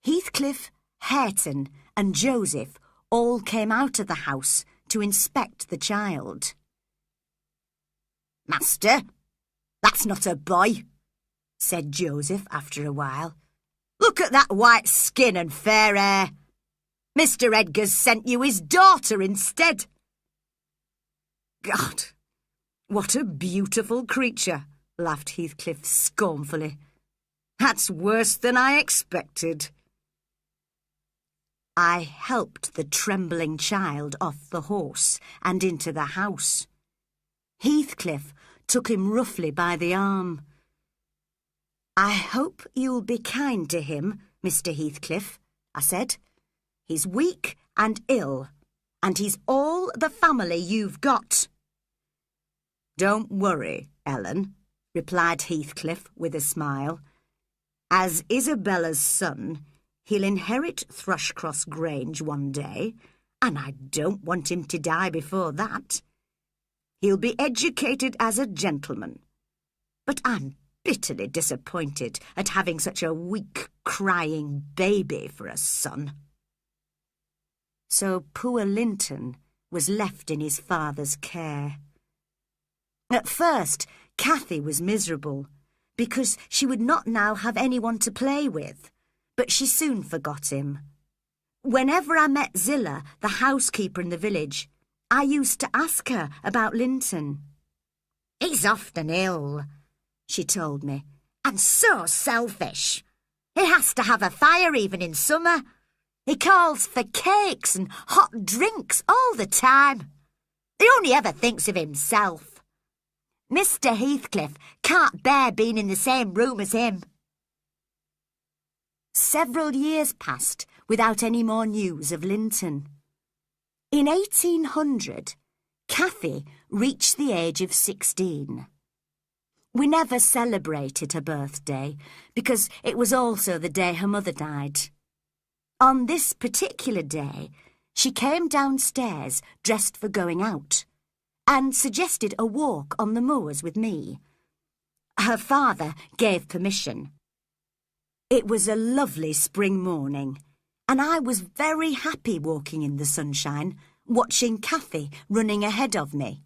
Heathcliff, Hareton and Joseph all came out of the house to inspect the child. "Master, that's not a boy," said Joseph after a while. "Look at that white skin and fair hair. Mr. Edgar's sent you his daughter instead." "God, what a beautiful creature," laughed Heathcliff scornfully. "That's worse than I expected." I helped the trembling child off the horse and into the house. Heathcliff took him roughly by the arm. "I hope you'll be kind to him, Mr. Heathcliff," I said. "He's weak and ill, and he's all the family you've got." "Don't worry, Ellen," replied Heathcliff with a smile. "As Isabella's son, he'll inherit Thrushcross Grange one day, and I don't want him to die before that. He'll be educated as a gentleman, but I'm bitterly disappointed at having such a weak, crying baby for a son." So poor Linton was left in his father's care. At first, Cathy was miserable, because she would not now have anyone to play with, but she soon forgot him. Whenever I met Zillah, the housekeeper in the village, I used to ask her about Linton. "He's often ill," she told me, "and so selfish. He has to have a fire even in summer. He calls for cakes and hot drinks all the time. He only ever thinks of himself. Mr. Heathcliff can't bear being in the same room as him." Several years passed without any more news of Linton. In 1800, Cathy reached the age of 16. We never celebrated her birthday because it was also the day her mother died. On this particular day, she came downstairs dressed for going out and suggested a walk on the moors with me. Her father gave permission. It was a lovely spring morning, and I was very happy walking in the sunshine, watching Cathy running ahead of me.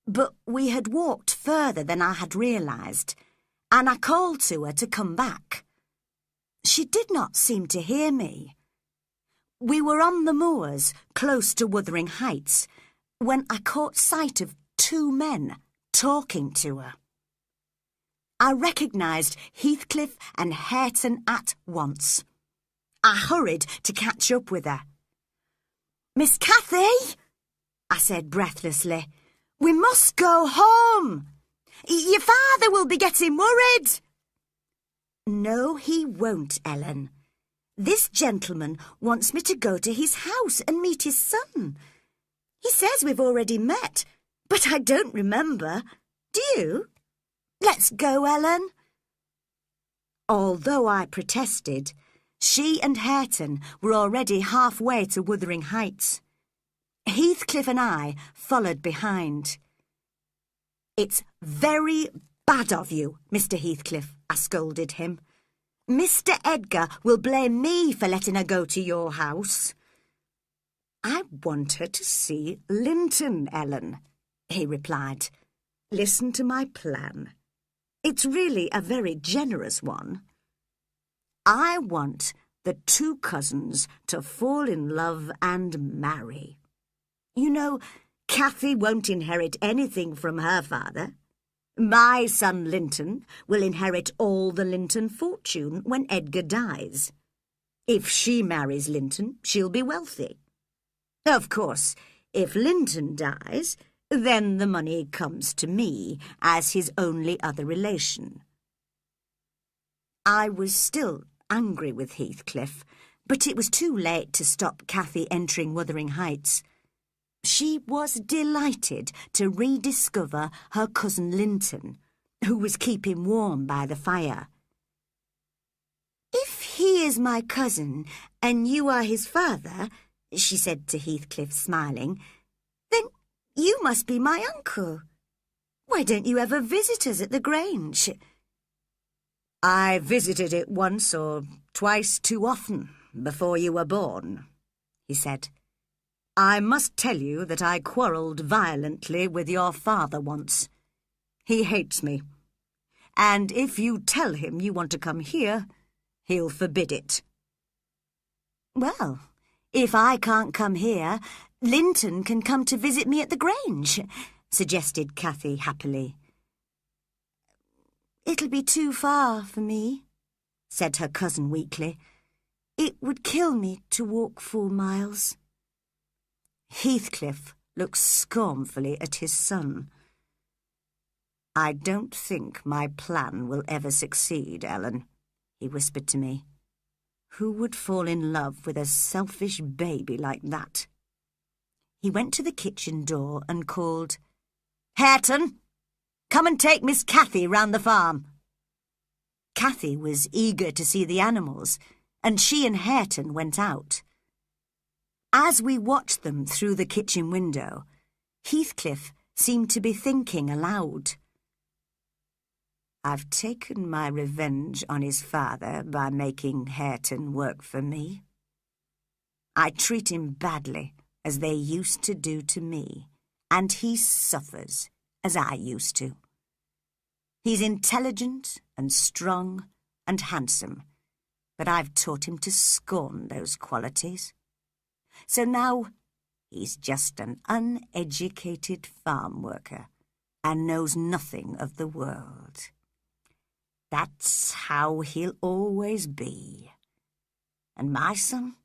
But we had walked further than I had realised, and I called to her to come back. She did not seem to hear me. We were on the moors, close to Wuthering Heights, when I caught sight of 2 men talking to her. I recognised Heathcliff and Hareton at once. I hurried to catch up with her. "Miss Cathy," I said breathlessly, "we must go home. Your father will be getting worried." "No, he won't, Ellen. This gentleman wants me to go to his house and meet his son. He says we've already met, but I don't remember. Do you? Let's go, Ellen." Although I protested, she and Hareton were already halfway to Wuthering Heights. Heathcliff and I followed behind. "It's very bad of you, Mr. Heathcliff," I scolded him. "Mr. Edgar will blame me for letting her go to your house." "I want her to see Linton, Ellen," he replied. "Listen to my plan. It's really a very generous one. I want the two cousins to fall in love and marry. You know, Cathy won't inherit anything from her father. My son Linton will inherit all the Linton fortune when Edgar dies. If she marries Linton, she'll be wealthy. Of course, if Linton dies, then the money comes to me as his only other relation." I was still angry with Heathcliff, but it was too late to stop Cathy entering Wuthering Heights. She was delighted to rediscover her cousin Linton, who was keeping warm by the fire. "If he is my cousin and you are his father," she said to Heathcliff, smiling, "then you must be my uncle. Why don't you ever visit us at the Grange?" "I visited it once or twice too often before you were born," he said. "I must tell you that I quarrelled violently with your father once. He hates me, and if you tell him you want to come here, he'll forbid it." "Well, if I can't come here, Linton can come to visit me at the Grange," suggested Cathy happily. "It'll be too far for me," said her cousin weakly. "It would kill me to walk 4 miles. Heathcliff looked scornfully at his son. "I don't think my plan will ever succeed, Ellen," he whispered to me. "Who would fall in love with a selfish baby like that?" He went to the kitchen door and called, "Hareton, come and take Miss Cathy round the farm." Cathy was eager to see the animals, and she and Hareton went out. As we watched them through the kitchen window, Heathcliff seemed to be thinking aloud. "I've taken my revenge on his father by making Hareton work for me. I treat him badly, as they used to do to me, and he suffers, as I used to. He's intelligent and strong and handsome, but I've taught him to scorn those qualities. So now he's just an uneducated farm worker and knows nothing of the world. That's how he'll always be. And my son,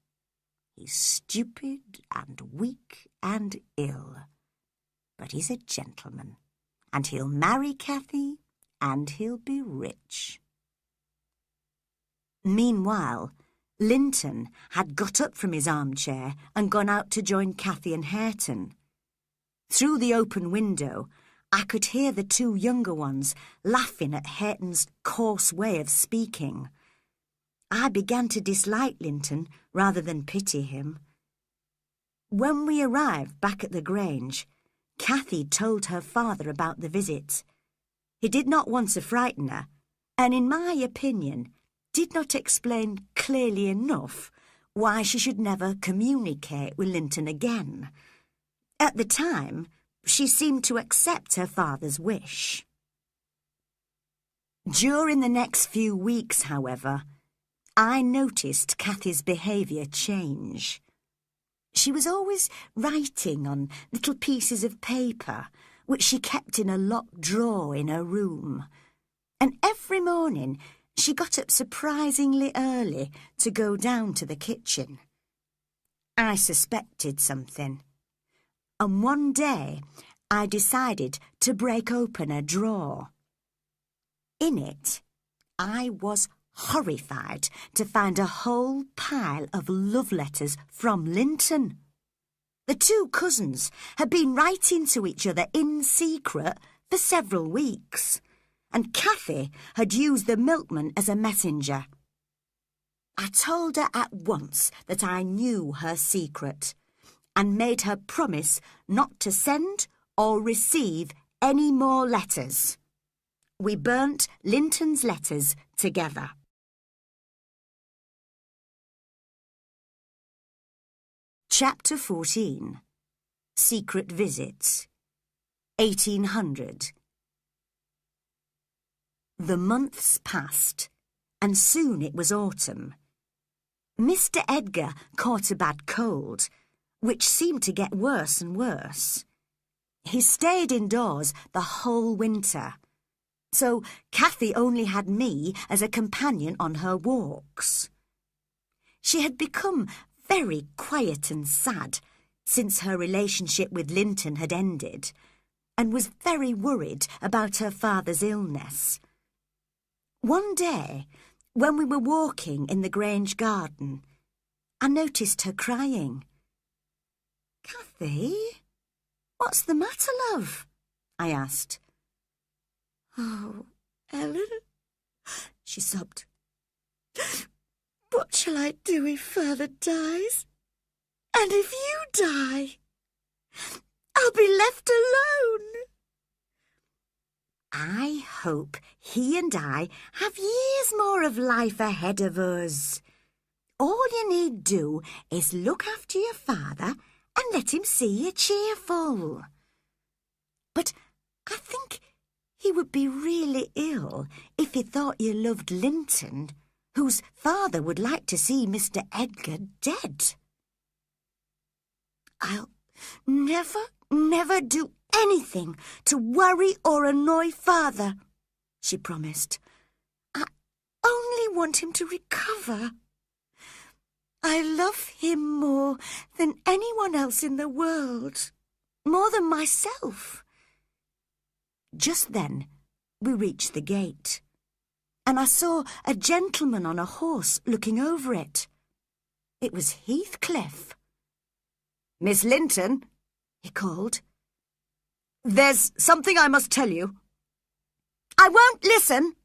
he's stupid and weak and ill, but he's a gentleman, and he'll marry Cathy, and he'll be rich." Meanwhile, Linton had got up from his armchair and gone out to join Cathy and Hareton. Through the open window, I could hear the 2 younger ones laughing at Hareton's coarse way of speaking. I began to dislike Linton rather than pity him. When we arrived back at the Grange, Cathy told her father about the visit. He did not want to frighten her, and in my opinion, did not explain clearly enough why she should never communicate with Linton again. At the time, she seemed to accept her father's wish. During the next few weeks, however, I noticed Cathy's behaviour change. She was always writing on little pieces of paper, which she kept in a locked drawer in her room. And every morning she got up surprisingly early to go down to the kitchen. I suspected something, and one day I decided to break open a drawer. In it, I was horrified to find a whole pile of love letters from Linton. The two cousins had been writing to each other in secret for several weeks, and Cathy had used the milkman as a messenger. I told her at once that I knew her secret and made her promise not to send or receive any more letters. We burnt Linton's letters together. Chapter 14. Secret Visits. 1800. The months passed, and soon it was autumn. Mr. Edgar caught a bad cold, which seemed to get worse and worse. He stayed indoors the whole winter, so Cathy only had me as a companion on her walks. She had become very quiet and sad since her relationship with Linton had ended, and was very worried about her father's illness. One day, when we were walking in the Grange garden, I noticed her crying. "Cathy, what's the matter, love?" I asked. "Oh, Ellen," she sobbed. "What shall I do if Father dies? And if you die? I'll be left alone." "I hope he and I have years more of life ahead of us. All you need do is look after your father and let him see you cheerful. But I think he would be really ill if he thought you loved Linton, whose father would like to see Mr. Edgar dead." "I'll never do anything to worry or annoy Father," she promised. "I only want him to recover. I love him more than anyone else in the world, more than myself." Just then we reached the gate, and I saw a gentleman on a horse looking over it. It was Heathcliff. "Miss Linton," he called. "There's something I must tell you." "I won't listen,"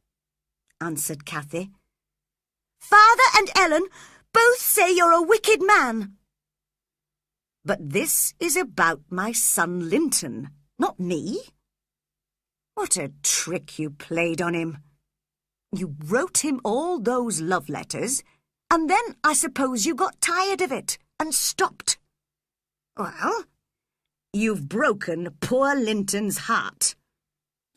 answered Cathy. "Father and Ellen both say you're a wicked man." "But this is about my son Linton, not me. What a trick you played on him. You wrote him all those love letters, and then I suppose you got tired of it and stopped. Well, you've broken poor Linton's heart.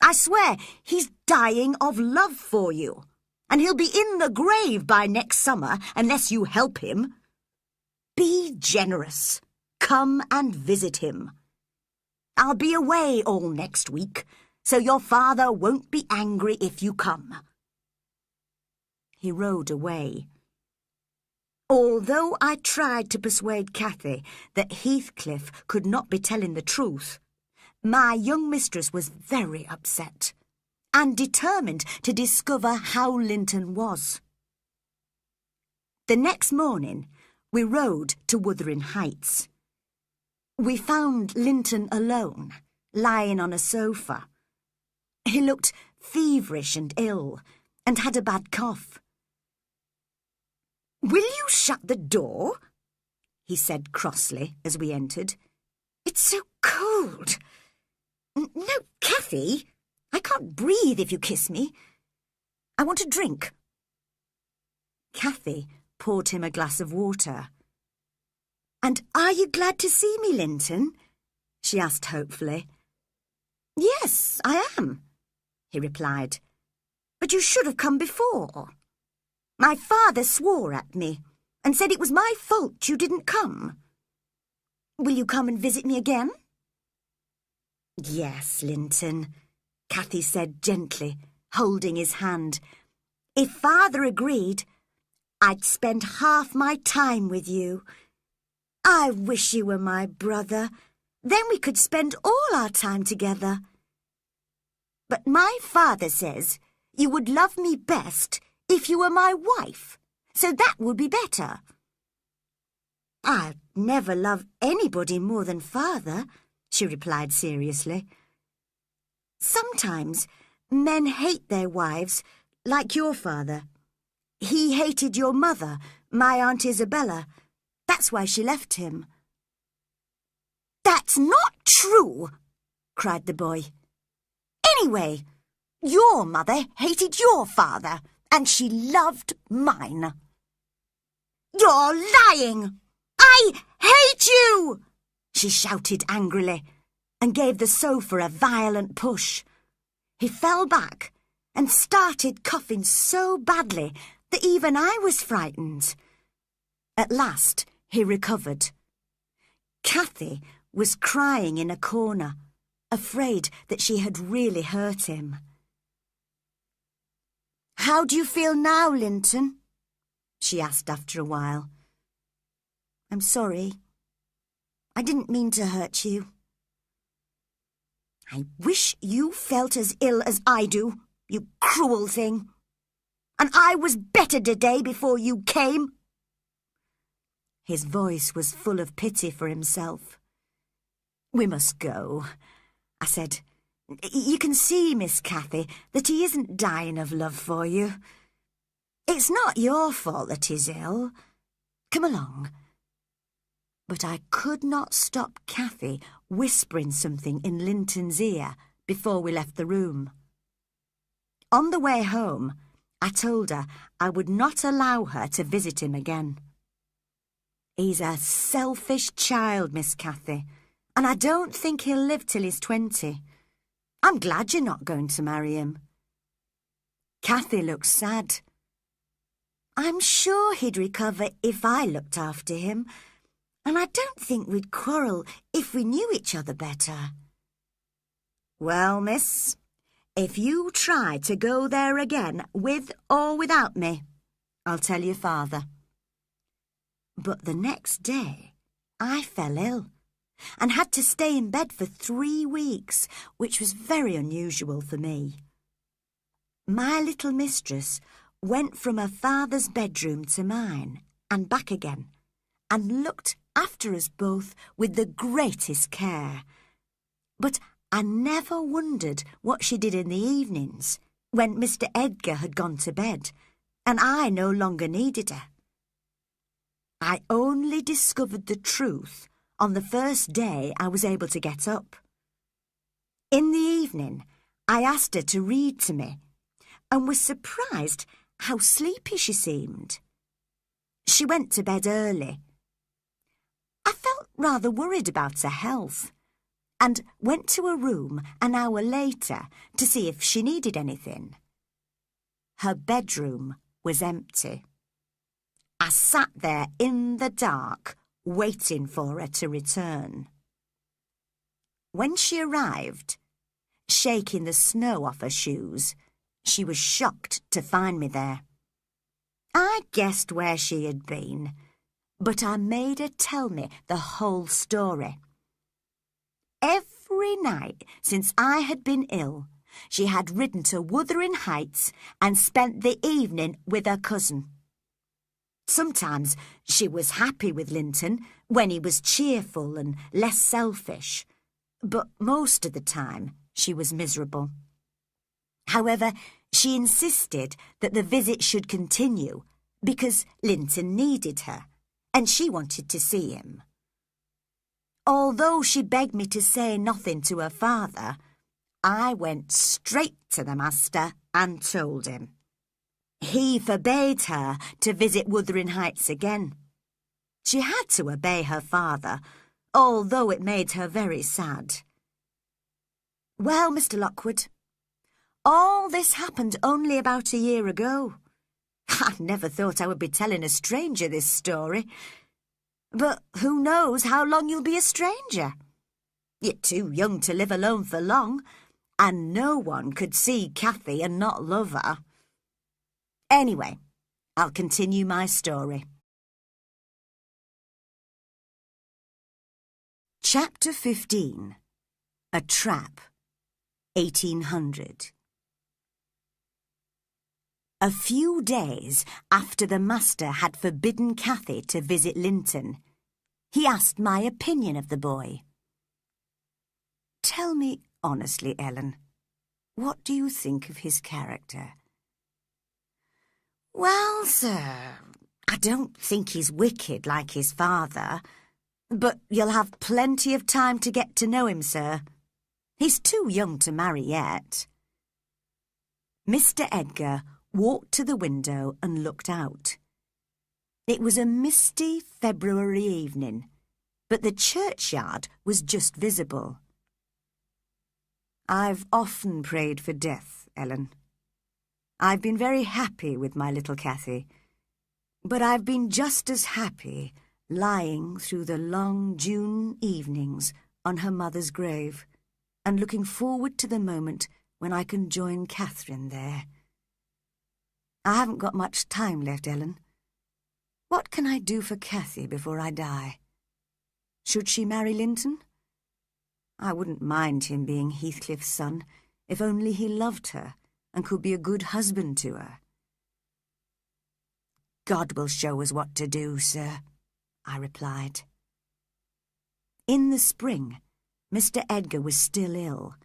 I swear he's dying of love for you, and he'll be in the grave by next summer unless you help him. Be generous. Come and visit him. I'll be away all next week, so your father won't be angry if you come." He rode away. Although I tried to persuade Cathy that Heathcliff could not be telling the truth, my young mistress was very upset and determined to discover how Linton was. The next morning, we rode to Wuthering Heights. We found Linton alone, lying on a sofa. He looked feverish and ill, and had a bad cough. "Will you shut the door?" he said crossly as we entered. "It's so cold. No, Cathy, I can't breathe if you kiss me. I want a drink." Cathy poured him a glass of water. "And are you glad to see me, Linton?" she asked hopefully. "Yes, I am," he replied. "But you should have come before. My father swore at me and said it was my fault you didn't come. Will you come and visit me again?" "Yes, Linton," Cathy said gently, holding his hand. "If Father agreed, I'd spend half my time with you. I wish you were my brother. Then we could spend all our time together. But my father says you would love me best if you were my wife, so that would be better." "I'd never love anybody more than Father," she replied seriously. "Sometimes men hate their wives, like your father. He hated your mother, my Aunt Isabella. That's why she left him." "That's not true!" cried the boy. "Anyway, your mother hated your father, and she loved mine." "You're lying! I hate you!" she shouted angrily, and gave the sofa a violent push. He fell back and started coughing so badly that even I was frightened. At last he recovered. Cathy was crying in a corner, afraid that she had really hurt him. "How do you feel now, Linton?" she asked after a while. "I'm sorry. I didn't mean to hurt you." "I wish you felt as ill as I do, you cruel thing. And I was better today before you came." His voice was full of pity for himself. "We must go," I said. "You can see, Miss Cathy, that he isn't dying of love for you. It's not your fault that he's ill. Come along." But I could not stop Cathy whispering something in Linton's ear before we left the room. On the way home, I told her I would not allow her to visit him again. "He's a selfish child, Miss Cathy, and I don't think he'll live till he's 20. I'm glad you're not going to marry him." Cathy looked sad. "I'm sure he'd recover if I looked after him, and I don't think we'd quarrel if we knew each other better." "Well, miss, if you try to go there again, with or without me, I'll tell your father." But the next day, I fell ill and had to stay in bed for 3 weeks, which was very unusual for me. My little mistress went from her father's bedroom to mine and back again, and looked after us both with the greatest care. But I never wondered what she did in the evenings, when Mr. Edgar had gone to bed, and I no longer needed her. I only discovered the truth on the first day I was able to get up. In the evening, I asked her to read to me, and was surprised how sleepy she seemed. She went to bed early. I felt rather worried about her health, and went to her room an hour later to see if she needed anything. Her bedroom was empty. I sat there in the dark, waiting for her to return. When she arrived, shaking the snow off her shoes, she was shocked to find me there. I guessed where she had been, but I made her tell me the whole story. Every night since I had been ill, she had ridden to Wuthering Heights and spent the evening with her cousin. Sometimes she was happy with Linton when he was cheerful and less selfish, but most of the time she was miserable. However, she insisted that the visit should continue because Linton needed her and she wanted to see him. Although she begged me to say nothing to her father, I went straight to the master and told him. He forbade her to visit Wuthering Heights again. She had to obey her father, although it made her very sad. Well, Mr. Lockwood, all this happened only about a year ago. I never thought I would be telling a stranger this story. But who knows how long you'll be a stranger? You're too young to live alone for long, and no one could see Cathy and not love her. Anyway, I'll continue my story. Chapter 15. A Trap, 1800. A few days after the master had forbidden Cathy to visit Linton, he asked my opinion of the boy. "Tell me honestly, Ellen, what do you think of his character?" "Well, sir, I don't think he's wicked like his father, but you'll have plenty of time to get to know him, sir. He's too young to marry yet." Mr. Edgar walked to the window and looked out. It was a misty February evening, but the churchyard was just visible. "I've often prayed for death, Ellen. I've been very happy with my little Cathy, but I've been just as happy lying through the long June evenings on her mother's grave and looking forward to the moment when I can join Catherine there. I haven't got much time left, Ellen. What can I do for Cathy before I die? Should she marry Linton? I wouldn't mind him being Heathcliff's son, if only he loved her and could be a good husband to her." "God will show us what to do, sir," I replied. In the spring, Mr. Edgar was still ill,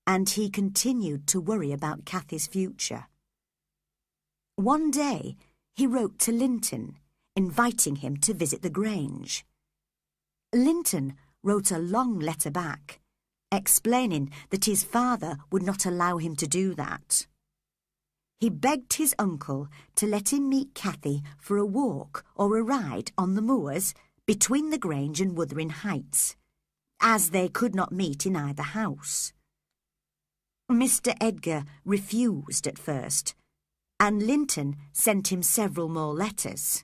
and he continued to worry about Cathy's future. One day, he wrote to Linton, inviting him to visit the Grange. Linton wrote a long letter back, explaining that his father would not allow him to do that. He begged his uncle to let him meet Cathy for a walk or a ride on the moors between the Grange and Wuthering Heights, as they could not meet in either house. Mr. Edgar refused at first, and Linton sent him several more letters.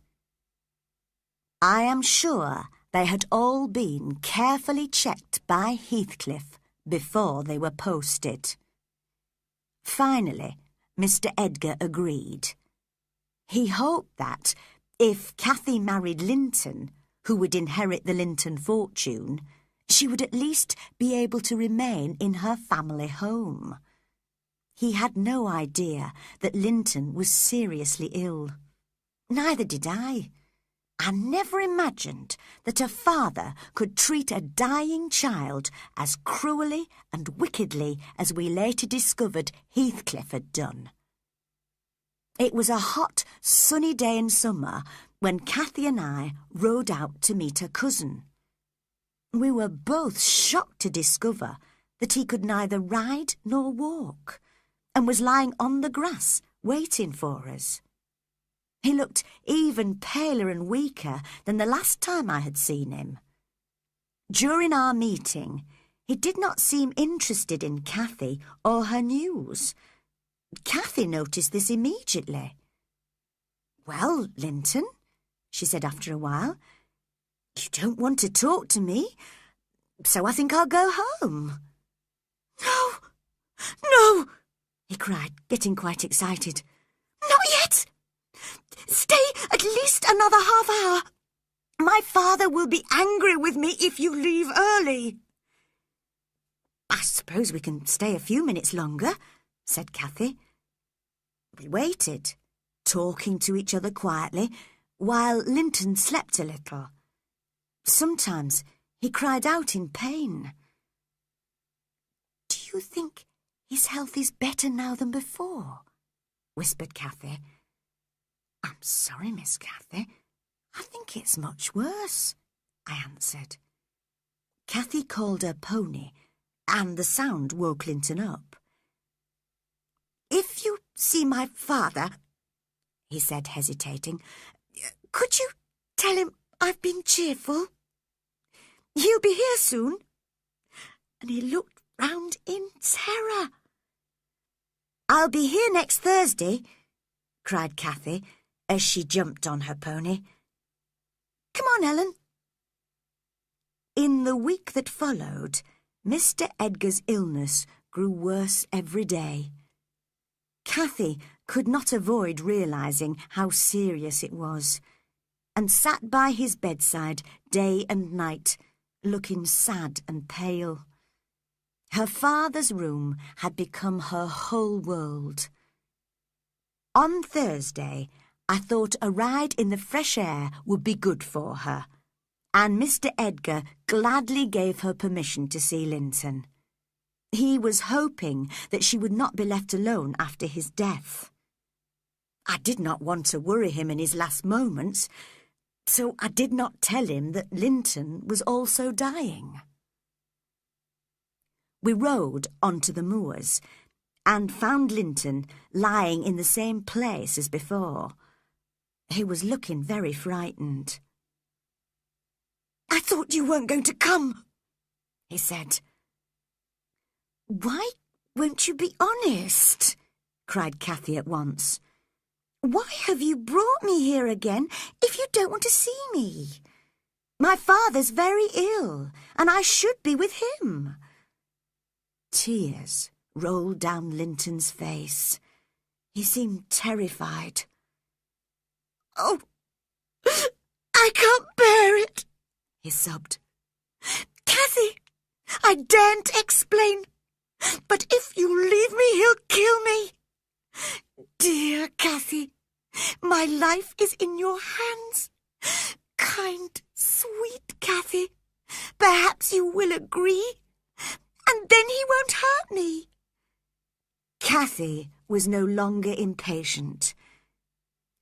I am sure they had all been carefully checked by Heathcliff before they were posted. Finally, Mr. Edgar agreed. He hoped that, if Cathy married Linton, who would inherit the Linton fortune, she would at least be able to remain in her family home. He had no idea that Linton was seriously ill. Neither did I. I never imagined that a father could treat a dying child as cruelly and wickedly as we later discovered Heathcliff had done. It was a hot, sunny day in summer when Cathy and I rode out to meet her cousin. We were both shocked to discover that he could neither ride nor walk, and was lying on the grass waiting for us. He looked even paler and weaker than the last time I had seen him. During our meeting, he did not seem interested in Cathy or her news. Cathy noticed this immediately. "Well, Linton," she said after a while, "you don't want to talk to me, so I think I'll go home." "No, no," he cried, getting quite excited. "Not yet! Stay at least another half hour. My father will be angry with me if you leave early." "I suppose we can stay a few minutes longer," said Cathy. We waited, talking to each other quietly, while Linton slept a little. Sometimes he cried out in pain. "Do you think his health is better now than before?" whispered Cathy. "I'm sorry, Miss Cathy. I think it's much worse," I answered. Cathy called her pony, and the sound woke Linton up. "If you see my father," he said, hesitating, "could you tell him I've been cheerful? He'll be here soon." And he looked round in terror. "I'll be here next Thursday," cried Cathy, as she jumped on her pony. "Come on, Ellen." In the week that followed, Mr. Edgar's illness grew worse every day. Cathy could not avoid realising how serious it was, and sat by his bedside day and night, looking sad and pale. Her father's room had become her whole world. On Thursday, I thought a ride in the fresh air would be good for her, and Mr. Edgar gladly gave her permission to see Linton. He was hoping that she would not be left alone after his death. I did not want to worry him in his last moments, so I did not tell him that Linton was also dying. We rode onto the moors and found Linton lying in the same place as before. He was looking very frightened. "I thought you weren't going to come," he said. "Why won't you be honest?" cried Cathy at once. "Why have you brought me here again if you don't want to see me? My father's very ill, and I should be with him." Tears rolled down Linton's face. He seemed terrified. "Oh, I can't bear it," he sobbed. "Cathy, I daren't explain, but if you leave me, he'll kill me. Dear Cathy, my life is in your hands. Kind, sweet Cathy, perhaps you will agree, and then he won't hurt me." Cathy was no longer impatient.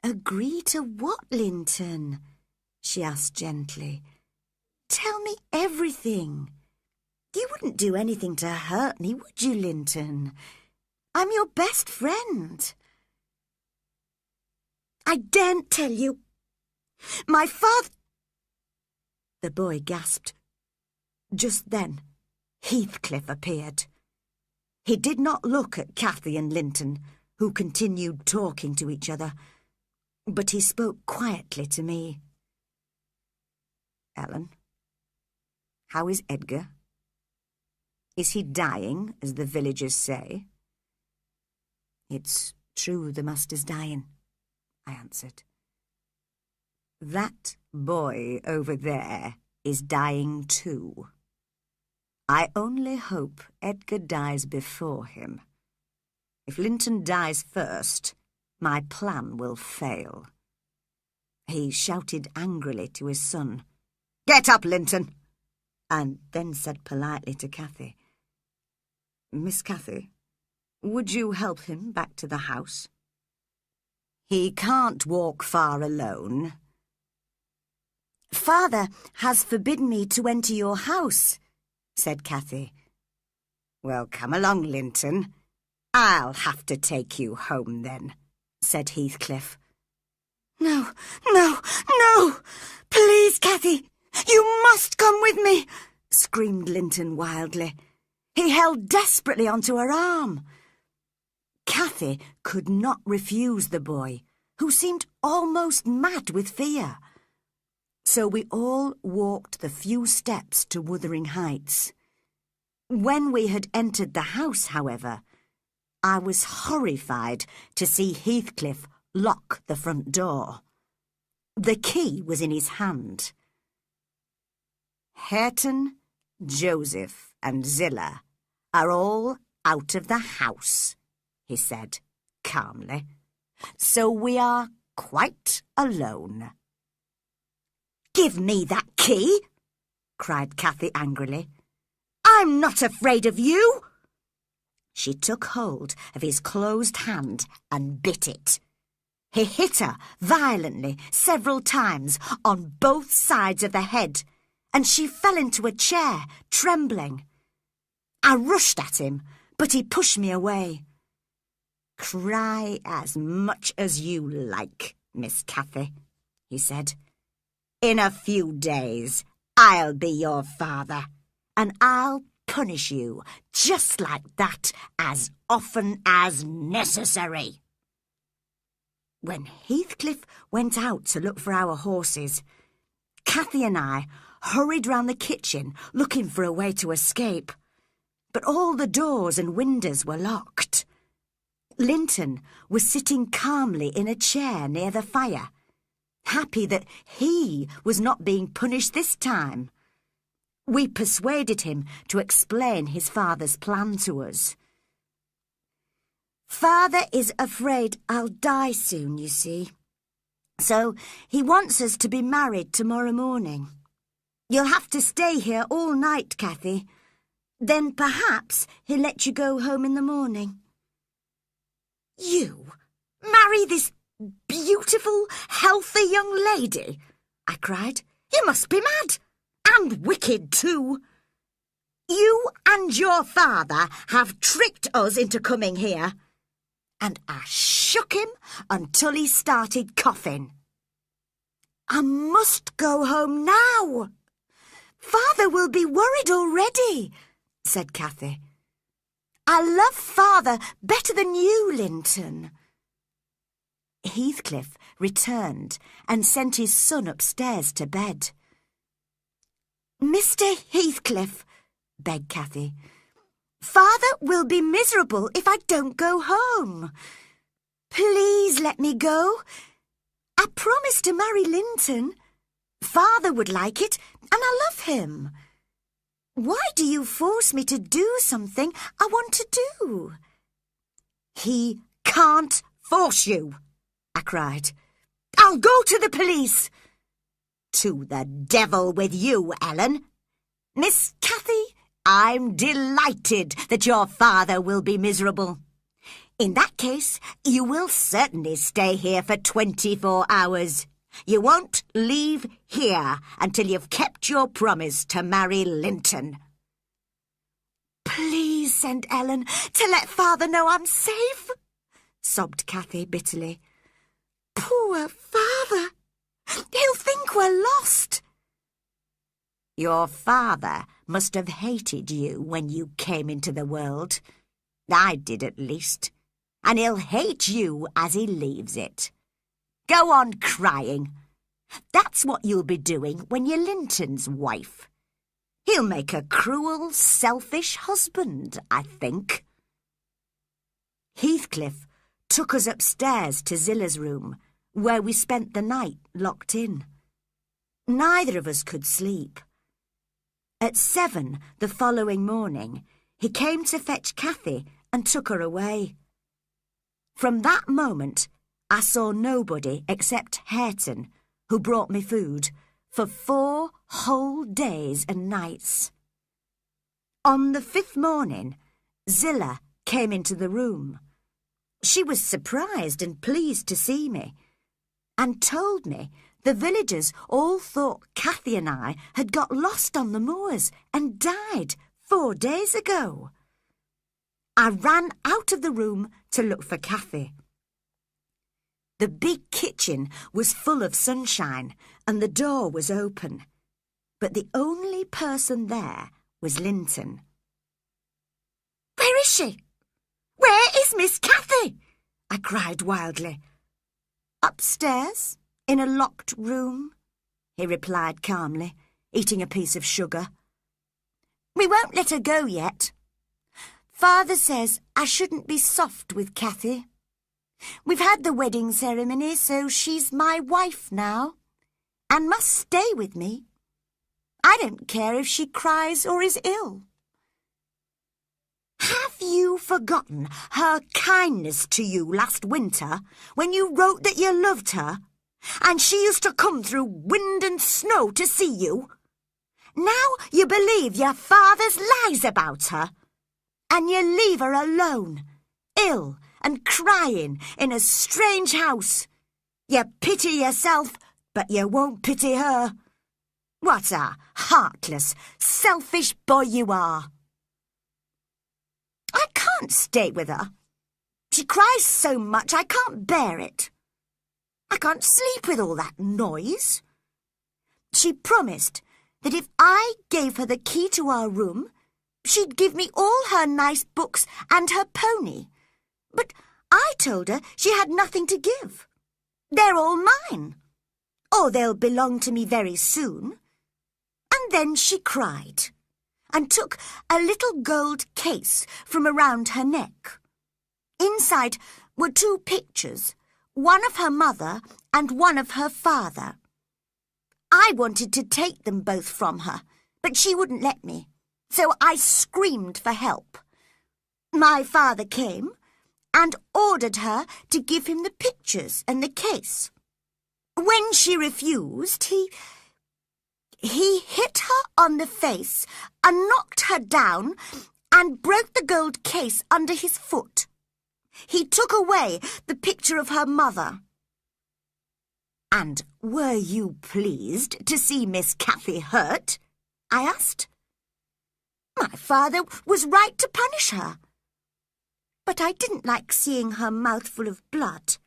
"Agree to what, Linton?" she asked gently. "Tell me everything. You wouldn't do anything to hurt me, would you, Linton? I'm your best friend." "I daren't tell you. My father—" The boy gasped. Just then, Heathcliff appeared. He did not look at Cathy and Linton, who continued talking to each other, but he spoke quietly to me. "Ellen, how is Edgar? Is he dying, as the villagers say?" "It's true the master's dying," I answered. "That boy over there is dying too. I only hope Edgar dies before him. If Linton dies first, my plan will fail." He shouted angrily to his son, "Get up, Linton!" and then said politely to Cathy, "Miss Cathy, would you help him back to the house? He can't walk far alone." "Father has forbidden me to enter your house," said Cathy. "Well, come along, Linton. I'll have to take you home then," said Heathcliff. "No, no, no! Please, Cathy, you must come with me!" screamed Linton wildly. He held desperately onto her arm. Cathy could not refuse the boy, who seemed almost mad with fear. So we all walked the few steps to Wuthering Heights. When we had entered the house, however, I was horrified to see Heathcliff lock the front door. The key was in his hand. "Hareton, Joseph, and Zillah are all out of the house," he said calmly. "So we are quite alone." "Give me that key!" cried Cathy angrily. "I'm not afraid of you!" She took hold of his closed hand and bit it. He hit her violently several times on both sides of the head, and she fell into a chair, trembling. I rushed at him, but he pushed me away. "Cry as much as you like, Miss Cathy," he said. "In a few days, I'll be your father, and I'll punish you just like that as often as necessary." When Heathcliff went out to look for our horses, Cathy and I hurried round the kitchen looking for a way to escape. but all the doors and windows were locked. Linton was sitting calmly in a chair near the fire, happy that he was not being punished this time. We persuaded him to explain his father's plan to us. Father is afraid I'll die soon, you see. So he wants us to be married tomorrow morning. You'll have to stay here all night, Cathy. Then perhaps he'll let you go home in the morning. You marry this beautiful, healthy young lady? I cried. You must be mad. And wicked too. You and your father have tricked us into coming here. And I shook him until he started coughing. I must go home now. Father will be worried already, said Cathy. I love Father better than you, Linton. Heathcliff returned and sent his son upstairs to bed. Mr. Heathcliff, begged Cathy, Father will be miserable if I don't go home. Please let me go. I promised to marry Linton. Father would like it, and I love him. Why do you force me to do something I want to do? He can't force you, I cried. I'll go to the police. To the devil with you, Ellen. Miss Cathy, I'm delighted that your father will be miserable. In that case, you will certainly stay here for 24 hours. You won't leave here until you've kept your promise to marry Linton. Please send Ellen to let Father know I'm safe, sobbed Cathy bitterly. Poor Father. He'll think we're lost. Your father must have hated you when you came into the world. I did at least. And he'll hate you as he leaves it. Go on crying. That's what you'll be doing when you're Linton's wife. He'll make a cruel, selfish husband, I think. Heathcliff took us upstairs to Zilla's room, where we spent the night locked in. Neither of us could sleep. At 7 the following morning, he came to fetch Cathy and took her away. From that moment, I saw nobody except Hareton, who brought me food, for 4 whole days and nights. On the 5th morning, Zilla came into the room. She was surprised and pleased to see me, and told me the villagers all thought Cathy and I had got lost on the moors and died 4 days ago. I ran out of the room to look for Cathy. The big kitchen was full of sunshine and the door was open, but the only person there was Linton. Where is she? Where is Miss Cathy? I cried wildly. Upstairs, in a locked room, he replied calmly, eating a piece of sugar. We won't let her go yet. Father says I shouldn't be soft with Cathy. We've had the wedding ceremony, so she's my wife now, and must stay with me. I don't care if she cries or is ill. Have you forgotten her kindness to you last winter when you wrote that you loved her, and she used to come through wind and snow to see you? Now you believe your father's lies about her, and you leave her alone, ill and crying in a strange house. You pity yourself, but you won't pity her. What a heartless, selfish boy you are. I can't stay with her. She cries so much I can't bear it. I can't sleep with all that noise. She promised that if I gave her the key to our room, she'd give me all her nice books and her pony. But I told her she had nothing to give. They're all mine, or they'll belong to me very soon. And then she cried. and took a little gold case from around her neck. Inside were 2 pictures, one of her mother and one of her father. I wanted to take them both from her, but she wouldn't let me, so I screamed for help. My father came and ordered her to give him the pictures and the case. When she refused, he hit her on the face and knocked her down and broke the gold case under his foot. He took away the picture of her mother. And were you pleased to see Miss Cathy hurt? I asked. My father was right to punish her. But I didn't like seeing her mouth full of blood.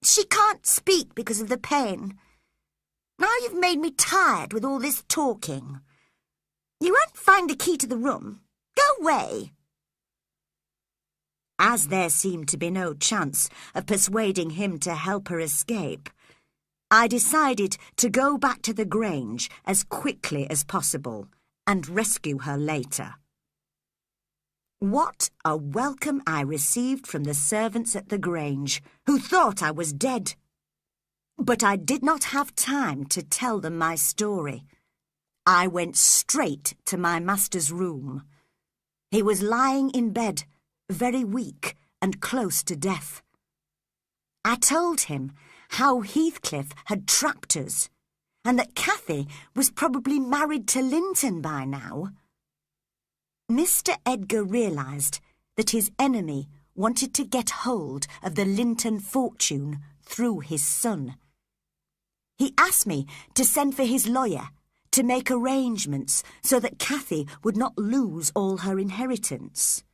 She can't speak because of the pain. Now you've made me tired with all this talking. You won't find the key to the room. Go away. As there seemed to be no chance of persuading him to help her escape, I decided to go back to the Grange as quickly as possible and rescue her later. What a welcome I received from the servants at the Grange, who thought I was dead. But I did not have time to tell them my story. I went straight to my master's room. He was lying in bed, very weak and close to death. I told him how Heathcliff had trapped us, and that Cathy was probably married to Linton by now. Mr. Edgar realised that his enemy wanted to get hold of the Linton fortune through his son. He asked me to send for his lawyer to make arrangements so that Cathy would not lose all her inheritance.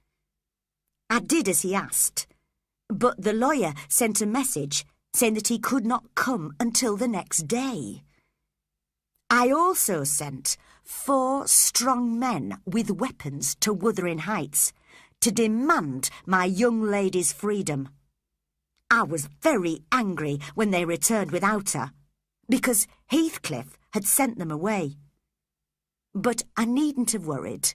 I did as he asked, but the lawyer sent a message saying that he could not come until the next day. I also sent 4 strong men with weapons to Wuthering Heights to demand my young lady's freedom. I was very angry when they returned without her, because Heathcliff had sent them away. But I needn't have worried.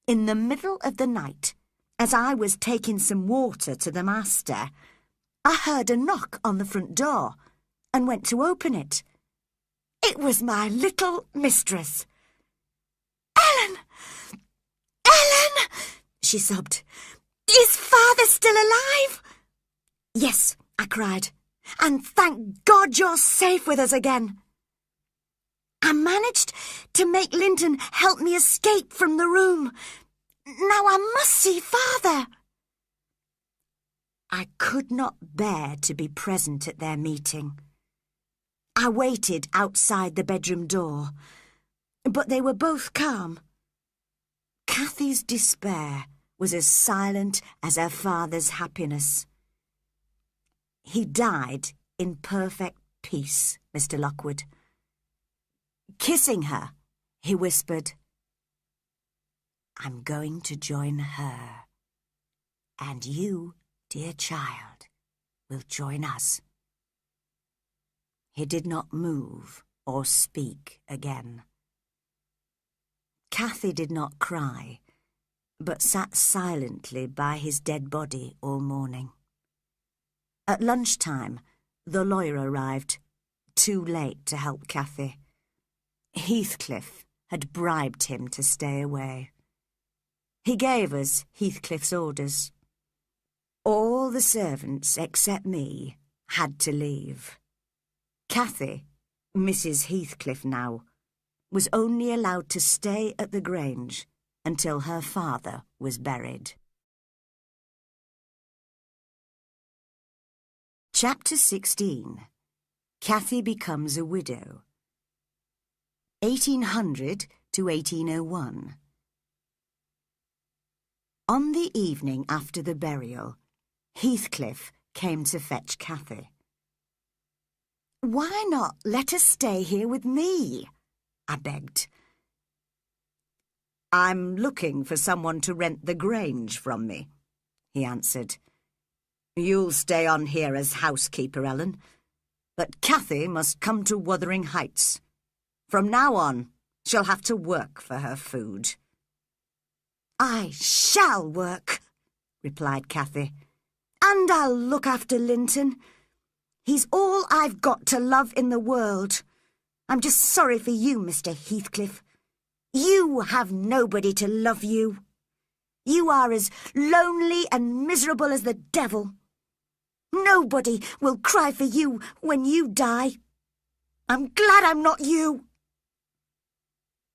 In the middle of the night, as I was taking some water to the master, I heard a knock on the front door and went to open it. It was my little mistress. "Ellen! Ellen!" she sobbed. "Is father still alive?" "Yes," I cried, "and thank God you're safe with us again." "I managed to make Linton help me escape from the room. Now I must see father." I could not bear to be present at their meeting. I waited outside the bedroom door, but they were both calm. Cathy's despair was as silent as her father's happiness. He died in perfect peace, Mr. Lockwood. Kissing her, he whispered, "I'm going to join her, and you, dear child, will join us." He did not move or speak again. Cathy did not cry, but sat silently by his dead body all morning. At lunchtime, the lawyer arrived, too late to help Cathy. Heathcliff had bribed him to stay away. He gave us Heathcliff's orders. All the servants, except me, had to leave. Cathy, Mrs. Heathcliff now, was only allowed to stay at the Grange until her father was buried. Chapter 16. Cathy becomes a widow. 1800 to 1801. On the evening after the burial, Heathcliff came to fetch Cathy. "Why not let her stay here with me?" I begged. "I'm looking for someone to rent the Grange from me," he answered. "You'll stay on here as housekeeper, Ellen, but Cathy must come to Wuthering Heights. From now on, she'll have to work for her food." "I shall work," replied Cathy. "And I'll look after Linton. He's all I've got to love in the world. I'm just sorry for you, Mr. Heathcliff. You have nobody to love you. You are as lonely and miserable as the devil. Nobody will cry for you when you die. I'm glad I'm not you."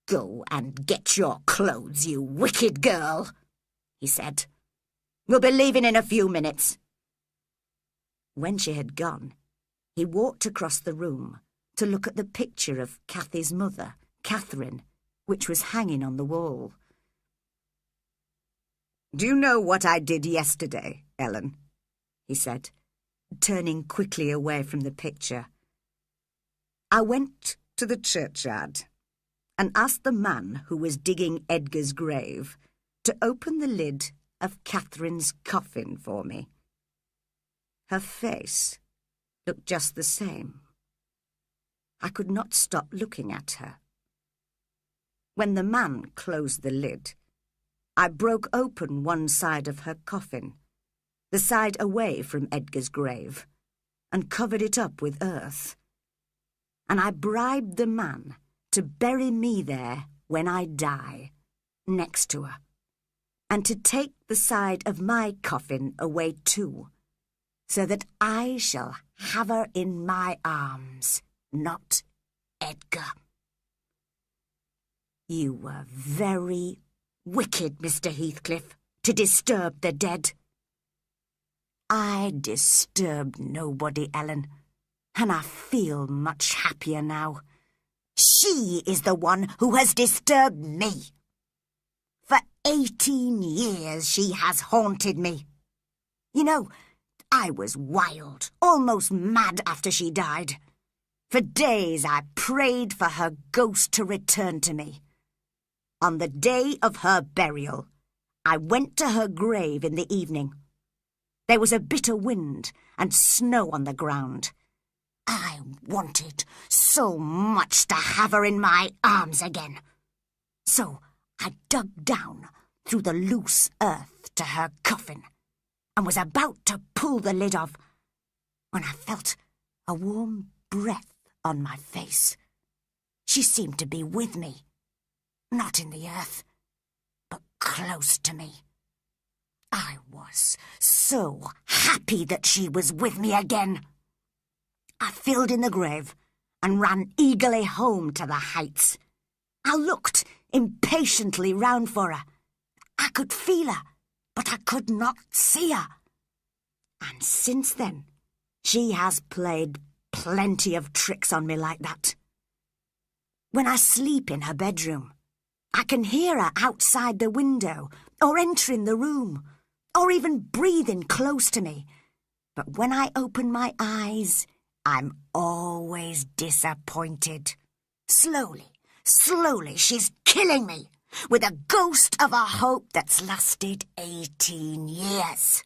"Go and get your clothes, you wicked girl," he said. "We'll be leaving in a few minutes." When she had gone, he walked across the room to look at the picture of Cathy's mother, Catherine, which was hanging on the wall. "Do you know what I did yesterday, Ellen?" he said, turning quickly away from the picture. "I went to the churchyard and asked the man who was digging Edgar's grave to open the lid of Catherine's coffin for me. Her face looked just the same. I could not stop looking at her. When the man closed the lid, I broke open one side of her coffin, the side away from Edgar's grave, and covered it up with earth. And I bribed the man to bury me there when I die, next to her, and to take the side of my coffin away too, so that I shall have her in my arms, not Edgar. You were very wicked, Mr. Heathcliff, to disturb the dead." "I disturbed nobody, Ellen, and I feel much happier now. She is the one who has disturbed me. For 18 years she has haunted me. You know, I was wild, almost mad after she died. For days I prayed for her ghost to return to me. On the day of her burial, I went to her grave in the evening. There was a bitter wind and snow on the ground. I wanted so much to have her in my arms again. So I dug down through the loose earth to her coffin and was about to pull the lid off when I felt a warm breath on my face. She seemed to be with me, not in the earth, but close to me. I was so happy that she was with me again. I filled in the grave and ran eagerly home to the heights. I looked impatiently round for her. I could feel her, but I could not see her. And since then, she has played plenty of tricks on me like that. When I sleep in her bedroom, I can hear her outside the window, or entering the room, or even breathing close to me. But when I open my eyes, I'm always disappointed. Slowly, she's killing me, with a ghost of a hope that's lasted 18 years.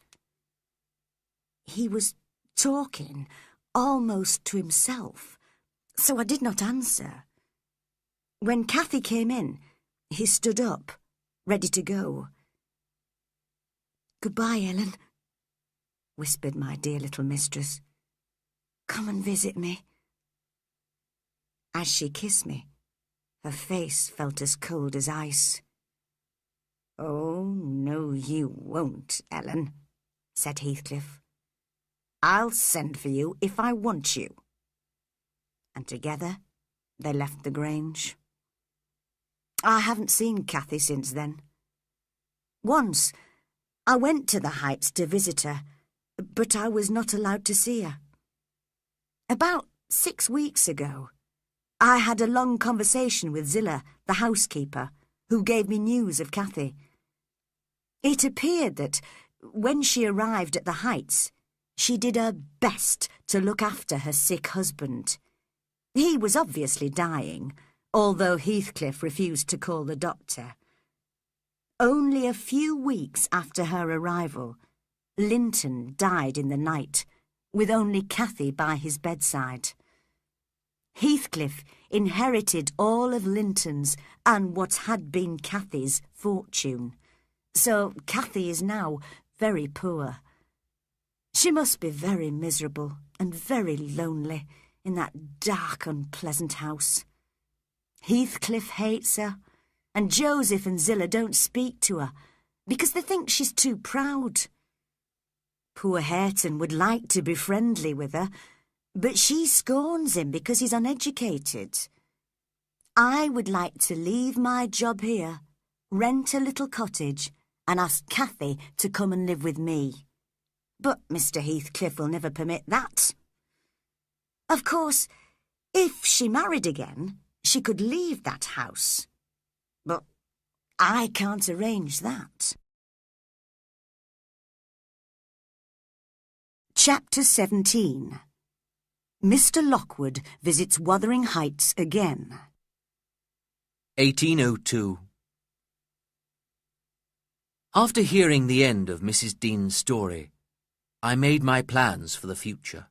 He was talking almost to himself, so I did not answer. When Cathy came in, he stood up, ready to go. "Goodbye, Ellen," whispered my dear little mistress. "Come and visit me." As she kissed me, her face felt as cold as ice. "Oh, no, you won't, Ellen," said Heathcliff. "I'll send for you if I want you." And together they left the Grange. I haven't seen Cathy since then. Once, I went to the Heights to visit her, but I was not allowed to see her. About 6 weeks ago, I had a long conversation with Zillah, the housekeeper, who gave me news of Cathy. It appeared that, when she arrived at the Heights, she did her best to look after her sick husband. He was obviously dying, although Heathcliff refused to call the doctor. Only a few weeks after her arrival, Linton died in the night, with only Cathy by his bedside. Heathcliff inherited all of Linton's and what had been Cathy's fortune. So Cathy is now very poor. She must be very miserable and very lonely in that dark, unpleasant house. Heathcliff hates her, and Joseph and Zillah don't speak to her because they think she's too proud. Poor Hareton would like to be friendly with her, but she scorns him because he's uneducated. I would like to leave my job here, rent a little cottage, and ask Cathy to come and live with me. But Mr. Heathcliff will never permit that. Of course, if she married again, she could leave that house. But I can't arrange that. Chapter 17. Mr. Lockwood visits Wuthering Heights again. 1802. After hearing the end of Mrs. Dean's story, I made my plans for the future.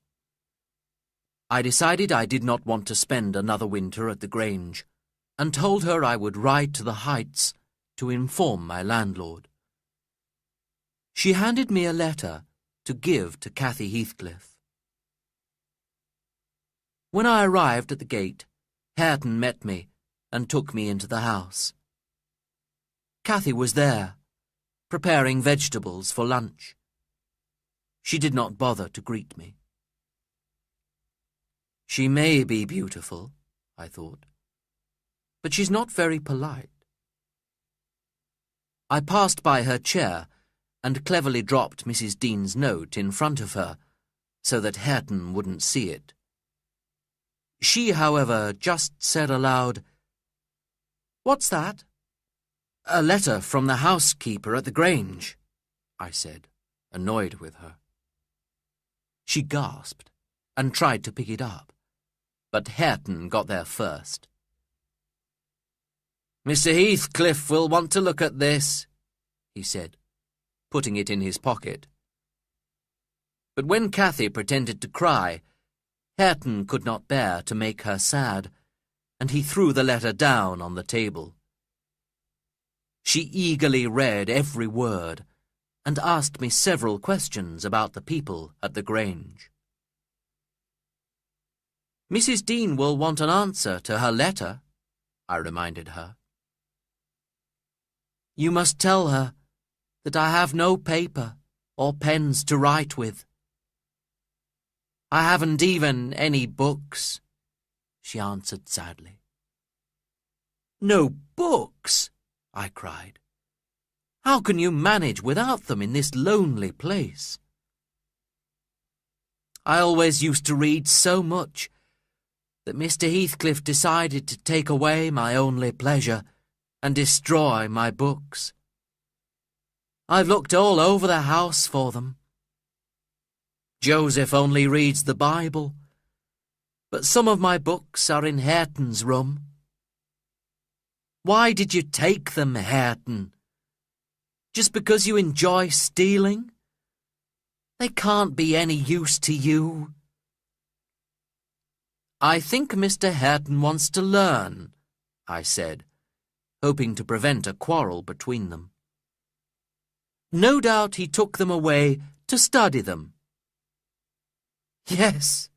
I decided I did not want to spend another winter at the Grange, and told her I would ride to the Heights to inform my landlord. She handed me a letter to give to Cathy Heathcliff. When I arrived at the gate, Hareton met me and took me into the house. Cathy was there, preparing vegetables for lunch. She did not bother to greet me. She may be beautiful, I thought, but she's not very polite. I passed by her chair and cleverly dropped Mrs. Dean's note in front of her so that Hareton wouldn't see it. She, however, just said aloud, "What's that?" "A letter from the housekeeper at the Grange," I said, annoyed with her. She gasped and tried to pick it up, but Hareton got there first. "Mr. Heathcliff will want to look at this," he said, putting it in his pocket. But when Cathy pretended to cry, Hareton could not bear to make her sad, and he threw the letter down on the table. She eagerly read every word and asked me several questions about the people at the Grange. "Mrs. Dean will want an answer to her letter," I reminded her. "You must tell her that I have no paper or pens to write with. I haven't even any books," she answered sadly. "No books?" I cried. "How can you manage without them in this lonely place?" "I always used to read so much that Mr. Heathcliff decided to take away my only pleasure and destroy my books. I've looked all over the house for them. Joseph only reads the Bible, but some of my books are in Hareton's room. Why did you take them, Hareton? Just because you enjoy stealing? They can't be any use to you." "I think Mr. Hareton wants to learn," I said, hoping to prevent a quarrel between them. "No doubt he took them away to study them." "Yes,"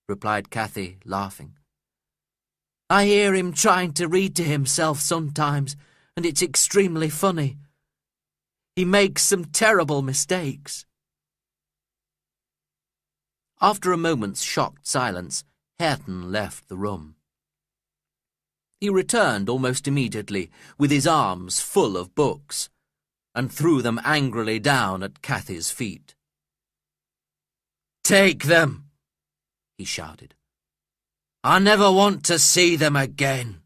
replied Cathy, laughing. "I hear him trying to read to himself sometimes, and it's extremely funny. He makes some terrible mistakes." After a moment's shocked silence, Hareton left the room. He returned almost immediately with his arms full of books, and threw them angrily down at Cathy's feet. "Take them," he shouted. "I never want to see them again."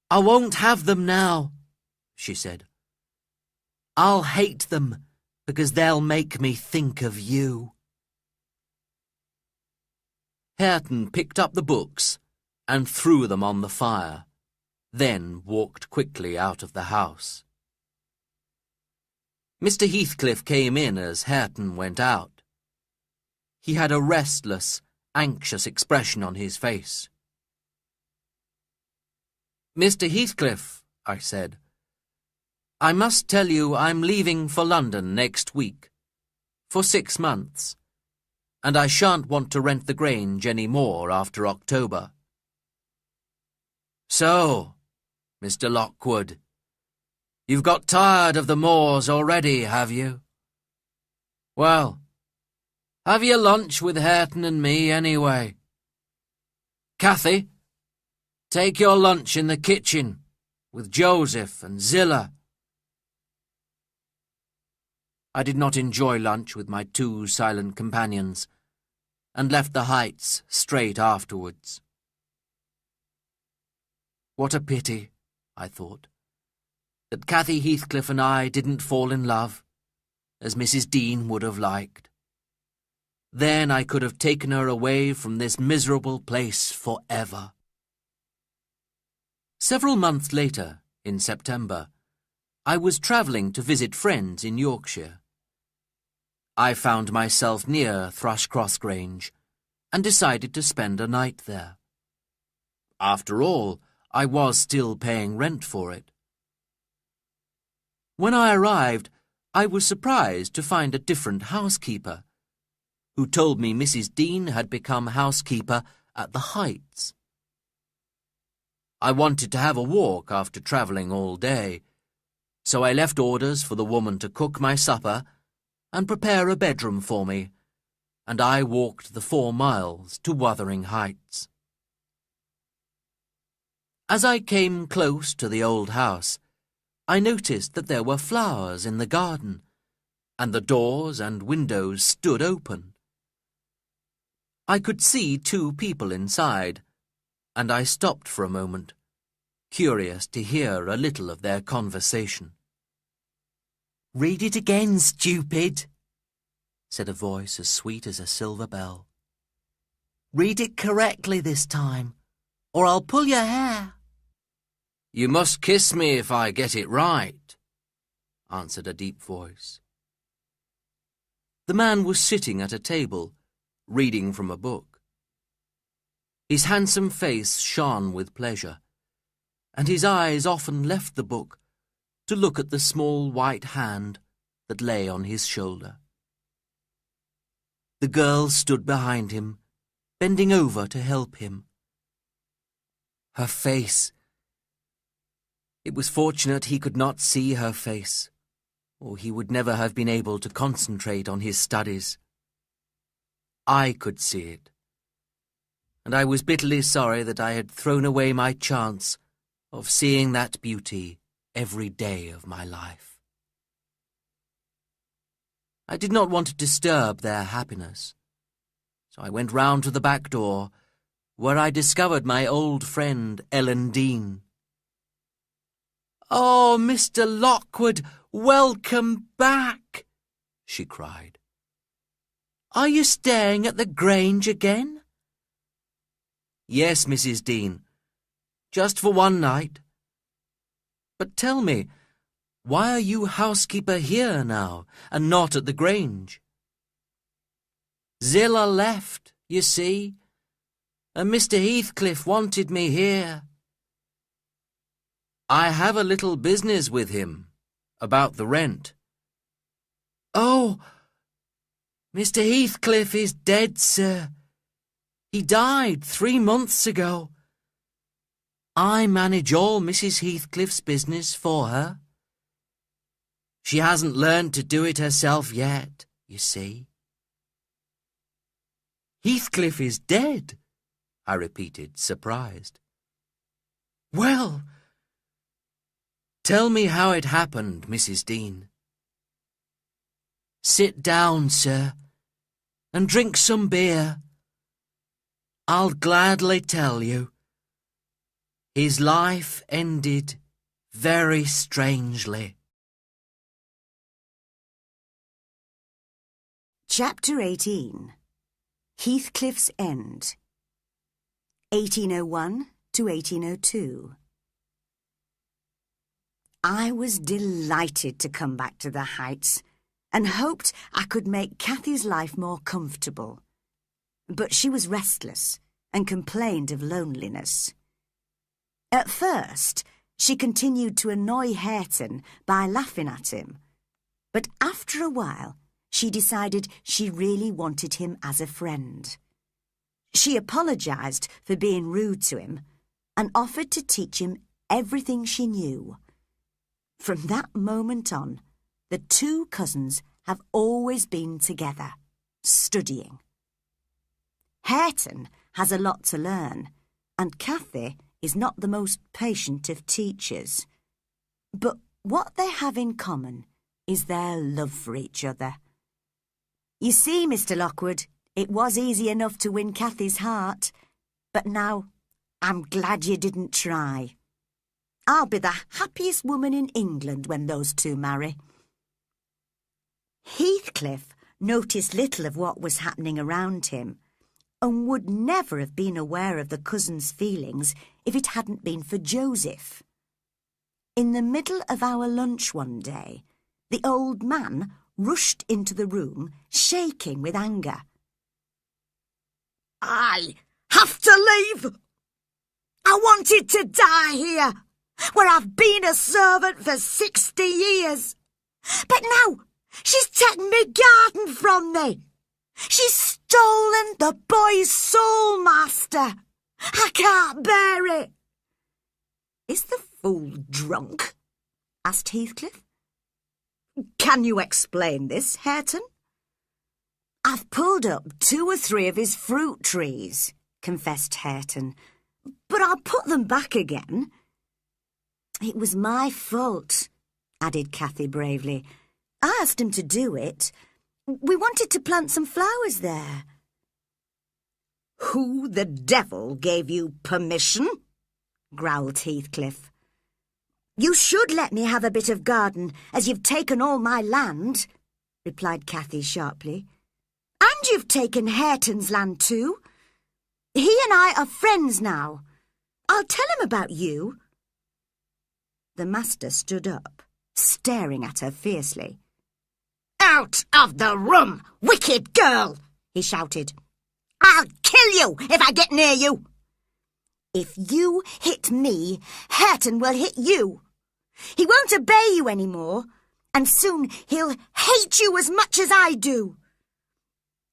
"I won't have them now," she said. "I'll hate them because they'll make me think of you." Hareton picked up the books and threw them on the fire, then walked quickly out of the house. Mr. Heathcliff came in as Hareton went out. He had a restless, anxious expression on his face. "Mr. Heathcliff," I said, I must tell you I'm leaving for London next week, for 6 months, and I shan't want to rent the Grange any more after October. So, Mr. Lockwood, you've got tired of the moors already, have you? Well, have your lunch with Hareton and me anyway. Cathy, take your lunch in the kitchen with Joseph and Zilla. I did not enjoy lunch with my 2 silent companions, and left the Heights straight afterwards. What a pity, I thought, that Cathy Heathcliff and I didn't fall in love, as Mrs. Dean would have liked. Then I could have taken her away from this miserable place forever. Several months later, in September, I was travelling to visit friends in Yorkshire. I found myself near Thrushcross Grange, and decided to spend a night there. After all, I was still paying rent for it. When I arrived, I was surprised to find a different housekeeper, who told me Mrs. Dean had become housekeeper at the Heights. I wanted to have a walk after travelling all day, so I left orders for the woman to cook my supper and prepare a bedroom for me, and I walked the 4 miles to Wuthering Heights. As I came close to the old house, I noticed that there were flowers in the garden, and the doors and windows stood open. I could see 2 people inside, and I stopped for a moment, curious to hear a little of their conversation. "Read it again, stupid," said a voice as sweet as a silver bell. "Read it correctly this time, or I'll pull your hair." "You must kiss me if I get it right," answered a deep voice. The man was sitting at a table, reading from a book. His handsome face shone with pleasure, and his eyes often left the book to look at the small white hand that lay on his shoulder. The girl stood behind him, bending over to help him. Her face. It was fortunate he could not see her face, or he would never have been able to concentrate on his studies. I could see it, and I was bitterly sorry that I had thrown away my chance of seeing that beauty every day of my life. I did not want to disturb their happiness, so I went round to the back door, where I discovered my old friend Ellen Dean. "Oh, Mr. Lockwood, welcome back," she cried. "Are you staying at the Grange again?" "Yes, Mrs. Dean, just for one night. But tell me, why are you housekeeper here now, and not at the Grange?" "Zilla left, you see, and Mr. Heathcliff wanted me here. I have a little business with him, about the rent." "Oh, Mr. Heathcliff is dead, sir. He died 3 months ago. I manage all Mrs. Heathcliff's business for her. She hasn't learned to do it herself yet, you see." "Heathcliff is dead?" I repeated, surprised. "Well, tell me how it happened, Mrs. Dean." "Sit down, sir, and drink some beer. I'll gladly tell you. His life ended very strangely." Chapter 18. Heathcliff's End, 1801 to 1802. I was delighted to come back to the Heights and hoped I could make Cathy's life more comfortable. But she was restless and complained of loneliness. At first, She continued to annoy Hareton by laughing at him, but after a while she decided she really wanted him as a friend. She apologised for being rude to him and offered to teach him everything she knew. From that moment on, the two cousins have always been together, studying. Hareton has a lot to learn, and Cathy is not the most patient of teachers. But what they have in common is their love for each other. You see, Mr. Lockwood, it was easy enough to win Cathy's heart, but now I'm glad you didn't try. I'll be the happiest woman in England when those two marry. Heathcliff noticed little of what was happening around him, and would never have been aware of the cousins' feelings if it hadn't been for Joseph. In the middle of our lunch one day, the old man rushed into the room, shaking with anger. I have to leave! I wanted to die here, where I've been a servant for 60 years. But now she's taken my garden from me. She's stolen the boy's soul, master. I can't bear it. Is the fool drunk? Asked Heathcliff. Can you explain this, Hareton? I've pulled up 2 or 3 of his fruit trees, confessed Hareton, but I'll put them back again. It was my fault, added Cathy bravely. I asked him to do it. We wanted to plant some flowers there. Who the devil gave you permission? Growled Heathcliff. You should let me have a bit of garden, as you've taken all my land, replied Cathy sharply. And you've taken Hareton's land too. He and I are friends now. I'll tell him about you. The master stood up, staring at her fiercely. Out of the room, wicked girl, he shouted. I'll kill you if I get near you. If you hit me, Hareton will hit you. He won't obey you anymore, and soon he'll hate you as much as I do.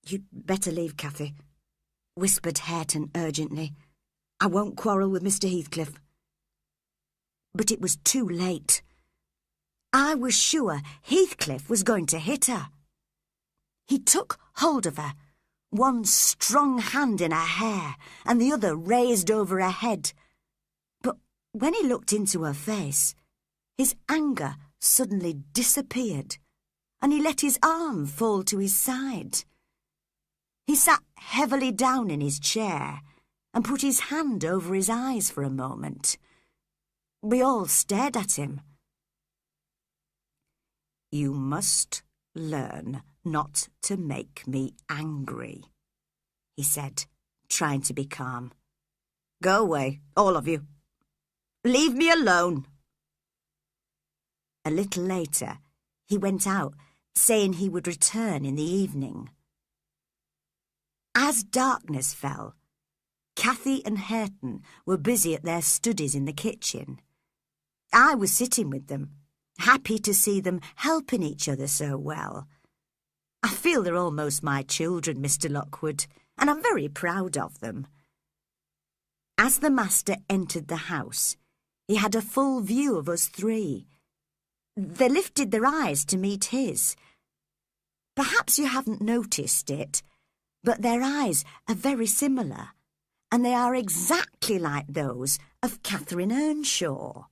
You'd better leave, Cathy, whispered Hareton urgently. I won't quarrel with Mr. Heathcliff. But it was too late. I was sure Heathcliff was going to hit her. He took hold of her, one strong hand in her hair and the other raised over her head. But when he looked into her face, his anger suddenly disappeared, and he let his arm fall to his side. He sat heavily down in his chair and put his hand over his eyes for a moment. We all stared at him. You must learn not to make me angry, he said, trying to be calm. Go away, all of you. Leave me alone. A little later, he went out, saying he would return in the evening. As darkness fell, Cathy and Hareton were busy at their studies in the kitchen. I was sitting with them, happy to see them helping each other so well. I feel they're almost my children, Mr. Lockwood, and I'm very proud of them. As the master entered the house, he had a full view of us 3. They lifted their eyes to meet his. Perhaps you haven't noticed it, but their eyes are very similar, and they are exactly like those of Catherine Earnshaw.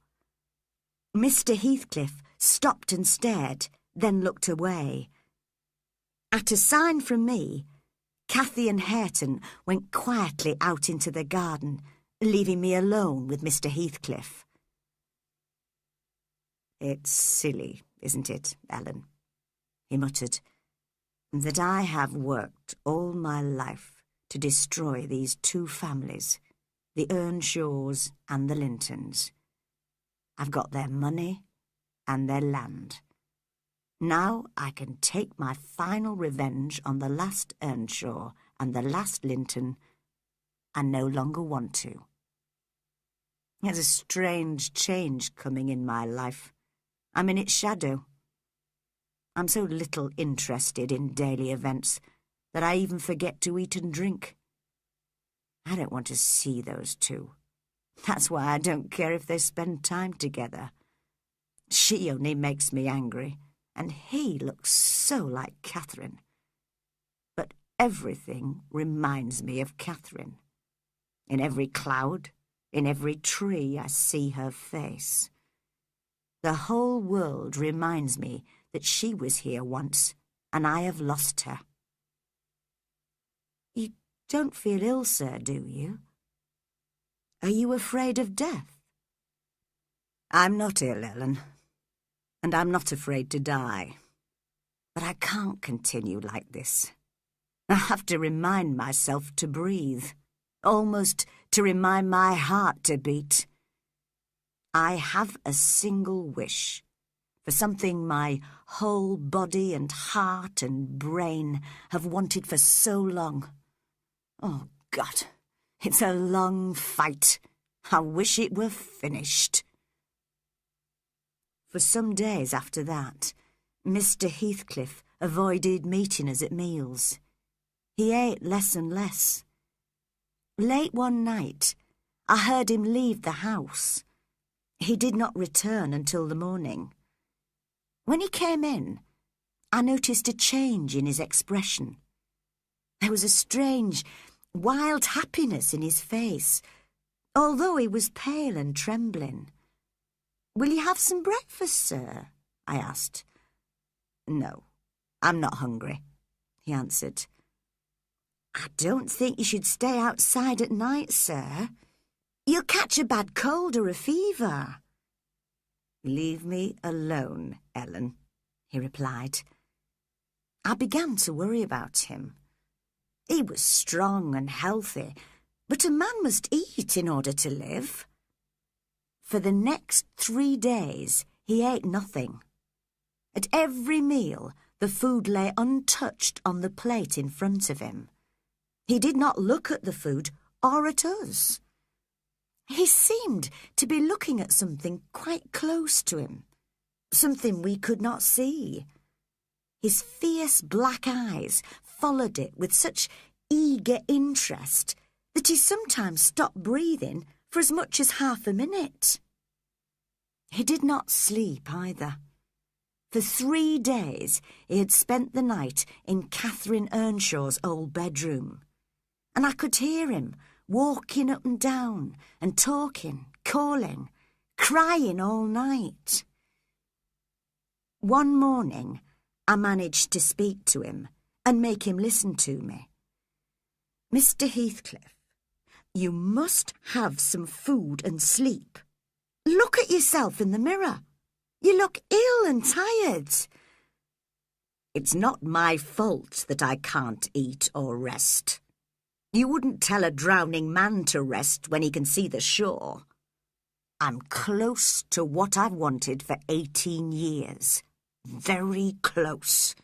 Mr. Heathcliff stopped and stared, then looked away. At a sign from me, Cathy and Hareton went quietly out into the garden, leaving me alone with Mr. Heathcliff. It's silly, isn't it, Ellen? He muttered, that I have worked all my life to destroy these 2 families, the Earnshaws and the Lintons. I've got their money and their land. Now I can take my final revenge on the last Earnshaw and the last Linton, and no longer want to. There's a strange change coming in my life. I'm in its shadow. I'm so little interested in daily events that I even forget to eat and drink. I don't want to see those two. That's why I don't care if they spend time together. She only makes me angry, and he looks so like Catherine. But everything reminds me of Catherine. In every cloud, in every tree, I see her face. The whole world reminds me that she was here once, and I have lost her. You don't feel ill, sir, do you? Are you afraid of death? I'm not ill, Ellen, and I'm not afraid to die. But I can't continue like this. I have to remind myself to breathe, almost to remind my heart to beat. I have a single wish, for something my whole body and heart and brain have wanted for so long. Oh, God, it's a long fight. I wish it were finished. For some days after that, Mr. Heathcliff avoided meeting us at meals. He ate less and less. Late one night, I heard him leave the house. He did not return until the morning. When he came in, I noticed a change in his expression. There was a strange, wild happiness in his face, although he was pale and trembling. "Will you have some breakfast, sir?" I asked. "No, I'm not hungry," he answered. "I don't think you should stay outside at night, sir. You'll catch a bad cold or a fever." "Leave me alone, Ellen," he replied. I began to worry about him. He was strong and healthy, but a man must eat in order to live. For the next 3 days, he ate nothing. At every meal, the food lay untouched on the plate in front of him. He did not look at the food or at us. He seemed to be looking at something quite close to him, something we could not see. His fierce black eyes followed it with such eager interest that he sometimes stopped breathing for as much as half a minute. He did not sleep either. For 3 days he had spent the night in Catherine Earnshaw's old bedroom, and I could hear him walking up and down and talking, calling, crying all night. One morning I managed to speak to him and make him listen to me. "Mr. Heathcliff, you must have some food and sleep. Look at yourself in the mirror. You look ill and tired." "It's not my fault that I can't eat or rest. You wouldn't tell a drowning man to rest when he can see the shore. I'm close to what I've wanted for 18 years. Very close.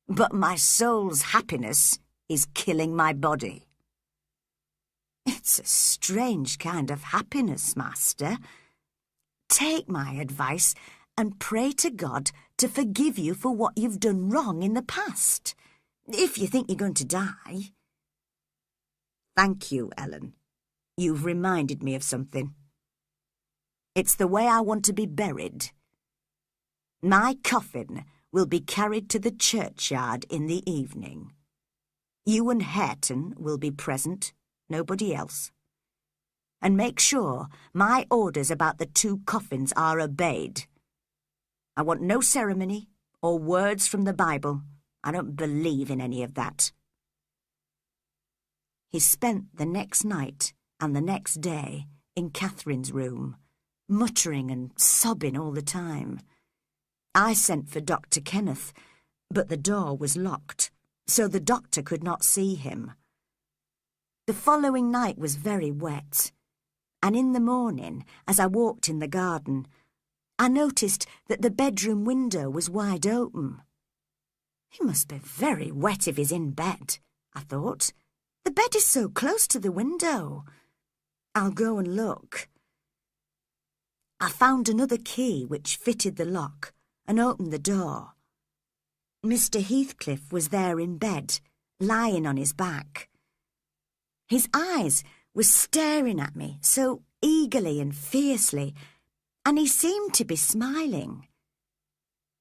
But my soul's happiness is killing my body." "It's a strange kind of happiness, Master. Take my advice and pray to God to forgive you for what you've done wrong in the past, if you think you're going to die." "Thank you, Ellen. You've reminded me of something. It's the way I want to be buried. My coffin will be carried to the churchyard in the evening. You and Hareton will be present, nobody else. And make sure my orders about the 2 coffins are obeyed. I want no ceremony or words from the Bible. I don't believe in any of that." He spent the next night and the next day in Catherine's room, muttering and sobbing all the time. I sent for Dr. Kenneth, but the door was locked, so the doctor could not see him. The following night was very wet, and in the morning, as I walked in the garden, I noticed that the bedroom window was wide open. "He must be very wet if he's in bed," I thought. "The bed is so close to the window. I'll go and look." I found another key which fitted the lock and opened the door. Mr. Heathcliff was there in bed, lying on his back. His eyes were staring at me so eagerly and fiercely, and he seemed to be smiling.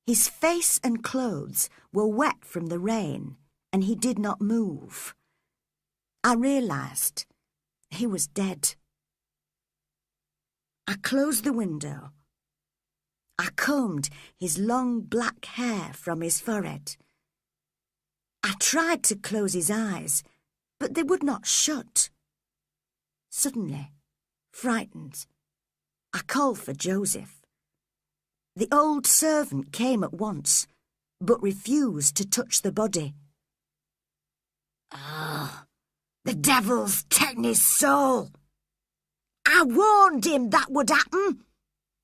His face and clothes were wet from the rain, and he did not move. I realised he was dead. I closed the window. I combed his long black hair from his forehead. I tried to close his eyes, but they would not shut. Suddenly, frightened, I called for Joseph. The old servant came at once, but refused to touch the body. "Ah, the devil's taken his soul! I warned him that would happen,"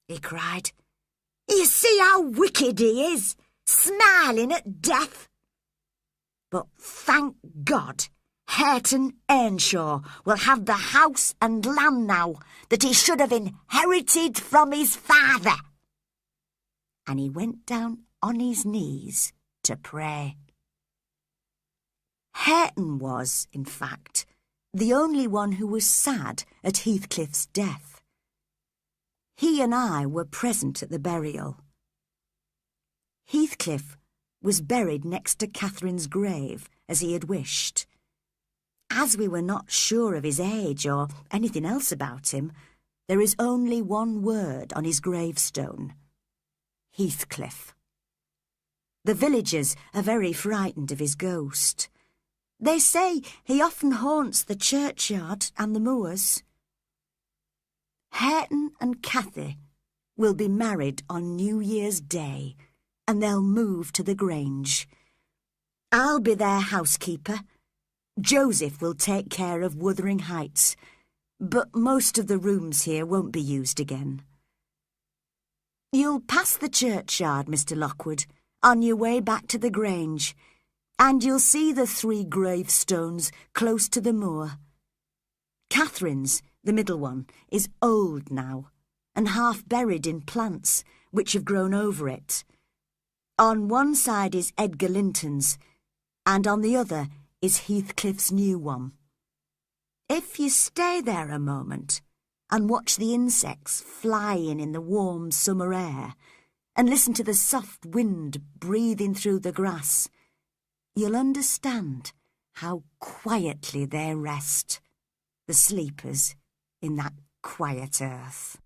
he cried. "You see how wicked he is, smiling at death. But thank God, Hareton Earnshaw will have the house and land now that he should have inherited from his father." And he went down on his knees to pray. Hareton was, in fact, the only one who was sad at Heathcliff's death. He and I were present at the burial. Heathcliff was buried next to Catherine's grave, as he had wished. As we were not sure of his age or anything else about him, there is only one word on his gravestone: Heathcliff. The villagers are very frightened of his ghost. They say he often haunts the churchyard and the moors. Hareton and Cathy will be married on New Year's Day, and they'll move to the Grange. I'll be their housekeeper. Joseph will take care of Wuthering Heights, but most of the rooms here won't be used again. You'll pass the churchyard, Mr. Lockwood, on your way back to the Grange, and you'll see the 3 gravestones close to the moor. Catherine's, the middle one, is old now, and half buried in plants which have grown over it. On one side is Edgar Linton's, and on the other is Heathcliff's new one. If you stay there a moment and watch the insects flying in the warm summer air and listen to the soft wind breathing through the grass, you'll understand how quietly they rest, the sleepers in that quiet earth.